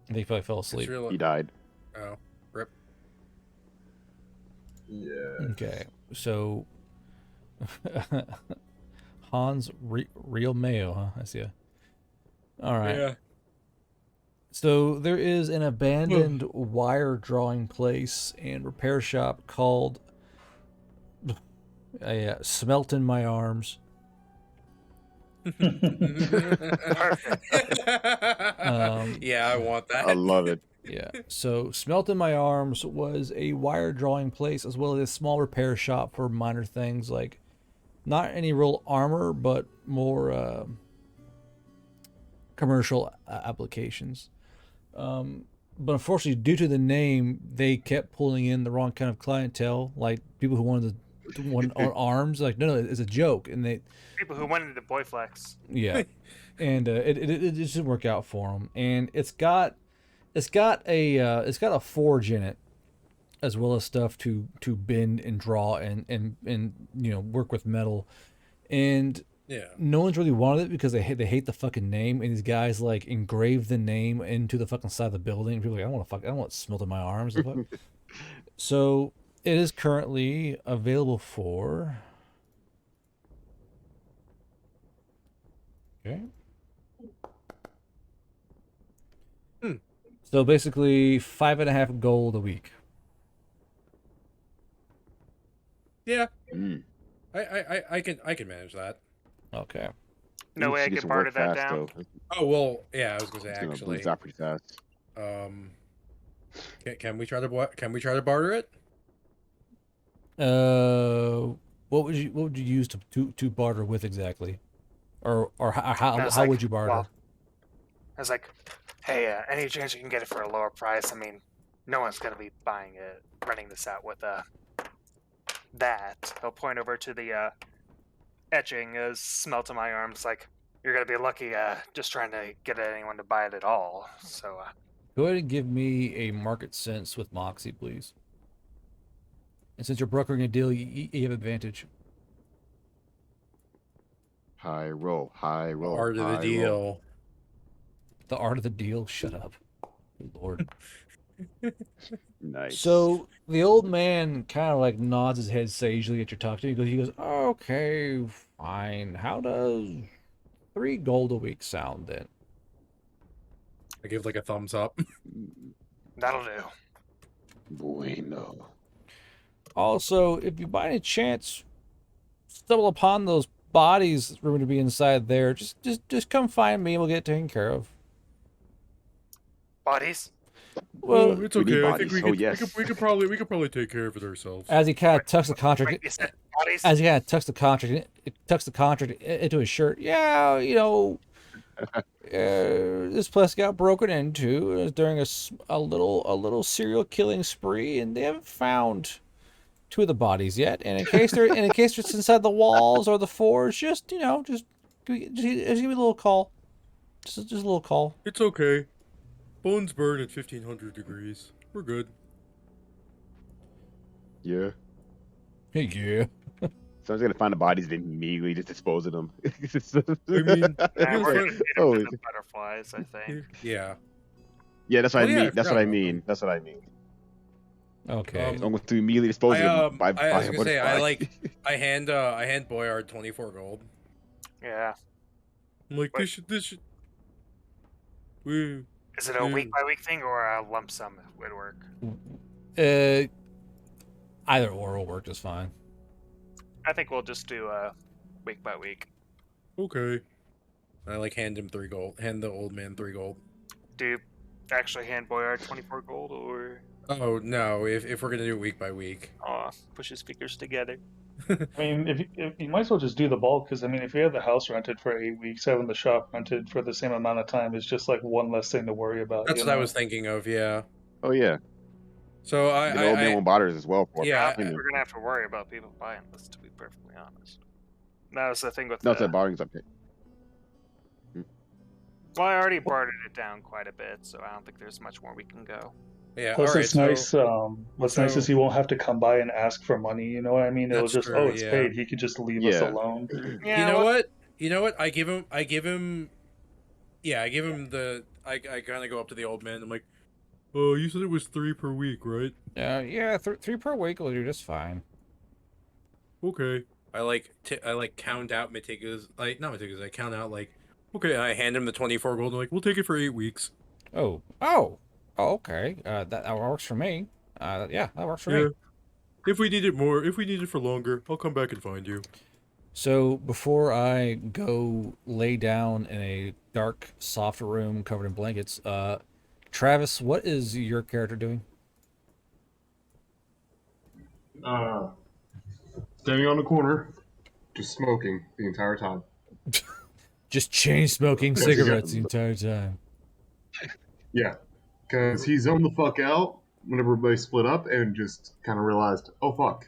think he probably fell Just asleep. He died. Oh, rip. Yeah. Okay, so Hans Real Mayo, huh? I see ya. All right. Yeah. So there is an abandoned wire drawing place and repair shop called Smelt in My Arms. Yeah, I want that. I love it. Yeah. So Smelt in My Arms was a wire drawing place as well as a small repair shop for minor things like not any real armor, but more commercial applications. But unfortunately, due to the name, they kept pulling in the wrong kind of clientele, like people who wanted on arms. Like, no, it's a joke, and they People who went into Boy Flex. yeah, and it just didn't work out for them. And it's got a forge in it, as well as stuff to bend and draw and work with metal, and Yeah. no one's really wanted it because they hate the fucking name, and these guys like engraved the name into the fucking side of the building. People are like, I don't want Smelt in My Arms. The fuck? So it is currently available for. Okay. So basically 5.5 gold a week. Yeah. Mm. I can manage that. Okay. No way I Gets could to work barter that fast, down. though. Oh well, yeah. I was gonna say It's gonna actually. boost out pretty fast. Can we try to barter it? What would you use to barter with exactly, or how I was how like, would you barter? well, I was like, hey, any chance you can get it for a lower price? I mean, no one's gonna be buying it, renting this out with that. I'll point over to the etching as Smelt in My Arms. Like, you're gonna be lucky just trying to get anyone to buy it at all. So Go ahead and give me a market sense with Moxie, please. And since you're brokering a deal, you have advantage. High roll, high roll. Art of the high deal. roll. The art of the deal. Shut up, Good Lord. Nice. So the old man kind of like nods his head sagely at your talk to. He goes, "Okay, fine. How does 3 gold a week sound then?" I give like a thumbs up. that'll do. Bueno. Also, if you by any chance stumble upon those bodies rumored to be inside there, just come find me and we'll get it taken care of. Bodies? Well, Well, it's we need okay. I think bodies. we Oh, could, yes. we could probably take care of it ourselves. as he kind of tucks the Wait, contract, you said bodies? as he kind of tucks the contract into his shirt. Yeah, this place got broken into during a little serial killing spree, and they haven't found 2 of the bodies yet. And in case they're inside the walls or the forge, just give me a little call. Just a little call. It's okay. Bones burn at 1500 degrees. We're good. Yeah. Yeah. Someone's gonna find the bodies and immediately just dispose of them. I mean, Yeah, we're gonna fine. feed 'em Oh, to the butterflies, I think. Yeah. yeah, that's what Oh, I yeah, mean. I That's forgot what I about mean. them. That's what I mean. Okay. I'm going to immediately dispose of them by I was a gonna say butterfly. I hand Boyard 24 gold. Yeah. I'm like Wait. this should we Is it a Yeah. week by week thing or a lump sum would work? Either or will work just fine. I think we'll just do week by week. okay. I like hand him 3 gold. Hand the old man 3 gold. Do you actually hand Boyard 24 gold or Oh no! If we're gonna do it week by week. push his fingers together? I mean, if you might as well just do the bulk, because I mean, if you have the house rented for 8 weeks, having the shop rented for the same amount of time is just like one less thing to worry about. That's You what I know? was thinking of. Yeah. Oh yeah, So get old man with bothers as well for Yeah, We're cleaning. gonna have to worry about people buying this, to be perfectly honest. That was the thing with No, it's the. that bothering something. Well, I already bartered it down quite a bit, so I don't think there's much more we can go. yeah. Plus, All right. it's nice. What's nice is so he won't have to come by and ask for money. You know what I mean? It'll that's just, true. oh, it's Yeah. paid. He could just leave us Yeah. alone. Yeah, You know well, what? You know what? I give him. Yeah, I give him the. I kind of go up to the old man. I'm like, Oh, you said it was 3 per week, right? Yeah, 3 per week will do just fine. Okay. I like count out meticulous. Like not meticulous. I count out like. Okay, I hand him the 24 gold. I'm like, We'll take it for 8 weeks. Oh, okay. That works for me. Yeah, that works for Yeah. me. If we need it more, if we need it for longer, I'll come back and find you. So before I go lay down in a dark, soft room covered in blankets, Travis, what is your character doing? Standing on the corner, just smoking the entire time. Just chain smoking cigarettes the entire time. Yeah, because he zoned the fuck out whenever everybody split up and just kind of realized, oh fuck,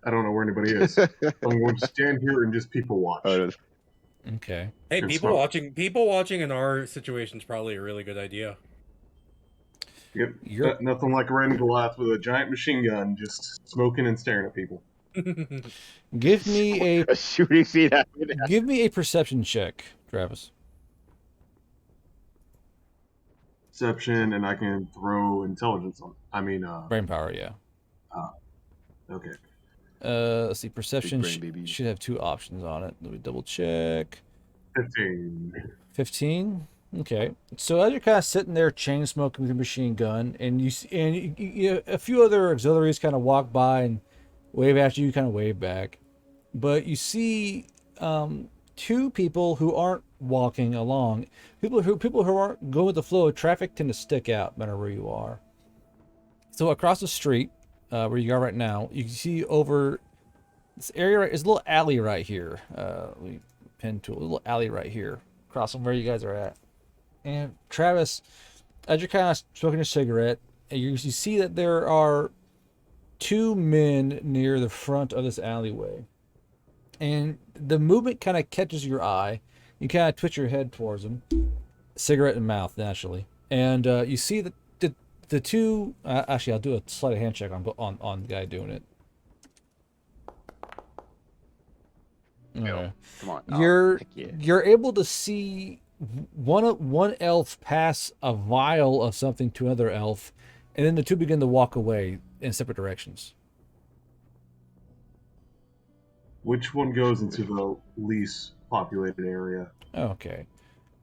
I don't know where anybody is. I'm going to stand here and just people watch. Okay. hey, And people smoke. People watching in our situation is probably a really good idea. Yep, You're nothing like a random Goliath with a giant machine gun just smoking and staring at people. give me A shooting scene happening. a perception check, Travis. Perception, and I can throw intelligence on. Brain power, yeah. Okay. Let's see. Perception brain, baby. should have 2 options on it. Let me double check. 15. 15. Okay. So as you're kind of sitting there, chain smoking with your machine gun, and a few other auxiliaries kind of walk by and wave at you, kind of wave back, but you see 2 people who aren't walking along. People who aren't going with the flow of traffic tend to stick out no matter where you are. So across the street, where you are right now, you can see over this area. Is a little alley right here. Let me pin to a little alley right here, across from where you guys are at. And Travis, as you're kind of smoking a cigarette, and you see that there are 2 men near the front of this alleyway. And the movement kind of catches your eye. You kind of twitch your head towards them, cigarette in mouth, naturally. And you see that the 2. Actually, I'll do a sleight of hand check on the guy doing it. Okay. Come on. You're heck yeah. you're able to see one elf pass a vial of something to another elf, and then the 2 begin to walk away in separate directions. Which one goes into the least populated area? Okay.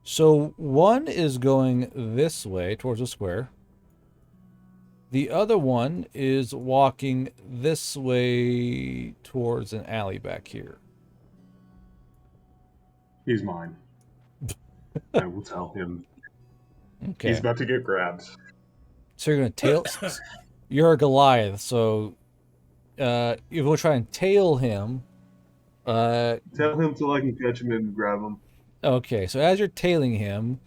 So one is going this way towards the square. The other one is walking this way towards an alley back here. He's mine. I will tell him. Okay. He's about to get grabbed. So you're gonna tail. You're a Goliath, so you will try and tail him. Tell him till I can catch him and grab him. Okay, so as you're tailing him,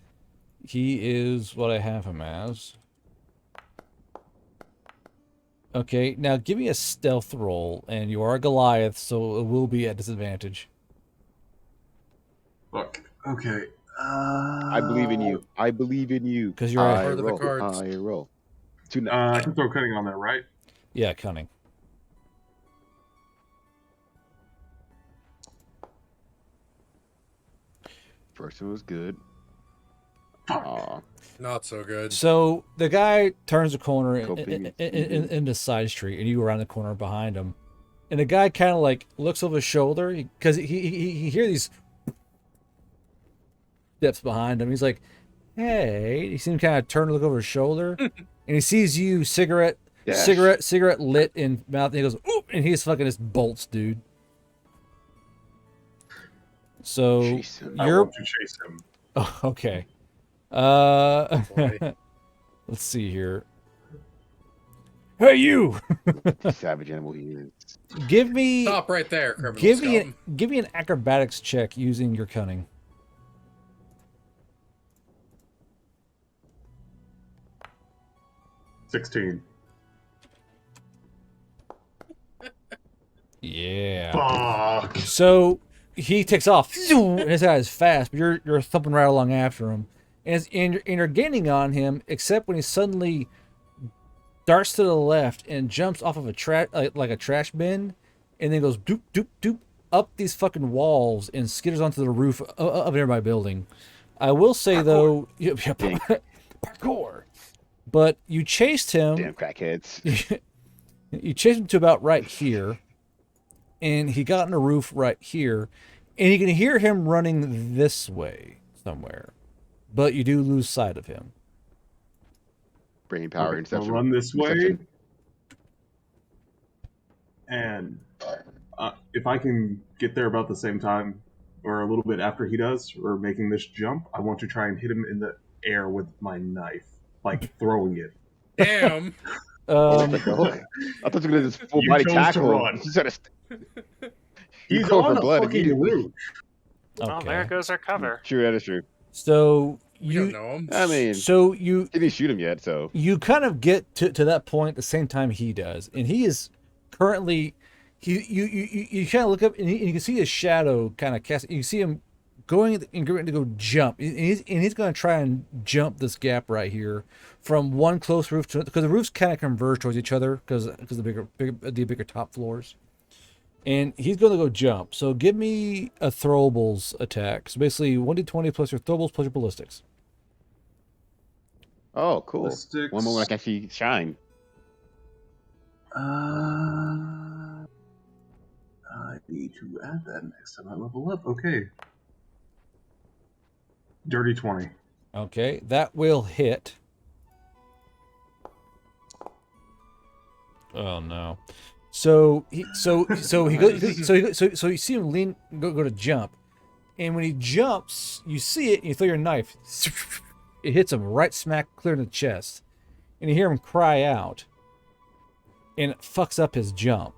he is what I have him as. Okay, now give me a stealth roll, and you are a Goliath, so it will be at disadvantage. Fuck. Okay. I believe in you. I believe in you. 'Cause you're I Part of the roll. cards. I roll. 2 I can throw cutting on that, right? Yeah, cunning. First one was good. Fuck. Aw. Not so good. So the guy turns the corner Go figure. in the side street, and you around the corner behind him. And the guy kind of like looks over his shoulder because he hears these steps behind him. He's like, "Hey!" He seems kind of turn to look over his shoulder, and he sees you, cigarette lit in mouth, and he goes, "Oop!" And he's fucking just bolts, dude. So Chase him. I you're want to chase him. oh, okay. Boy. Let's see here. Hey, you! Savage animal he is. Give me Stop right there, criminal give scum. me an acrobatics check using your cunning. 16. Yeah. Fuck. So he takes off, and his guy is fast, but you're thumping right along after him, and you're gaining on him, except when he suddenly darts to the left and jumps off of a trash like a trash bin, and then goes doop doop doop up these fucking walls and skitters onto the roof of a nearby building. I will say though, parkour. But you chased him. Damn crackheads. You chased him to about right here, and he got on the roof right here, and you can hear him running this way somewhere, but you do lose sight of him. Brain power Okay, I'll inception. run this way, Inception. and if I can get there about the same time, or a little bit after he does, or making this jump, I want to try and hit him in the air with my knife, like throwing it. Damn. Oh my God. I thought you were going to do this full You body chose to tackle. run. You said He's go for on a blood fucking immediately. roof. Well, there Okay. goes our cover. True, that is true. So We don't know him. I mean, so you didn't shoot him yet, so. you kind of get to that point at the same time he does, and he is currently you kind of look up and you can see his shadow kind of cast. You see him going and going to go jump, and he's going to try and jump this gap right here from one close roof to, because the roofs kind of converge towards each other because the bigger top floors. And he's going to go jump. So give me a throwables attack. So basically 1d20 plus your throwables plus your ballistics. Oh, cool. Ballistics. One more I can actually shine. I need to add that next time I level up. Okay. Dirty 20. Okay, that will hit. Oh no. So he goes. So you see him lean, go to jump, and when he jumps, you see it, and you throw your knife. It hits him right smack clear in the chest, and you hear him cry out, and it fucks up his jump.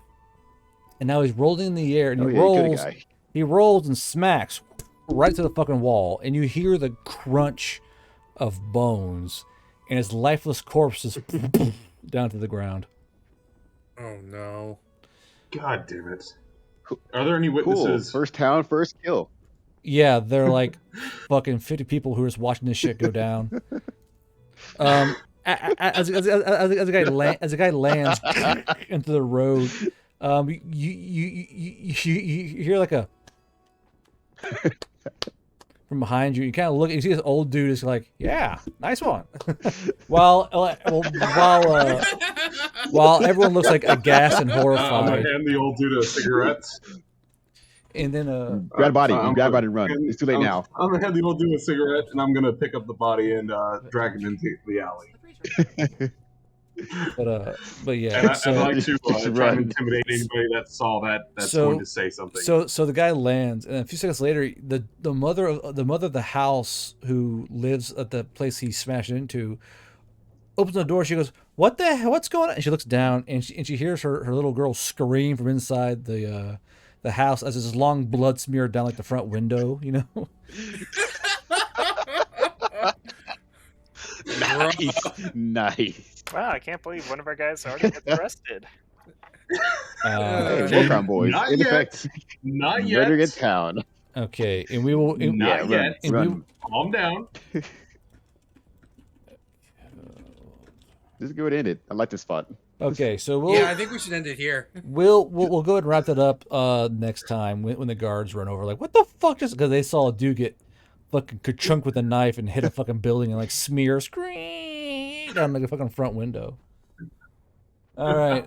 And now he's rolling in the air, and Oh, he yeah, you killed a rolls. guy. He rolls and smacks right to the fucking wall, and you hear the crunch of bones, and his lifeless corpse is down to the ground. Oh no. God damn it. Are there any Cool. witnesses? First town, first kill. Yeah, they're like fucking 50 people who are just watching this shit go down. As a guy lands into the road, you hear like a from behind you. You kind of look, you see this old dude is like, "Yeah, nice one." while everyone looks like aghast and I'm gonna horrified, hand the old dude a cigarette. and then Grab body. I'm Grab body gonna and run. hand- It's too late now. I'm gonna hand the old dude a cigarette, and I'm gonna pick up the body and drag him into the alley. but yeah. And I'd So, like to try Run. and intimidate anybody that saw that that's So- going to say something. So the guy lands, and a few seconds later, the mother of the house who lives at the place he smashed into opens the door. She goes, "What the hell? What's going on?" And she looks down, and she hears her little girl scream from inside the house as this long blood smeared down like the front window. You know. Nice. Nice. Wow, I can't believe one of our guys already got arrested. Hey, Uh, Warcrime boys. Not In yet. effect. Not yet. Murder in town. okay, and we will. And, Not Yeah, run. yet. and Run. Calm down. This is good ended. I like this spot. okay, so we'll. Yeah, I think we should end it here. We'll go ahead and wrap that up next time when the guards run over. Like, what the fuck? Just because they saw a dude get fucking ka-chunk with a knife and hit a fucking building and like smear scream down like a fucking front window. All right,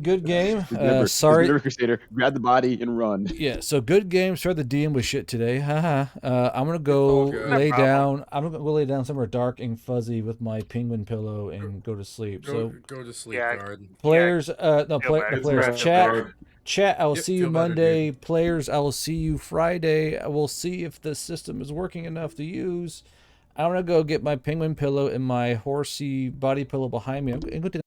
good game. Remember, Sorry. River Crusader. Grab the body and run. Yeah, so good game. Start the DM with shit today. Haha. I'm gonna go all good. lay No problem. down. I'm gonna go lay down somewhere dark and fuzzy with my penguin pillow and go to sleep. Go, So go to sleep, Yeah. guard. players, no, Feel play, better. the players, Feel chat. better. Chat, I will Yep, see you feel better, Monday. Players, I will see you Friday. I will see if the system is working enough to use. I'm gonna go get my penguin pillow and my horsey body pillow behind me. I'm going to